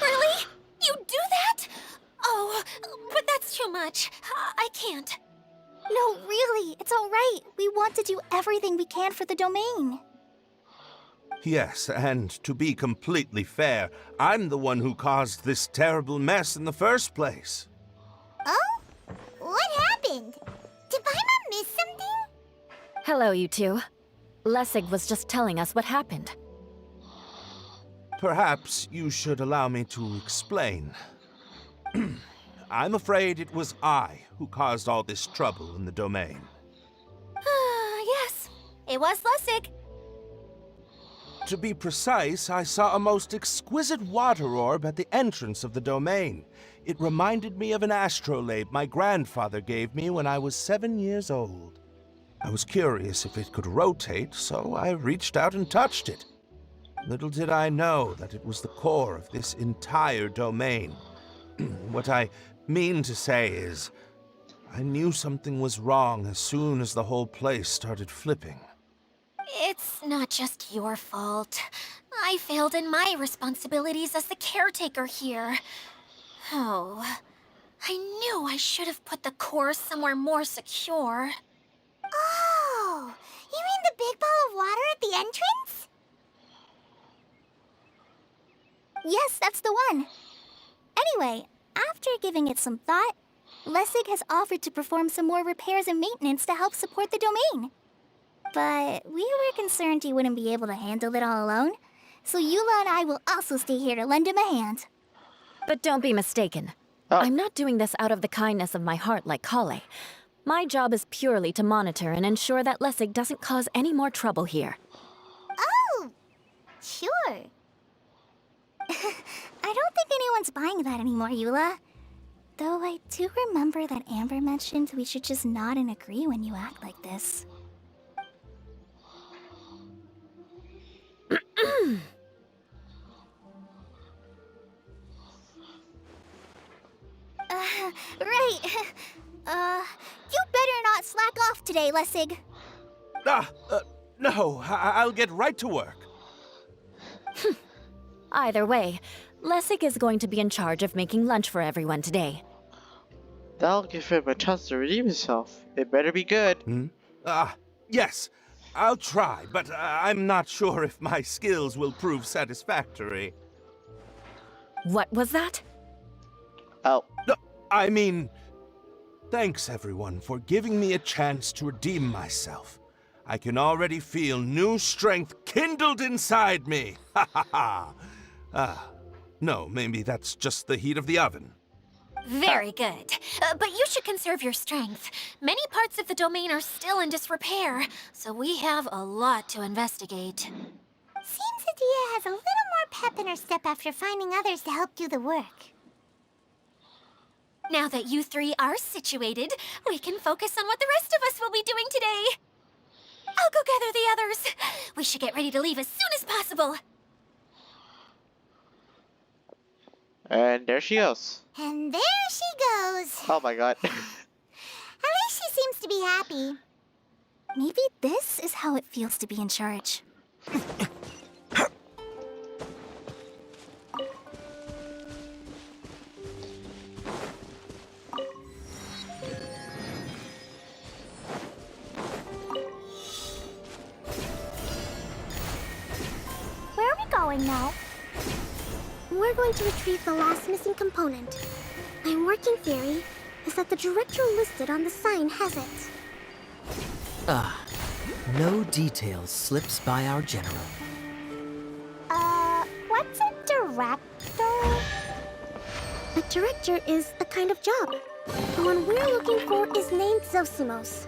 Really? You do that? Oh, but that's too much. I can't. No, really, it's all right. We want to do everything we can for the domain. Yes, and to be completely fair, I'm the one who caused this terrible mess in the first place. Oh? What happened? Did Paimon miss something? Hello, you two. Lessig was just telling us what happened. Perhaps you should allow me to explain. I'm afraid it was I who caused all this trouble in the domain. Yes, it was Lessig. To be precise, I saw a most exquisite water orb at the entrance of the domain. It reminded me of an astrolabe my grandfather gave me when I was 7 years old. I was curious if it could rotate, so I reached out and touched it. Little did I know that it was the core of this entire domain. What I mean to say is, I knew something was wrong as soon as the whole place started flipping. It's not just your fault. I failed in my responsibilities as the caretaker here. Oh, I knew I should have put the core somewhere more secure. Oh, you mean the big ball of water at the entrance? Yes, that's the one. Anyway, after giving it some thought, Lessig has offered to perform some more repairs and maintenance to help support the domain. But we were concerned he wouldn't be able to handle it all alone, so Eula and I will also stay here to lend him a hand. But don't be mistaken. Oh. I'm not doing this out of the kindness of my heart like Kale. My job is purely to monitor and ensure that Lessig doesn't cause any more trouble here. Oh, sure. I don't think anyone's buying that anymore, Eula. Though I do remember that Amber mentioned we should just nod and agree when you act like this. Right. You better not slack off today, Lessig. No, I'll get right to work. Either way, Lessig is going to be in charge of making lunch for everyone today. That'll give him a chance to redeem himself. It better be good. Yes, I'll try, but I'm not sure if my skills will prove satisfactory. What was that? Oh. No, I mean, thanks everyone for giving me a chance to redeem myself. I can already feel new strength kindled inside me. Ha ha ha. No, maybe that's just the heat of the oven. Very good. But you should conserve your strength. Many parts of the domain are still in disrepair, so we have a lot to investigate. Seems Adia has a little more pep in her step after finding others to help do the work. Now that you three are situated, we can focus on what the rest of us will be doing today. I'll go gather the others. We should get ready to leave as soon as possible. And there she goes. And there she goes. Oh my god. At least she seems to be happy. Maybe this is how it feels to be in charge. Where are we going now? We're going to retrieve the last missing component. My working theory is that the director listed on the sign has it. No details slips by our general. What's a director? A director is a kind of job. The one we're looking for is named Zosimos.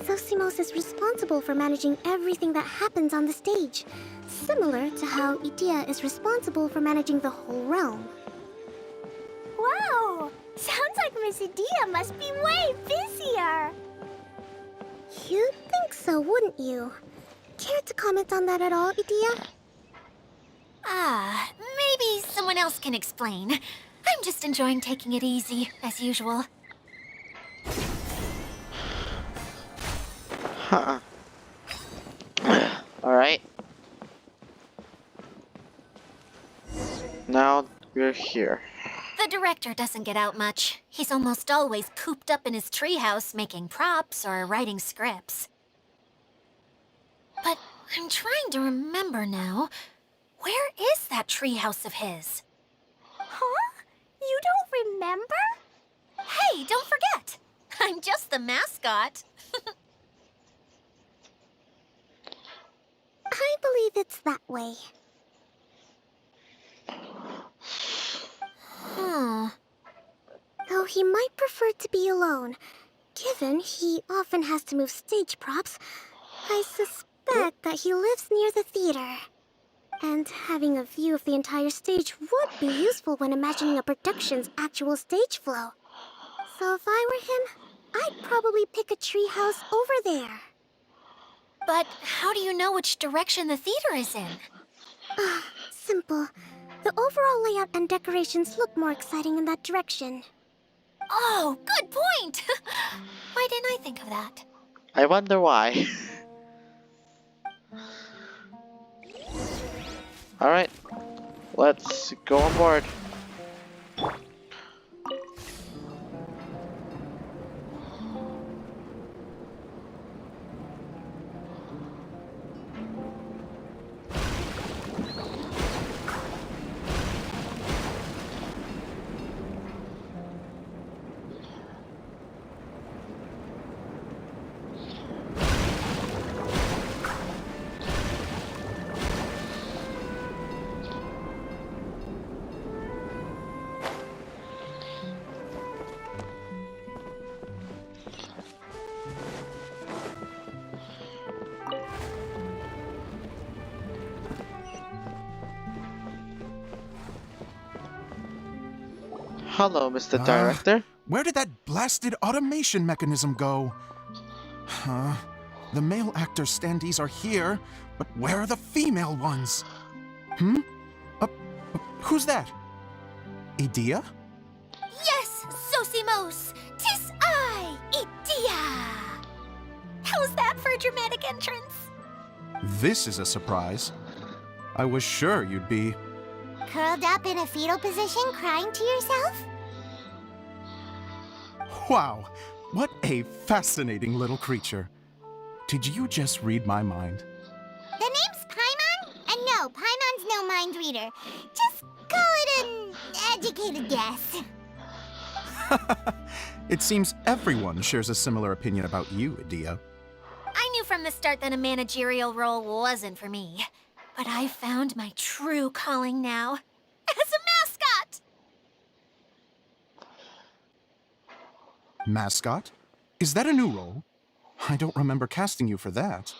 Zosimos is responsible for managing everything that happens on the stage, similar to how Idea is responsible for managing the whole realm. Wow! Sounds like Miss Idea must be way busier. You'd think so, wouldn't you? Care to comment on that at all, Idea? Maybe someone else can explain. I'm just enjoying taking it easy, as usual. Huh. Alright. Now we're here. The director doesn't get out much. He's almost always cooped up in his treehouse making props or writing scripts. But I'm trying to remember now. Where is that treehouse of his? Huh? You don't remember? Hey, don't forget! I'm just the mascot. I believe it's that way. Though he might prefer to be alone, given he often has to move stage props, I suspect that he lives near the theater. And having a view of the entire stage would be useful when imagining a production's actual stage flow. So if I were him, I'd probably pick a treehouse over there. But how do you know which direction the theater is in? Simple. The overall layout and decorations look more exciting in that direction. Oh, good point! Why didn't I think of that? I wonder why. Alright, let's go on board. Hello, Mr. Director. Where did that blasted automation mechanism go? Huh? The male actor standees are here, but where are the female ones? Who's that? Idea? Yes, Zosimos! 'Tis I, Idea! How's that for a dramatic entrance? This is a surprise. I was sure you'd be... Curled up in a fetal position, crying to yourself? Wow, what a fascinating little creature. Did you just read my mind? The name's Paimon? And no, Paimon's no mind reader. Just call it an educated guess. It seems everyone shares a similar opinion about you, Idea. I knew from the start that a managerial role wasn't for me. But I found my true calling now. As a mascot! Mascot? Is that a new role? I don't remember casting you for that.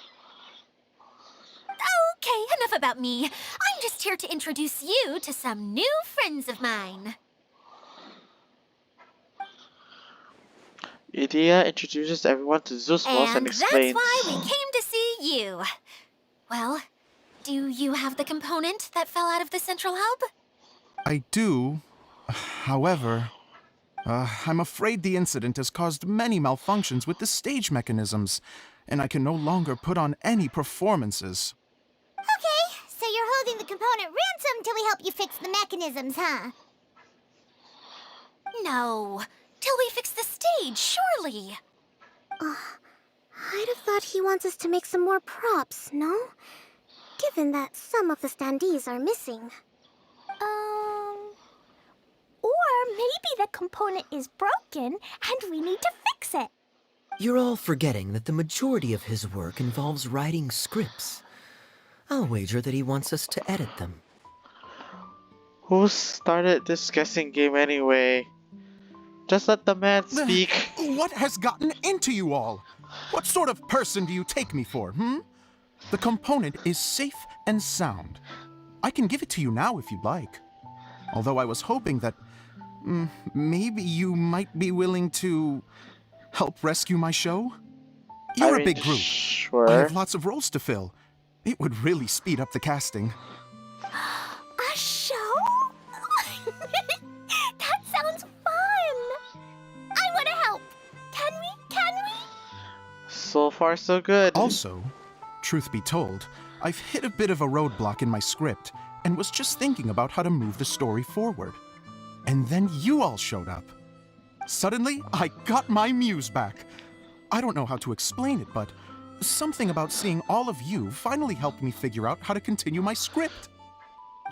Okay, enough about me. I'm just here to introduce you to some new friends of mine. Idea introduces everyone to Zosimos and explains... that's why we came to see you. Well, do you have the component that fell out of the central hub? I do. However... I'm afraid the incident has caused many malfunctions with the stage mechanisms, and I can no longer put on any performances. Okay, so you're holding the component ransom till we help you fix the mechanisms, huh? No, till we fix the stage, surely. I'd have thought he wants us to make some more props, no? Given that some of the standees are missing. Or maybe the component is broken and we need to fix it. You're all forgetting that the majority of his work involves writing scripts. I'll wager that he wants us to edit them. Who started this guessing game anyway? Just let the man speak. What has gotten into you all? What sort of person do you take me for, The component is safe and sound. I can give it to you now if you'd like. Although I was hoping that maybe you might be willing to help rescue my show? You're a big group. Sure. I have lots of roles to fill. It would really speed up the casting. A show? That sounds fun! I want to help! Can we? So far, so good. Also, truth be told, I've hit a bit of a roadblock in my script and was just thinking about how to move the story forward. And then you all showed up. Suddenly, I got my muse back. I don't know how to explain it, but something about seeing all of you finally helped me figure out how to continue my script.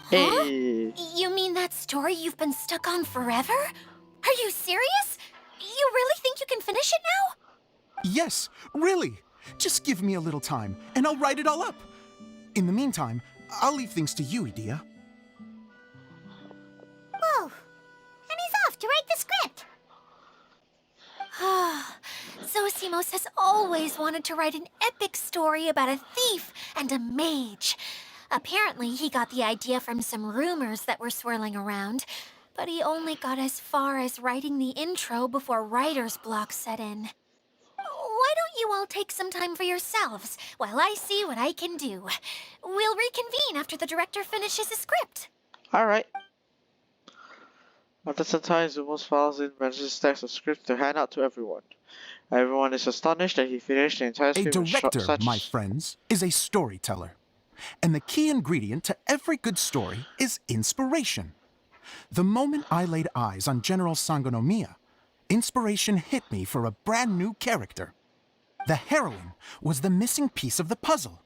Hey. You mean that story you've been stuck on forever? Are you serious? You really think you can finish it now? Yes, really. Just give me a little time, and I'll write it all up. In the meantime, I'll leave things to you, Idia. Whoa. And he's off to write the script. Zosimos has always wanted to write an epic story about a thief and a mage. Apparently, he got the idea from some rumors that were swirling around, but he only got as far as writing the intro before writer's block set in. Why don't you all take some time for yourselves while I see what I can do? We'll reconvene after the director finishes his script. Alright. After some time, Zumos files in messages, stacks of scripts to hand out to everyone. Everyone is astonished that he finished the entire A script in director, my friends, is a storyteller. And the key ingredient to every good story is inspiration. The moment I laid eyes on General Sangonomiya, inspiration hit me for a brand new character. The heroine was the missing piece of the puzzle.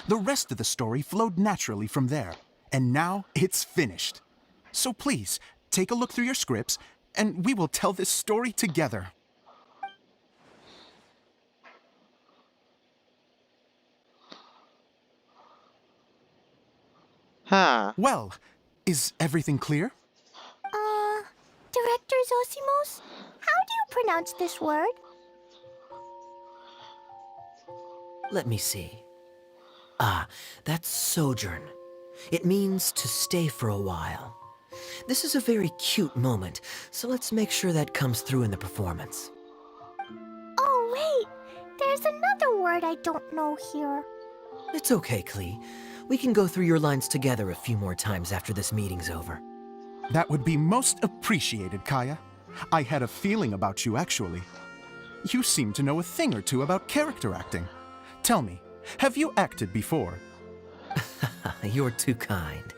The rest of the story flowed naturally from there, and now it's finished. So please, take a look through your scripts, and we will tell this story together. Huh. Well, is everything clear? Director Zosimos, how do you pronounce this word? Let me see. Ah, that's sojourn. It means to stay for a while. This is a very cute moment, so let's make sure that comes through in the performance. Oh, wait. There's another word I don't know here. It's okay, Klee. We can go through your lines together a few more times after this meeting's over. That would be most appreciated, Kaya. I had a feeling about you, actually. You seem to know a thing or two about character acting. Tell me, have you acted before? You're too kind.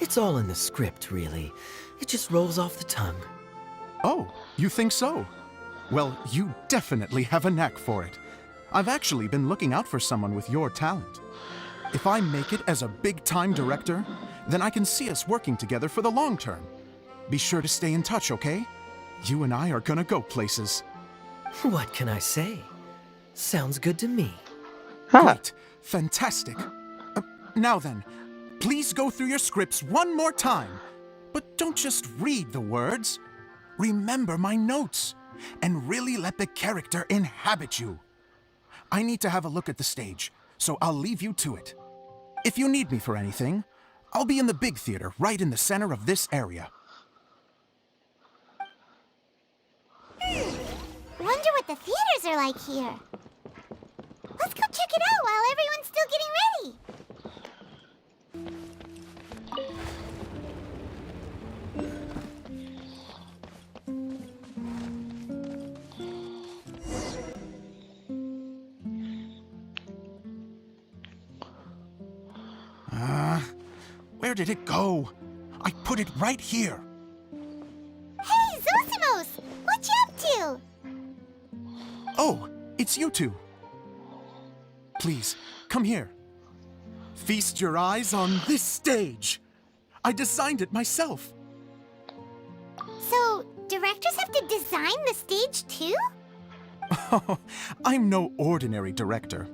It's all in the script, really. It just rolls off the tongue. Oh, you think so? Well, you definitely have a knack for it. I've actually been looking out for someone with your talent. If I make it as a big-time director, then I can see us working together for the long term. Be sure to stay in touch, okay? You and I are gonna go places. What can I say? Sounds good to me. Great. Fantastic. Now then, please go through your scripts one more time. But don't just read the words. Remember my notes, and really let the character inhabit you. I need to have a look at the stage, so I'll leave you to it. If you need me for anything, I'll be in the big theater right in the center of this area. Wonder what the theaters are like here. Let's go check it out while everyone's still getting ready. Where did it go? I put it right here. Hey, Zosimos! What you up to? Oh, it's you two. Please, come here. Feast your eyes on this stage. I designed it myself. So, directors have to design the stage too? Oh, I'm no ordinary director.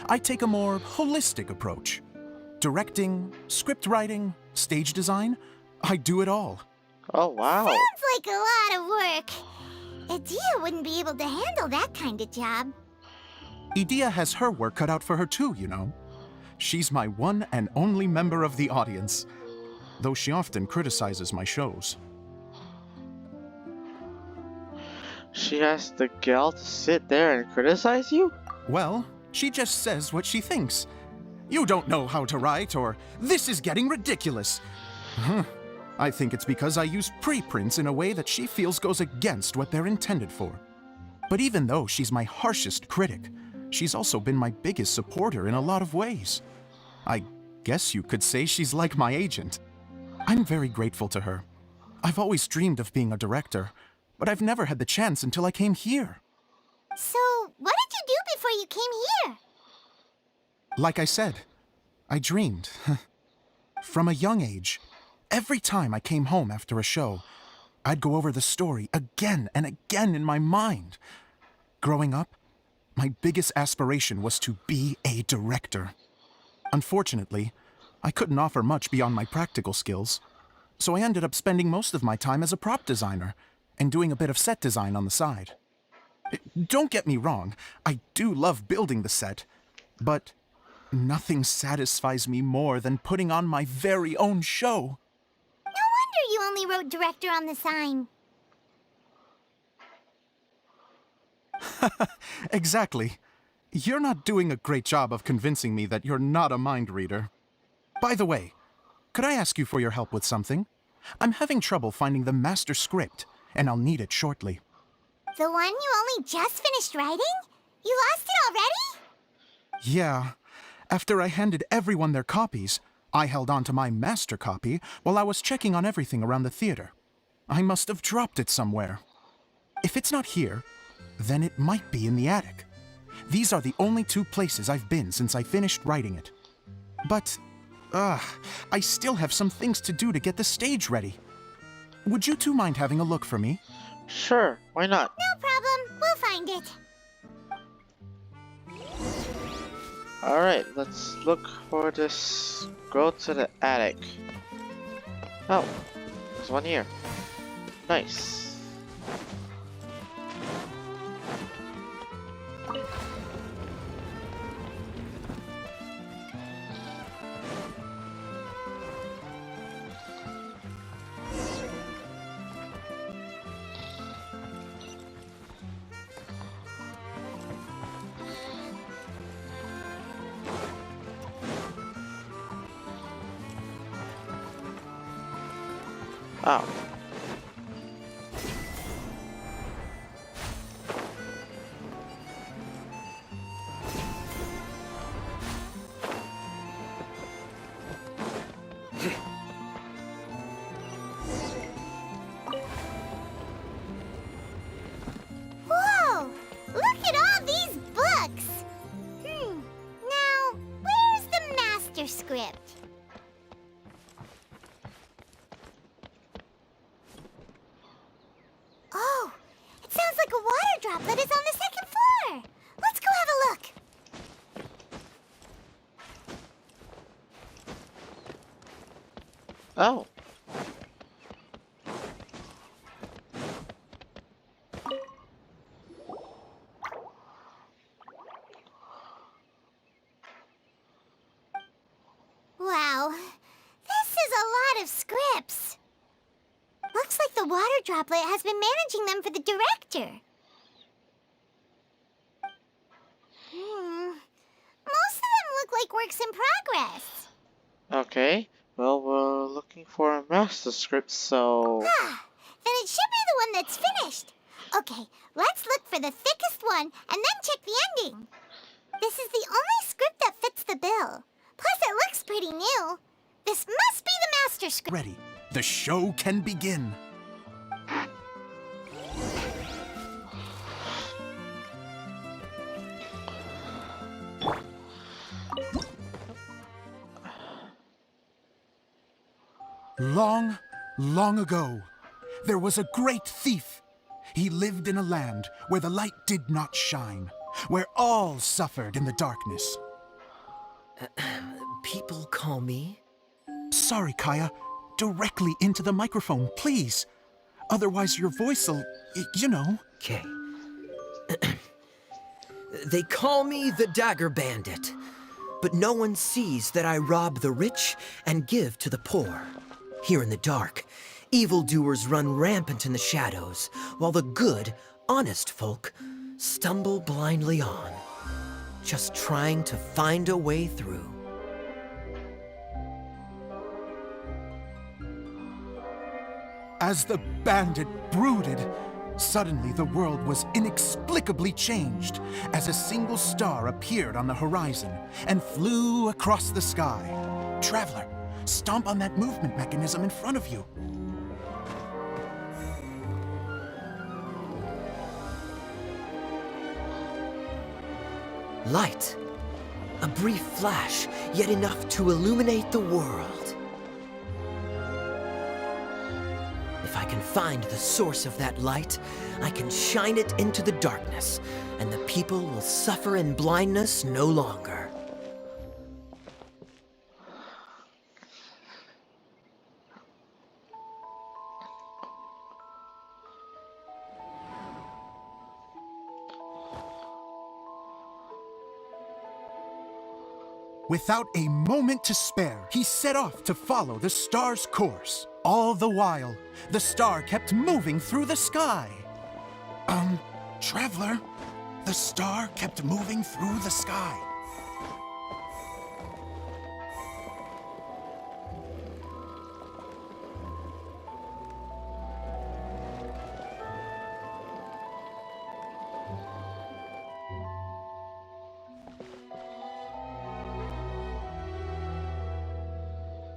I take a more holistic approach. Directing, script writing, stage design, I do it all. Oh, wow. Sounds like a lot of work. Adia wouldn't be able to handle that kind of job. Idea has her work cut out for her too, you know. She's my one and only member of the audience, though she often criticizes my shows. She has the gall to sit there and criticize you? Well, she just says what she thinks. You don't know how to write, or this is getting ridiculous. I think it's because I use preprints in a way that she feels goes against what they're intended for. But even though she's my harshest critic, she's also been my biggest supporter in a lot of ways. I guess you could say she's like my agent. I'm very grateful to her. I've always dreamed of being a director, but I've never had the chance until I came here. So, what did you do before you came here? Like I said, I dreamed. From a young age, every time I came home after a show, I'd go over the story again and again in my mind. Growing up, my biggest aspiration was to be a director. Unfortunately, I couldn't offer much beyond my practical skills, so I ended up spending most of my time as a prop designer and doing a bit of set design on the side. Don't get me wrong, I do love building the set, but nothing satisfies me more than putting on my very own show. No wonder you only wrote director on the sign. Exactly. You're not doing a great job of convincing me that you're not a mind reader. By the way, could I ask you for your help with something? I'm having trouble finding the master script, and I'll need it shortly. The one you only just finished writing? You lost it already? Yeah. After I handed everyone their copies, I held on to my master copy while I was checking on everything around the theater. I must have dropped it somewhere. If it's not here, then it might be in the attic. These are the only two places I've been since I finished writing it. But, I still have some things to do to get the stage ready. Would you two mind having a look for me? Sure, why not? No problem. We'll find it. Alright, let's look for this. Go to the attic. Oh, there's one here. Nice. Oh. Whoa! Look at all these books! Now, where's the master script? Oh, it sounds like a water droplet is on the second floor. Let's go have a look. Oh. Wow, this is a lot of scripts. Looks like the water droplet has been managing them for the director. Most of them look like works in progress. Okay. Well, we're looking for a master script, so... Then it should be the one that's finished. Okay, let's look for the thickest one and then check the ending. This is the only script that fits the bill. Plus, it looks pretty new. This must be the master script. Ready. The show can begin. Long, long ago, there was a great thief. He lived in a land where the light did not shine, where all suffered in the darkness. People call me? Sorry, Kaya. Directly into the microphone, please. Otherwise your voice'll, you know. Okay. They call me the Dagger Bandit, but no one sees that I rob the rich and give to the poor. Here in the dark, evildoers run rampant in the shadows, while the good, honest folk stumble blindly on, just trying to find a way through. As the bandit brooded, suddenly the world was inexplicably changed as a single star appeared on the horizon and flew across the sky. Traveler, stomp on that movement mechanism in front of you. Light. A brief flash, yet enough to illuminate the world. If I can find the source of that light, I can shine it into the darkness, and the people will suffer in blindness no longer. Without a moment to spare, he set off to follow the star's course. All the while, the star kept moving through the sky. Traveler, the star kept moving through the sky.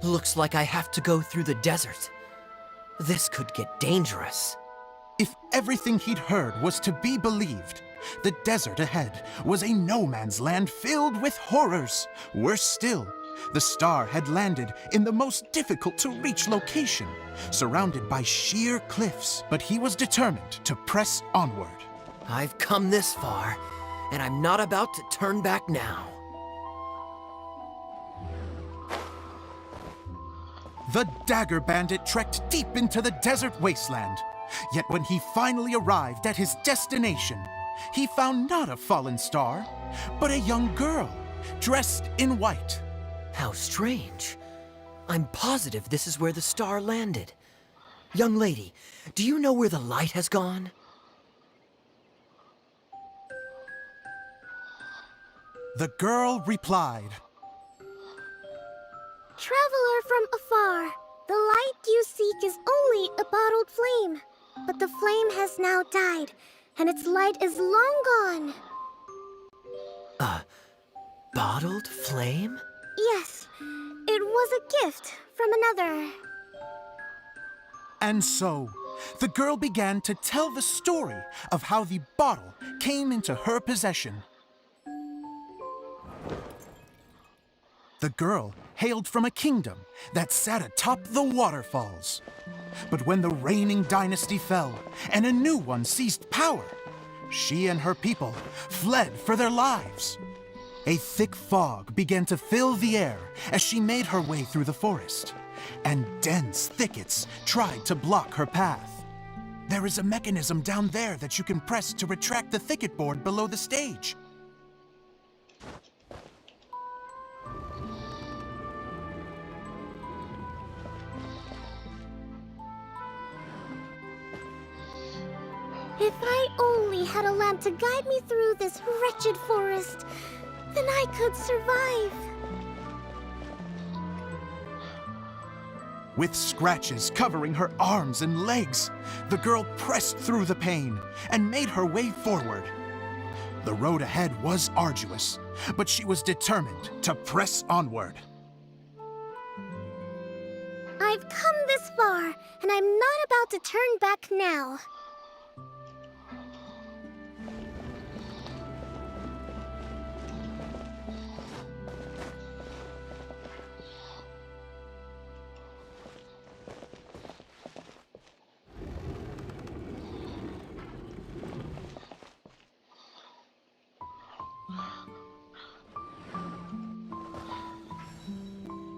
Looks like I have to go through the desert. This could get dangerous. If everything he'd heard was to be believed, the desert ahead was a no-man's land filled with horrors. Worse still, the star had landed in the most difficult-to-reach location, surrounded by sheer cliffs, but he was determined to press onward. I've come this far, and I'm not about to turn back now. The Dagger Bandit trekked deep into the desert wasteland. Yet when he finally arrived at his destination, he found not a fallen star, but a young girl, dressed in white. How strange. I'm positive this is where the star landed. Young lady, do you know where the light has gone? The girl replied, Traveler from afar, the light you seek is only a bottled flame. But the flame has now died, and its light is long gone. A bottled flame? Yes, it was a gift from another. And so, the girl began to tell the story of how the bottle came into her possession. The girl hailed from a kingdom that sat atop the waterfalls. But when the reigning dynasty fell and a new one seized power, she and her people fled for their lives. A thick fog began to fill the air as she made her way through the forest, and dense thickets tried to block her path. There is a mechanism down there that you can press to retract the thicket board below the stage. If I only had a lamp to guide me through this wretched forest, then I could survive. With scratches covering her arms and legs, the girl pressed through the pain and made her way forward. The road ahead was arduous, but she was determined to press onward. I I've come this far, and I'm not about to turn back now.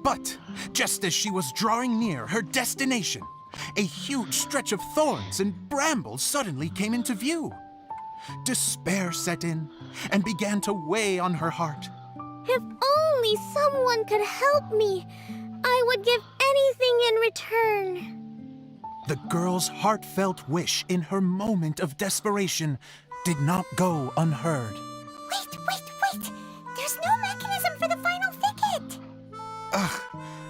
But just as she was drawing near her destination, a huge stretch of thorns and brambles suddenly came into view. Despair set in and began to weigh on her heart. If only someone could help me, I would give anything in return. The girl's heartfelt wish in her moment of desperation did not go unheard. Wait! There's no mechanism for the final thicket! Ugh,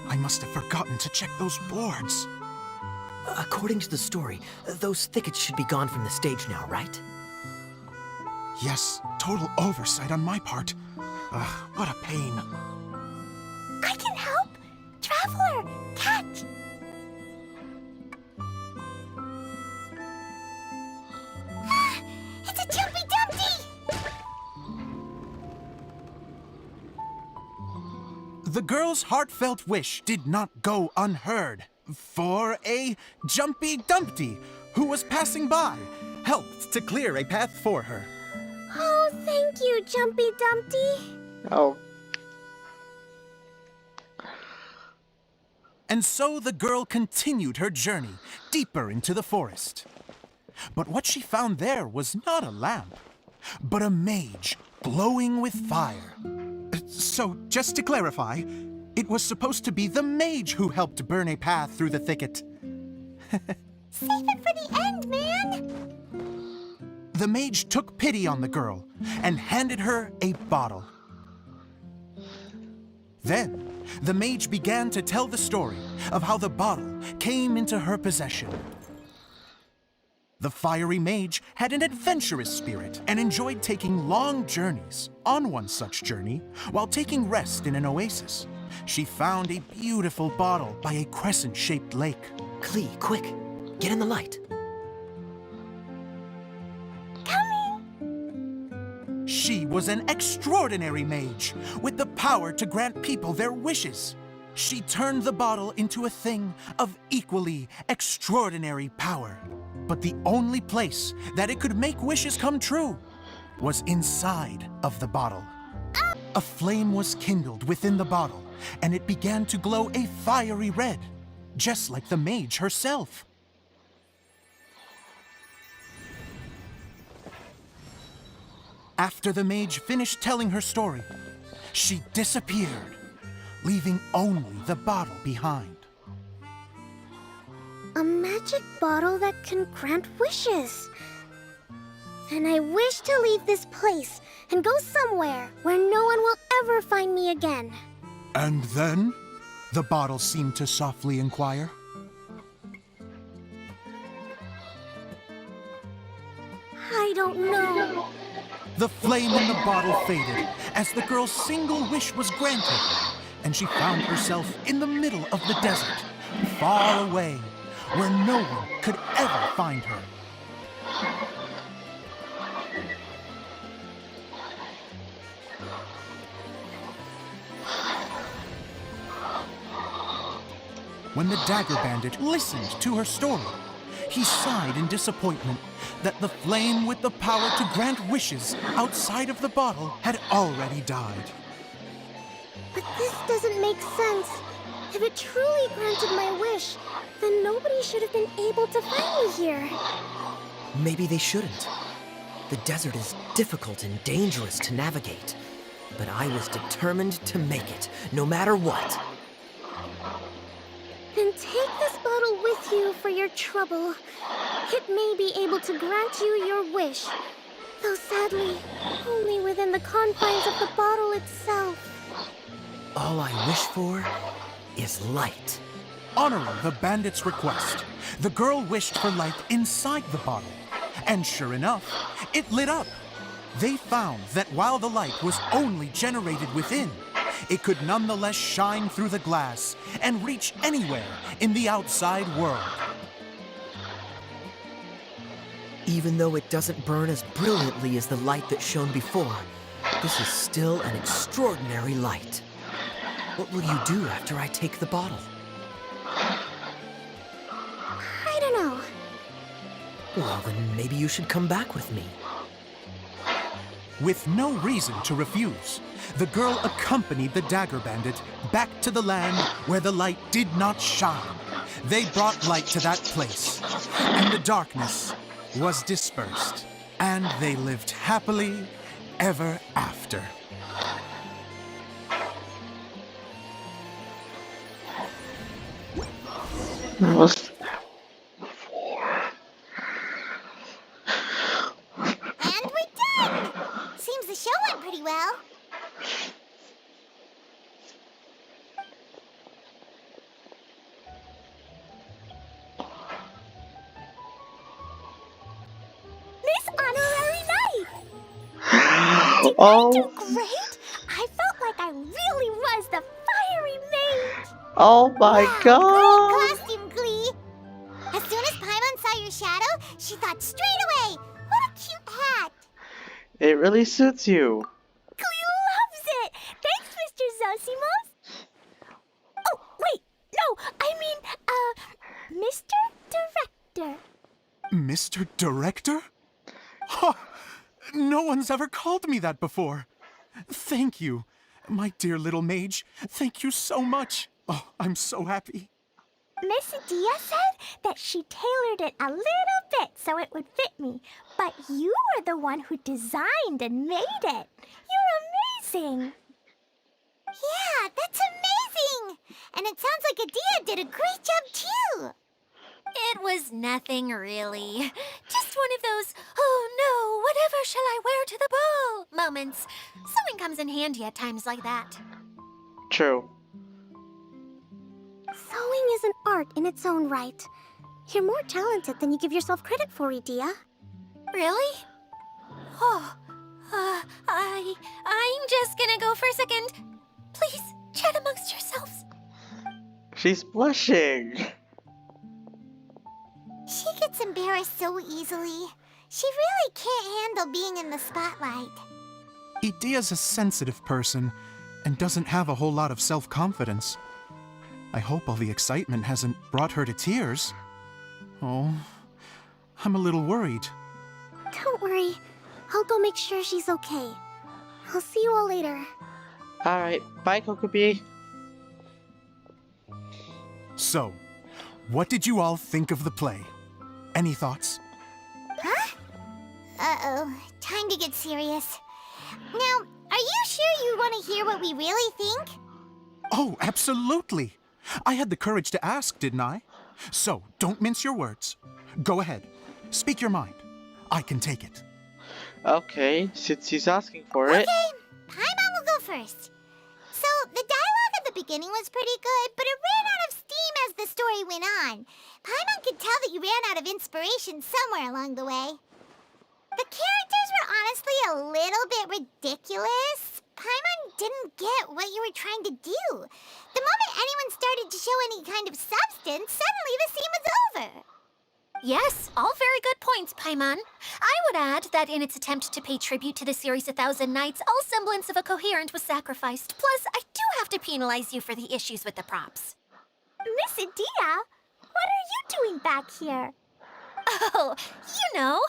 I must have forgotten to check those boards. According to the story, those thickets should be gone from the stage now, right? Yes, total oversight on my part. Ugh, what a pain. I can help! Traveler, catch! It's a Jumpy Dumpty! The girl's heartfelt wish did not go unheard, for a Jumpy Dumpty who was passing by helped to clear a path for her. Oh, thank you, Jumpy Dumpty. Oh. And so the girl continued her journey deeper into the forest. But what she found there was not a lamp, but a mage glowing with fire. So, just to clarify, it was supposed to be the mage who helped burn a path through the thicket. Save it for the end, man! The mage took pity on the girl and handed her a bottle. Then, the mage began to tell the story of how the bottle came into her possession. The fiery mage had an adventurous spirit and enjoyed taking long journeys. On one such journey, while taking rest in an oasis, she found a beautiful bottle by a crescent-shaped lake. Klee, quick! Get in the light! She was an extraordinary mage, with the power to grant people their wishes. She turned the bottle into a thing of equally extraordinary power. But the only place that it could make wishes come true was inside of the bottle. A flame was kindled within the bottle, and it began to glow a fiery red, just like the mage herself. After the mage finished telling her story, she disappeared, leaving only the bottle behind. A magic bottle that can grant wishes. Then I wish to leave this place and go somewhere where no one will ever find me again. And then? The bottle seemed to softly inquire. I don't know. The flame in the bottle faded as the girl's single wish was granted, and she found herself in the middle of the desert, far away, where no one could ever find her. When the Dagger Bandit listened to her story, he sighed in disappointment that the flame with the power to grant wishes outside of the bottle had already died. But this doesn't make sense. If it truly granted my wish, then nobody should have been able to find me here. Maybe they shouldn't. The desert is difficult and dangerous to navigate, but I was determined to make it, no matter what. Then take this bottle with you for your trouble. It may be able to grant you your wish, though sadly, only within the confines of the bottle itself. All I wish for is light. Honoring the bandit's request, the girl wished for light inside the bottle, and sure enough, it lit up. They found that while the light was only generated within, it could nonetheless shine through the glass and reach anywhere in the outside world. Even though it doesn't burn as brilliantly as the light that shone before, this is still an extraordinary light. What will you do after I take the bottle? I don't know. Well, then maybe you should come back with me. With no reason to refuse, the girl accompanied the Dagger Bandit back to the land where the light did not shine. They brought light to that place, and the darkness was dispersed, and they lived happily ever after. What's And we're done! Seems the show went pretty well. Miss Honorary Knight! Oh, Do great! I felt like I really was the fiery mage! oh my Wow, god! great costume, Glee! As soon as Paimon saw your shadow, she thought straight away, what a cute hat! It really suits you. Glee loves it! Thanks, Mr. Zosimos! Oh, wait, no, I mean, Mr. Director. Mr. Director? Ha! No one's ever called me that before. Thank you, my dear little mage. Thank you so much. Oh, I'm so happy. Miss Adia said that she tailored it a little bit so it would fit me, but you were the one who designed and made it. You're amazing. Yeah, that's amazing! And it sounds like Adia did a great job too! It was nothing really. Just one of those, oh no, whatever shall I wear to the ball moments. Sewing comes in handy at times like that. True. Sewing is an art in its own right. You're more talented than you give yourself credit for, Idia. Really? Oh, I'm just gonna go for a second. Please, chat amongst yourselves. She's blushing. She gets embarrassed so easily. She really can't handle being in the spotlight. Idia's a sensitive person and doesn't have a whole lot of self-confidence. I hope all the excitement hasn't brought her to tears. Oh, I'm a little worried. Don't worry. I'll go make sure she's okay. I'll see you all later. Alright, bye Kokobi. So, what did you all think of the play? Any thoughts? Huh? Uh-oh, time to get serious. Now, are you sure you want to hear what we really think? Oh, absolutely. I had the courage to ask, didn't I? So, don't mince your words. Go ahead. Speak your mind. I can take it. Okay, since he's asking for it. Okay, Paimon will go first. So, the dialogue at the beginning was pretty good, but it ran out of steam as the story went on. Paimon could tell that you ran out of inspiration somewhere along the way. The characters were honestly a little bit ridiculous. Paimon didn't get what you were trying to do. The moment anyone started to show any kind of substance, suddenly the scene was over. Yes, all very good points, Paimon. I would add that in its attempt to pay tribute to the series 1,000 Nights, all semblance of a coherent was sacrificed. Plus, I do have to penalize you for the issues with the props. Miss Adia, what are you doing back here? Oh, you know,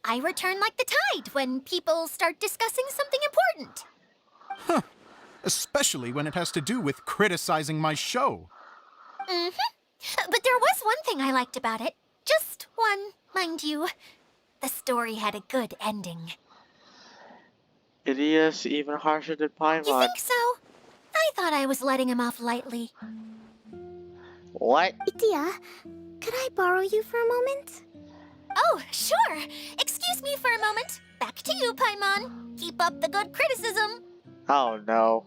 I return like the tide when people start discussing something important. Huh. Especially when it has to do with criticizing my show. Mm-hmm. But there was one thing I liked about it. Just one, mind you. The story had a good ending. It is even harsher than Paimon. You think so? I thought I was letting him off lightly. What? Idia, could I borrow you for a moment? Oh, sure. Excuse me for a moment. Back to you, Paimon. Keep up the good criticism. Oh no.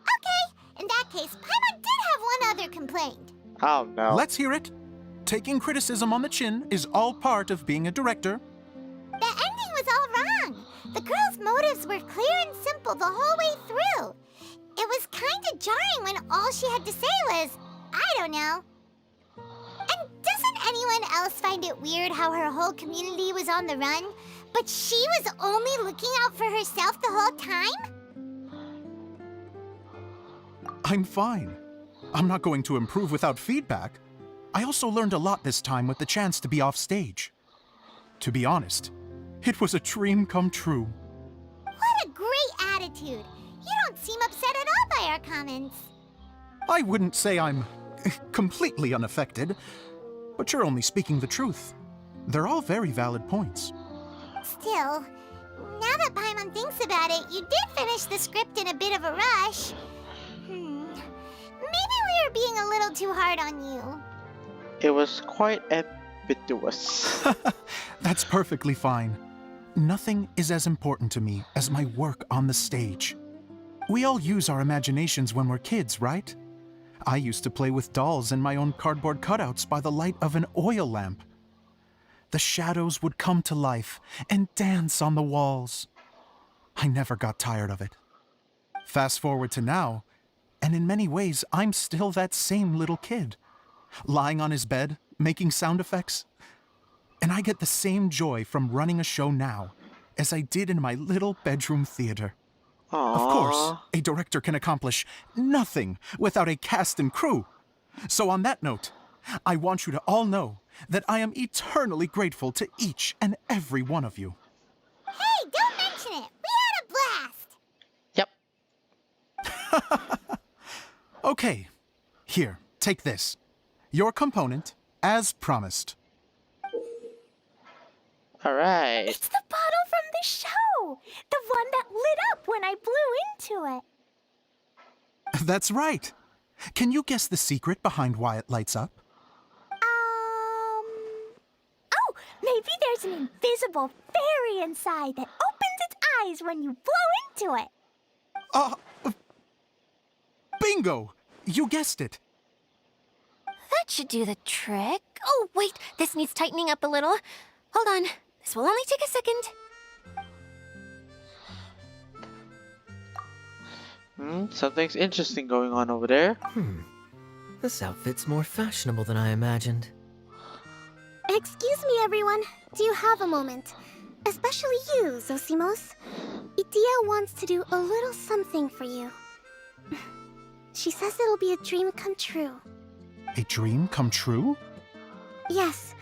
Okay, in that case, Paimon did have one other complaint. Oh no. Let's hear it. Taking criticism on the chin is all part of being a director. The ending was all wrong. The girl's motives were clear and simple, cool the whole way through. It was kinda jarring when all she had to say was, I don't know. And doesn't anyone else find it weird how her whole community was on the run, but she was only looking out for herself the whole time? I'm fine. I'm not going to improve without feedback. I also learned a lot this time with the chance to be off stage. To be honest, it was a dream come true. What a great attitude. You don't seem upset at all by our comments. I wouldn't say I'm completely unaffected, but you're only speaking the truth. They're all very valid points. Still, now that Paimon thinks about it, you did finish the script in a bit of a rush. Maybe we were being a little too hard on you. It was quite ambiguous. That's perfectly fine. Nothing is as important to me as my work on the stage. We all use our imaginations when we're kids, right? I used to play with dolls and my own cardboard cutouts by the light of an oil lamp. The shadows would come to life and dance on the walls. I never got tired of it. Fast forward to now, and in many ways, I'm still that same little kid, lying on his bed, making sound effects. And I get the same joy from running a show now as I did in my little bedroom theater. Aww. Of course, a director can accomplish nothing without a cast and crew. So on that note, I want you to all know that I am eternally grateful to each and every one of you. Hey, don't mention it. We had a blast. Yep. Okay, here, take this. Your component, as promised. Alright. It's the bottle from the show! The one that lit up when I blew into it. That's right. Can you guess the secret behind why it lights up? Oh, maybe there's an invisible fairy inside that opens its eyes when you blow into it. Bingo! You guessed it. That should do the trick. Oh, wait, this needs tightening up a little. Hold on, this will only take a second. Something's interesting going on over there. This outfit's more fashionable than I imagined. Excuse me, everyone. Do you have a moment? Especially you, Zosimos. Idia wants to do a little something for you. She says it'll be a dream come true. A dream come true? Yes.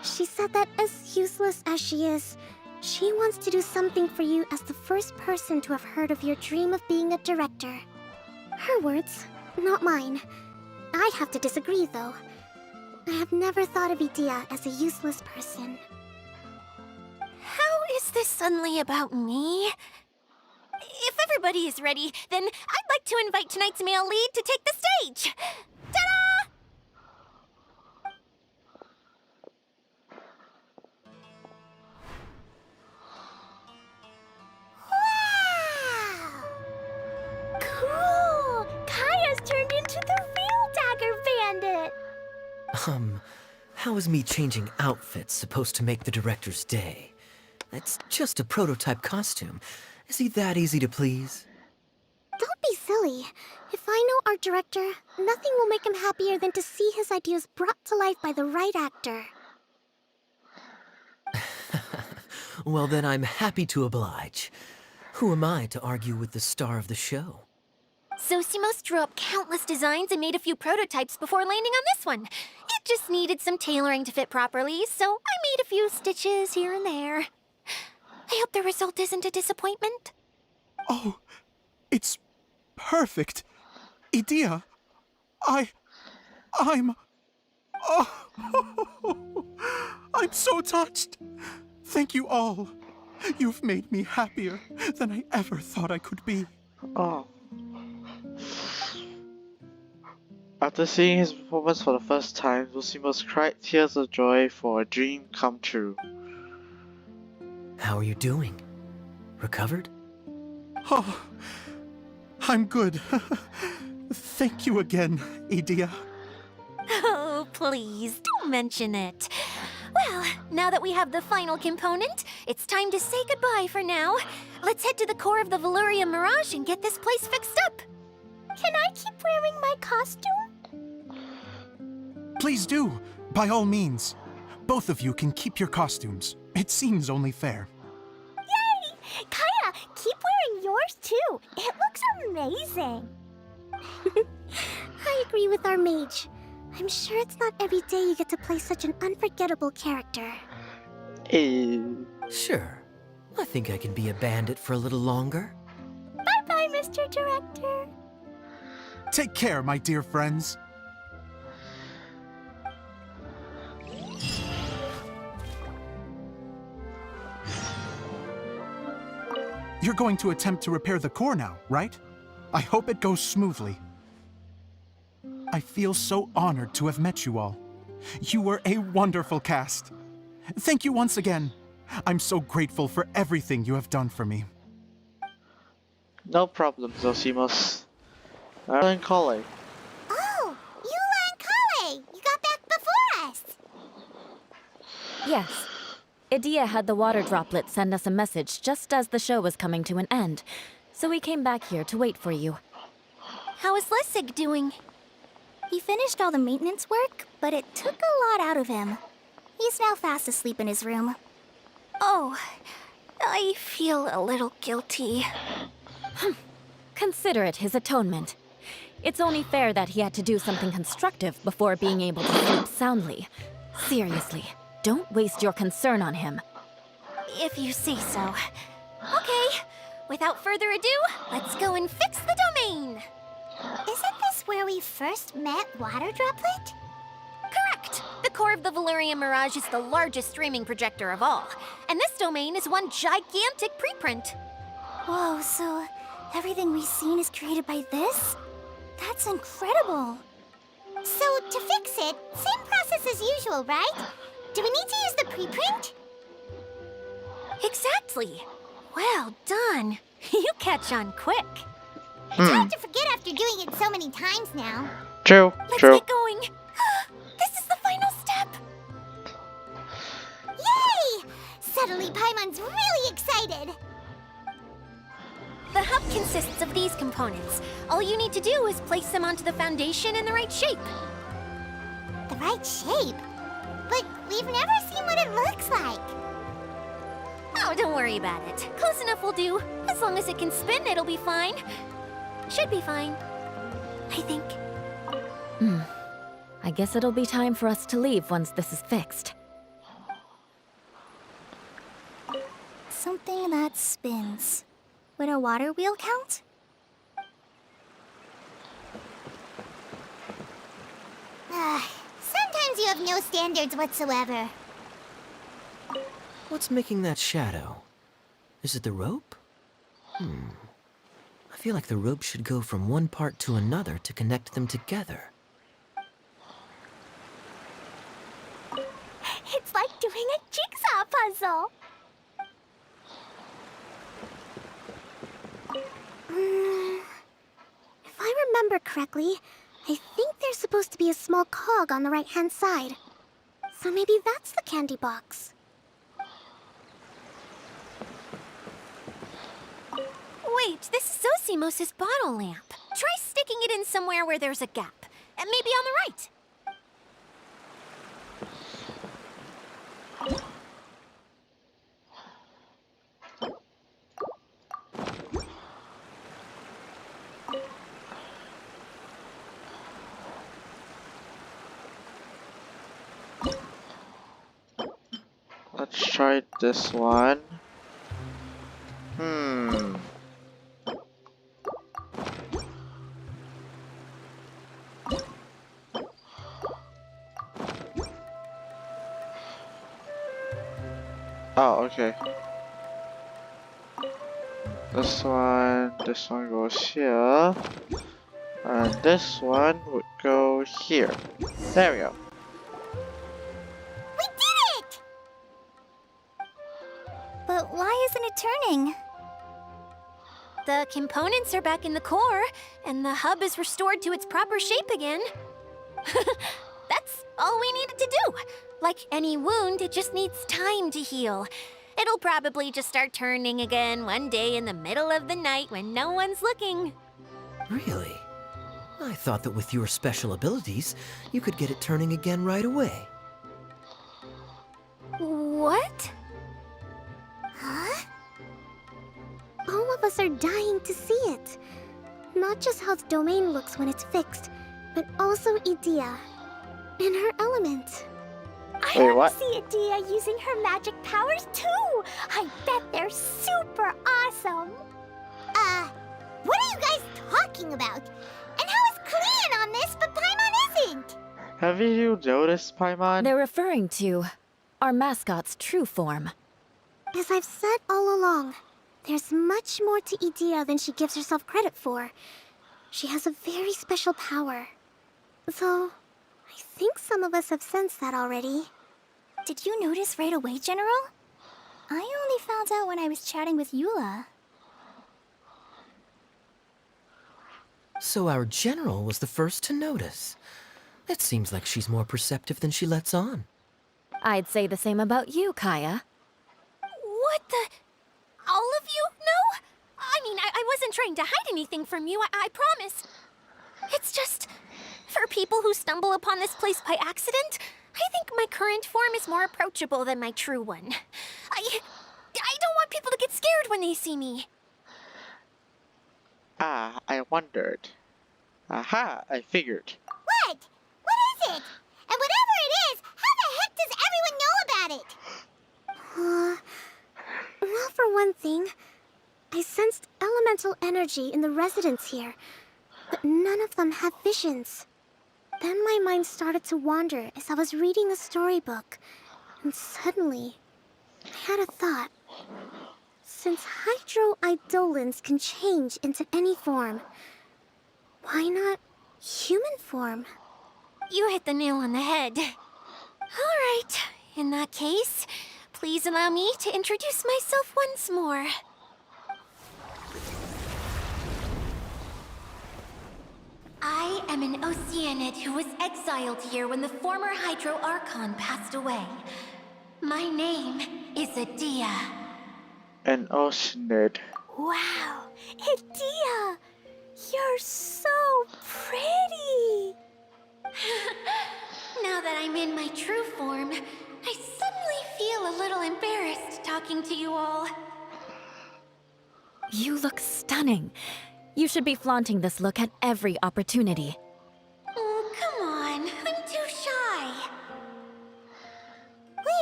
She said that as useless as she is, she wants to do something for you as the first person to have heard of your dream of being a director. Her words, not mine. I'd have to disagree, though. I have never thought of Idia as a useless person. How is this suddenly about me? If everybody is ready, then I'd like to invite tonight's male lead to take the stage. Ta-da! Wow! Cool! Kaya's turned into the real Dagger Bandit! How is me changing outfits supposed to make the director's day? It's just a prototype costume. Is he that easy to please? Don't be silly. If I know our director, nothing will make him happier than to see his ideas brought to life by the right actor. Well, then I'm happy to oblige. Who am I to argue with the star of the show? Zosimos drew up countless designs and made a few prototypes before landing on this one. It just needed some tailoring to fit properly, so I made a few stitches here and there. I hope the result isn't a disappointment. Oh, it's perfect. Idia, I'm... Oh, I'm so touched. Thank you all. You've made me happier than I ever thought I could be. Oh. After seeing his performance for the first time, Zosimos cried tears of joy for a dream come true. How are you doing? Recovered? Oh, I'm good. Thank you again, Idia. Oh, please, don't mention it. Well, now that we have the final component, it's time to say goodbye for now. Let's head to the core of the Valyria Mirage and get this place fixed up. Can I keep wearing my costume? Please do, by all means. Both of you can keep your costumes. It seems only fair. Yay! Kaya, keep wearing yours too. It looks amazing. I agree with our mage. I'm sure it's not every day you get to play such an unforgettable character. Sure. I think I can be a bandit for a little longer. Bye-bye, Mr. Director. Take care, my dear friends. You're going to attempt to repair the core now, right? I hope it goes smoothly. I feel so honored to have met you all. You were a wonderful cast. Thank you once again. I'm so grateful for everything you have done for me. No problem, Zosimos. Alan Colley. Oh, Eula and Kale! You got back before us! Yes. Idia had the water droplet send us a message just as the show was coming to an end, so we came back here to wait for you. How is Lessig doing? He finished all the maintenance work, but it took a lot out of him. He's now fast asleep in his room. Oh, I feel a little guilty. Consider it his atonement. It's only fair that he had to do something constructive before being able to sleep soundly. Seriously, don't waste your concern on him. If you say so. Okay, without further ado, let's go and fix the domain! Isn't this where we first met Water Droplet? Correct! The core of the Valyria Mirage is the largest streaming projector of all, and this domain is one gigantic preprint. Whoa, so everything we've seen is created by this? That's incredible. So, to fix it, same process as usual, right? Do we need to use the preprint? Exactly! Well done! You catch on quick. It's hard to forget after doing it so many times now. True, Let's true. get going! This is the final step! Yay! Suddenly Paimon's really excited. The hub consists of these components. All you need to do is place them onto the foundation in the right shape. The right shape? But we've never seen what it looks like. Oh, don't worry about it. Close enough will do. As long as it can spin, it'll be fine. Should be fine. I think. I guess it'll be time for us to leave once this is fixed. Something that spins. Would a water wheel count? Sometimes you have no standards whatsoever. What's making that shadow? Is it the rope? I feel like the rope should go from one part to another to connect them together. It's like doing a jigsaw puzzle. If I remember correctly, I think there's supposed to be a small cog on the right-hand side. So maybe that's the candy box. Wait, this is Zosimos' bottle lamp. Try sticking it in somewhere where there's a gap. And maybe on the right. Let's try this one. Oh, okay. This one goes here. And this one would go here. There we go. We did it! But why isn't it turning? The components are back in the core, and the hub is restored to its proper shape again. That's all we needed to do. Like any wound, it just needs time to heal. It'll probably just start turning again one day in the middle of the night when no one's looking. Really? I thought that with your special abilities, you could get it turning again right away. What? Huh? All of us are dying to see it. Not just how the domain looks when it's fixed, but also Idea. In her element. I Wait, want what? to see Adia using her magic powers too! I bet they're super awesome! What are you guys talking about? And how is Klean on this, but Paimon isn't? Have you noticed, Paimon? They're referring to our mascot's true form. As I've said all along, there's much more to Idea than she gives herself credit for. She has a very special power. Though, I think some of us have sensed that already. Did you notice right away, General? I only found out when I was chatting with Eula. So our general was the first to notice. It seems like she's more perceptive than she lets on. I'd say the same about you, Kaya. What the? All of you? No? I mean, I wasn't trying to hide anything from you, I promise. It's just, for people who stumble upon this place by accident, I think my current form is more approachable than my true one. I don't want people to get scared when they see me. Ah, I wondered. Aha, I figured. What? What is it? And whatever it is, how the heck does everyone know about it? Well, for one thing, I sensed elemental energy in the residents here, but none of them have visions. Then my mind started to wander as I was reading a storybook, and suddenly, I had a thought. Since hydro-eidolons can change into any form, why not human form? You hit the nail on the head. All right, in that case, please allow me to introduce myself once more. I am an Oceanid who was exiled here when the former Hydro Archon passed away. My name is Adia. An Oceanid. Wow, Adia! You're so pretty! Now that I'm in my true form, I suddenly feel a little embarrassed talking to you all. You look stunning. You should be flaunting this look at every opportunity. Oh, come on. I'm too shy.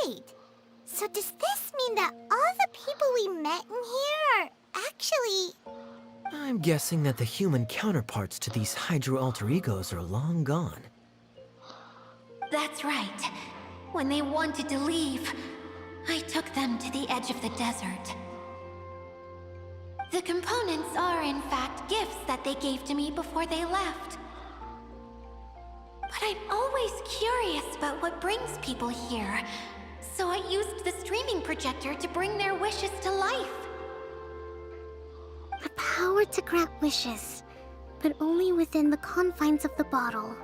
Wait, so does this mean that all the people we met in here are actually... I'm guessing that the human counterparts to these hydro alter egos are long gone. That's right. When they wanted to leave, I took them to the edge of the desert. The components are, in fact, gifts that they gave to me before they left. But I'm always curious about what brings people here, so I used the streaming projector to bring their wishes to life. The power to grant wishes, but only within the confines of the bottle.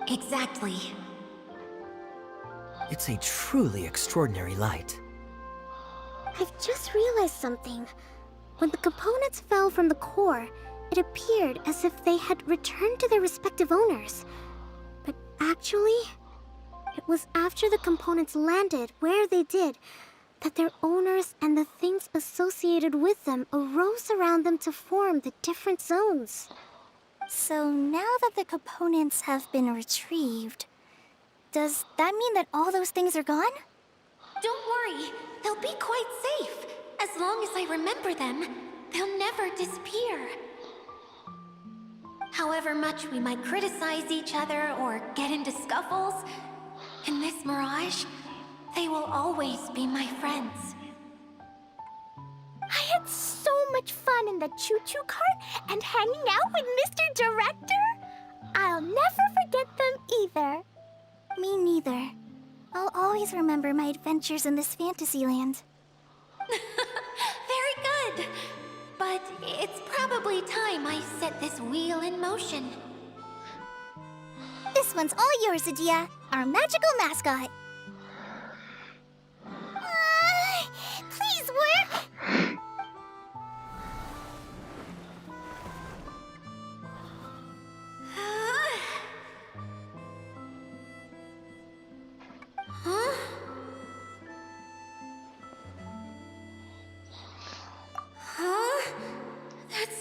Exactly. It's a truly extraordinary light. I've just realized something. When the components fell from the core, it appeared as if they had returned to their respective owners. But actually, it was after the components landed where they did that their owners and the things associated with them arose around them to form the different zones. So now that the components have been retrieved, does that mean that all those things are gone? Don't worry, they'll be quite safe. As long as I remember them, they'll never disappear. However much we might criticize each other or get into scuffles, in this mirage, they will always be my friends. I had so much fun in the choo-choo cart and hanging out with Mr. Director. I'll never forget them either. Me neither. I'll always remember my adventures in this fantasy land. Very good. But it's probably time I set this wheel in motion. This one's all yours, Adia, our magical mascot.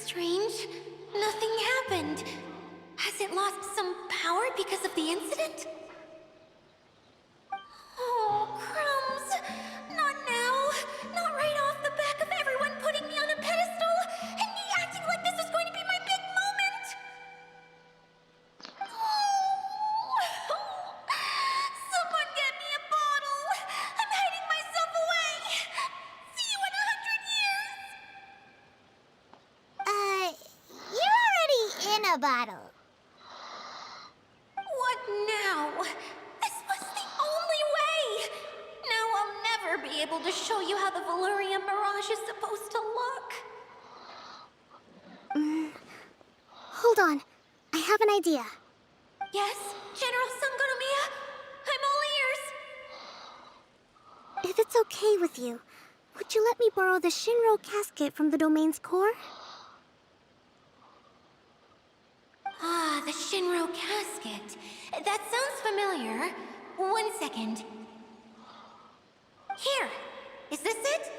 strange. Nothing happened. Has it lost some power because of the incident? Oh, crumbs! Not now! Not right off the back of everyone putting me on a pedestal and me acting like this is going to be my big moment! Oh. Someone get me a bottle! I'm hiding myself away! See you in 100 years! You're already in a bottle. What now? This was the only way! Now I'll never be able to show you how the Valurian Mirage is supposed to look. Hold on. I have an idea. Yes, General Sangonomiya? I'm all ears. If it's okay with you, would you let me borrow the Shinro casket from the domain's core? Ah, the Shinro casket. That sounds familiar. 1 second. Here. Is this it?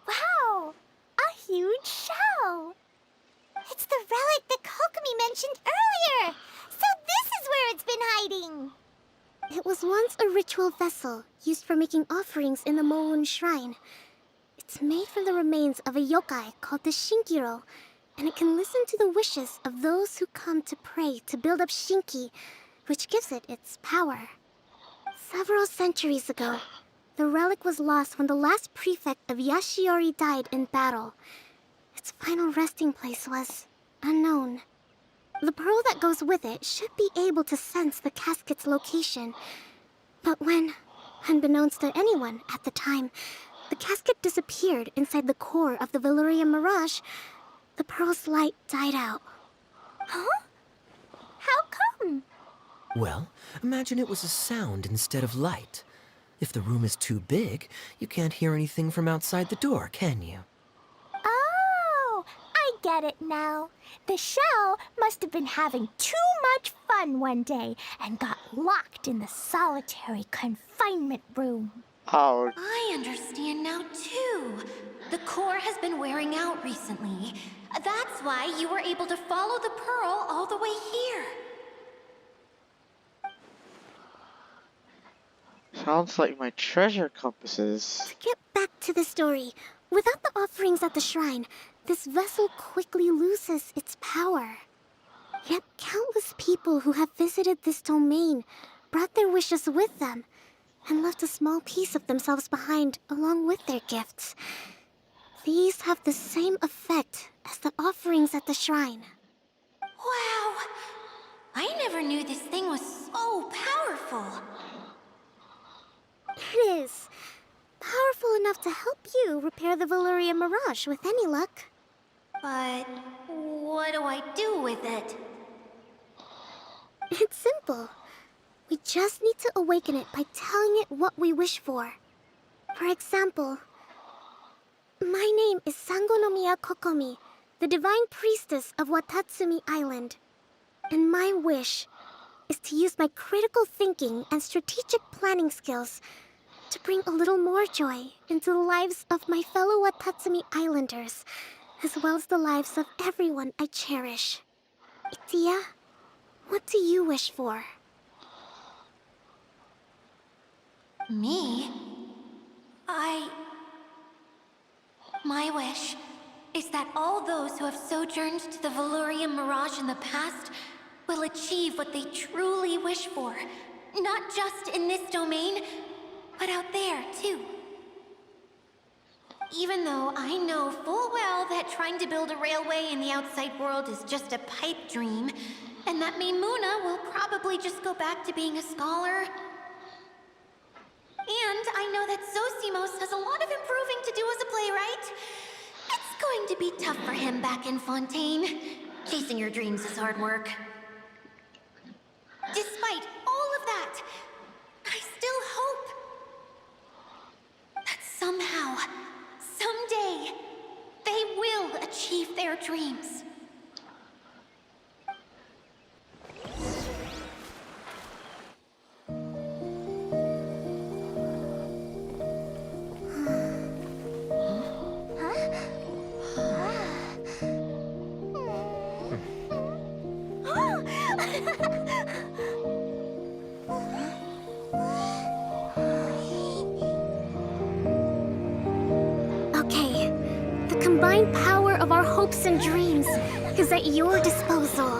Wow! A huge shell! It's the relic that Kokomi mentioned earlier! So this is where it's been hiding! It was once a ritual vessel used for making offerings in the Moon Shrine. It's made from the remains of a yokai called the Shinkiro, and it can listen to the wishes of those who come to pray to build up Shinki, which gives it its power. Several centuries ago, the relic was lost when the last prefect of Yashiori died in battle. Its final resting place was unknown. The pearl that goes with it should be able to sense the casket's location. But when, unbeknownst to anyone at the time, the casket disappeared inside the core of the Valurian Mirage, the pearl's light died out. Huh? How come? Well, imagine it was a sound instead of light. If the room is too big, you can't hear anything from outside the door, can you? Oh, I get it now. The shell must have been having too much fun one day and got locked in the solitary confinement room. Ouch. I understand now, too. The core has been wearing out recently. That's why you were able to follow the pearl all the way here. Sounds like my treasure compasses. To get back to the story, without the offerings at the shrine, this vessel quickly loses its power. Yet countless people who have visited this domain brought their wishes with them and left a small piece of themselves behind along with their gifts. These have the same effect as the offerings at the shrine. Wow! I never knew this thing was so powerful. It is. Powerful enough to help you repair the Valurian Mirage with any luck. But what do I do with it? It's simple. We just need to awaken it by telling it what we wish for. For example, my name is Sangonomiya Kokomi, the divine priestess of Watatsumi Island. And my wish is to use my critical thinking and strategic planning skills to bring a little more joy into the lives of my fellow Watatsumi Islanders, as well as the lives of everyone I cherish. Itia, what do you wish for? Me? My wish is that all those who have sojourned to the Valurian Mirage in the past will achieve what they truly wish for. Not just in this domain, but out there, too. Even though I know full well that trying to build a railway in the outside world is just a pipe dream, and that Maimuna will probably just go back to being a scholar. And I know that Zosimos has a lot of improving to do as a playwright. It's going to be tough for him back in Fontaine. Chasing your dreams is hard work. Despite all of that, I still hope that somehow, someday, they will achieve their dreams. combined power of our hopes and dreams is at your disposal.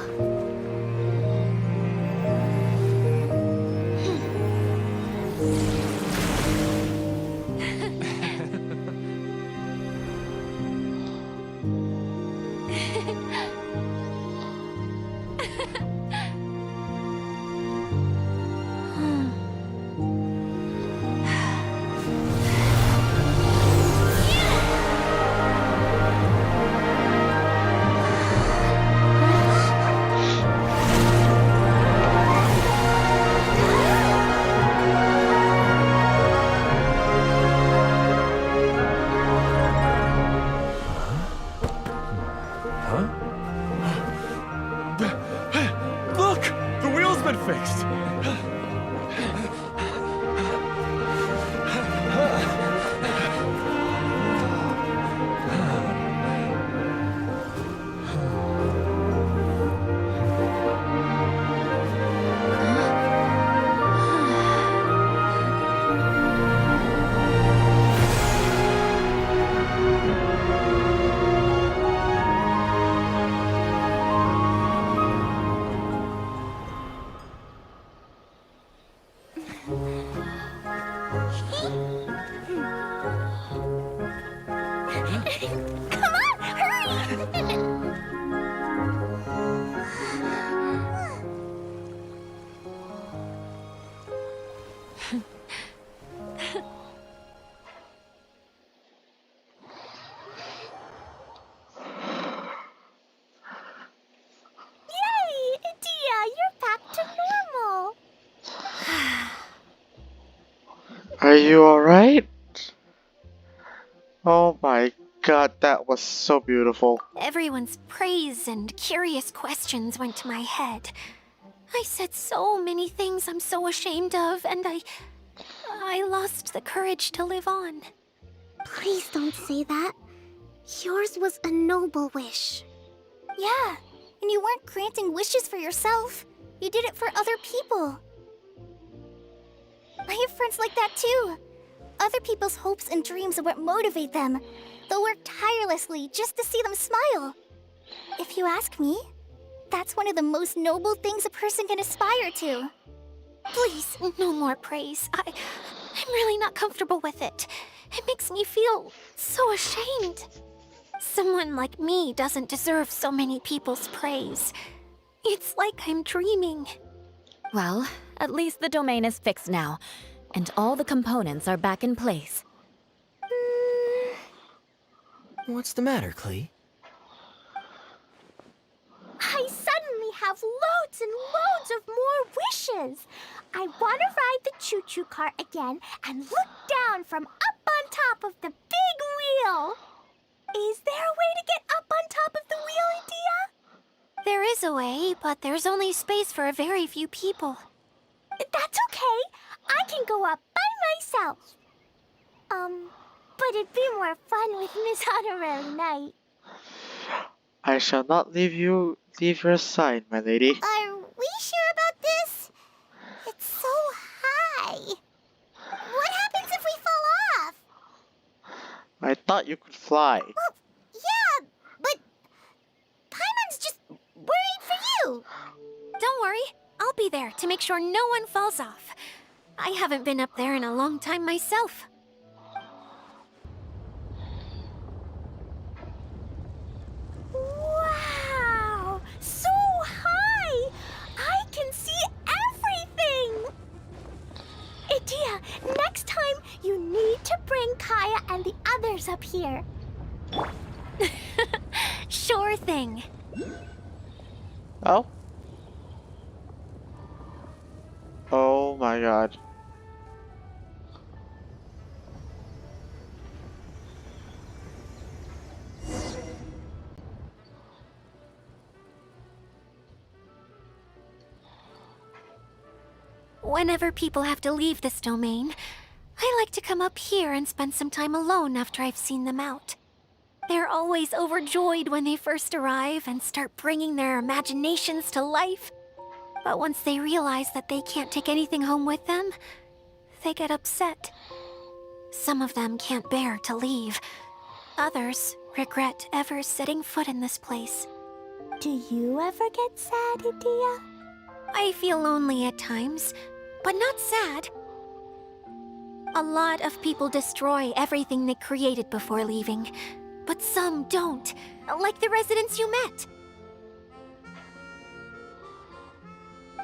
Look! The wheel's been fixed! Come on, hurry! Yay! Dia, you're back to normal. Are you alright? Oh my god, that was so beautiful. Everyone's praise and curious questions went to my head. I said so many things I'm so ashamed of, and I lost the courage to live on. Please don't say that. Yours was a noble wish. Yeah, and you weren't granting wishes for yourself. You did it for other people. I have friends like that too. Other people's hopes and dreams are what motivate them. They'll work tirelessly just to see them smile. If you ask me, that's one of the most noble things a person can aspire to. Please, no more praise. I'm really not comfortable with it. It makes me feel so ashamed. Someone like me doesn't deserve so many people's praise. It's like I'm dreaming. Well, at least the domain is fixed now, and all the components are back in place. What's the matter, Klee? I suddenly have loads and loads of more wishes. I want to ride the choo-choo cart again and look down from up on top of the big wheel. Is there a way to get up on top of the wheel, Dia? There is a way, but there's only space for a very few people. That's okay. I can go up by myself. But it'd be more fun with Miss Honorary Knight. I shall not leave your side, my lady. Are we sure about this? It's so high. What happens if we fall off? I thought you could fly. Well, yeah, but Paimon's just worried for you. Don't worry, I'll be there to make sure no one falls off. I haven't been up there in a long time myself. Wow! So high! I can see everything! Dia, next time you need to bring Kaya and the others up here. Sure thing. Oh? Oh my god. Whenever people have to leave this domain, I like to come up here and spend some time alone after I've seen them out. They're always overjoyed when they first arrive and start bringing their imaginations to life. But once they realize that they can't take anything home with them, they get upset. Some of them can't bear to leave. others regret ever setting foot in this place. Do you ever get sad, Idia? I feel lonely at times, but not sad. A lot of people destroy everything they created before leaving, but some don't, like the residents you met.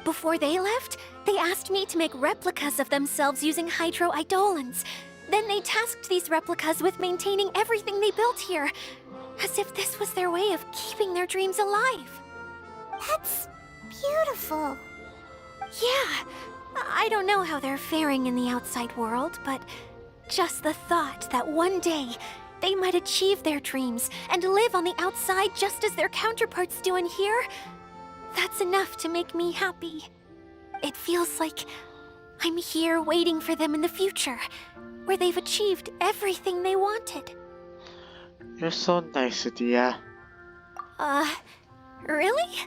Before they left, they asked me to make replicas of themselves using hydro-eidolons. Then they tasked these replicas with maintaining everything they built here, as if this was their way of keeping their dreams alive. That's beautiful. Yeah, I don't know how they're faring in the outside world, but just the thought that one day they might achieve their dreams and live on the outside just as their counterparts do in here, that's enough to make me happy. It feels like I'm here waiting for them in the future, where they've achieved everything they wanted. You're so nice, Adia. Really?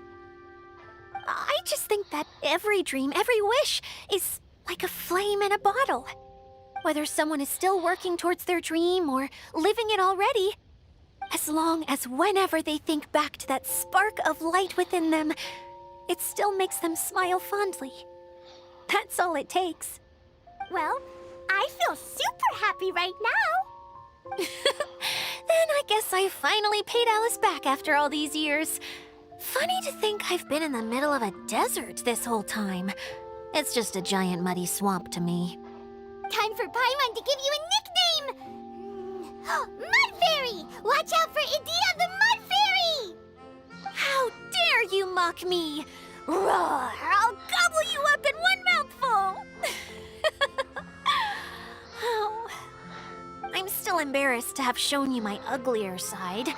I just think that every dream, every wish, is like a flame in a bottle. Whether someone is still working towards their dream or living it already, as long as whenever they think back to that spark of light within them, it still makes them smile fondly. That's all it takes. Well, I feel super happy right now. Then I guess I finally paid Alice back after all these years. Funny to think I've been in the middle of a desert this whole time. It's just a giant muddy swamp to me. Time for Paimon to give you a nickname! Mud Fairy! Watch out for Idia the Mud Fairy! How dare you mock me! Roar! I'll gobble you up in one mouthful! Oh. I'm still embarrassed to have shown you my uglier side,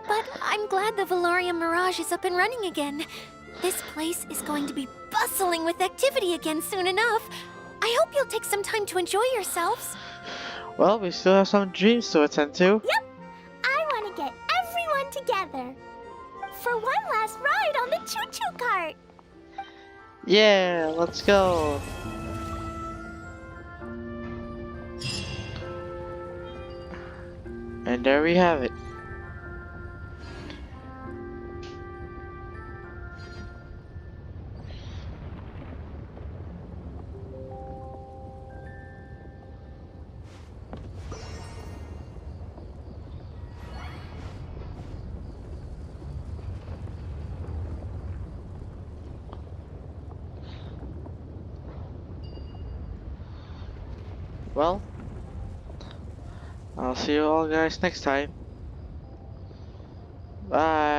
but I'm glad the Valorium Mirage is up and running again. This place is going to be bustling with activity again soon enough. I hope you'll take some time to enjoy yourselves. Well, we still have some dreams to attend to. Yep. I want to get everyone together for one last ride on the choo-choo cart. Yeah, let's go. And there we have it. Well, I'll see you all guys next time. Bye.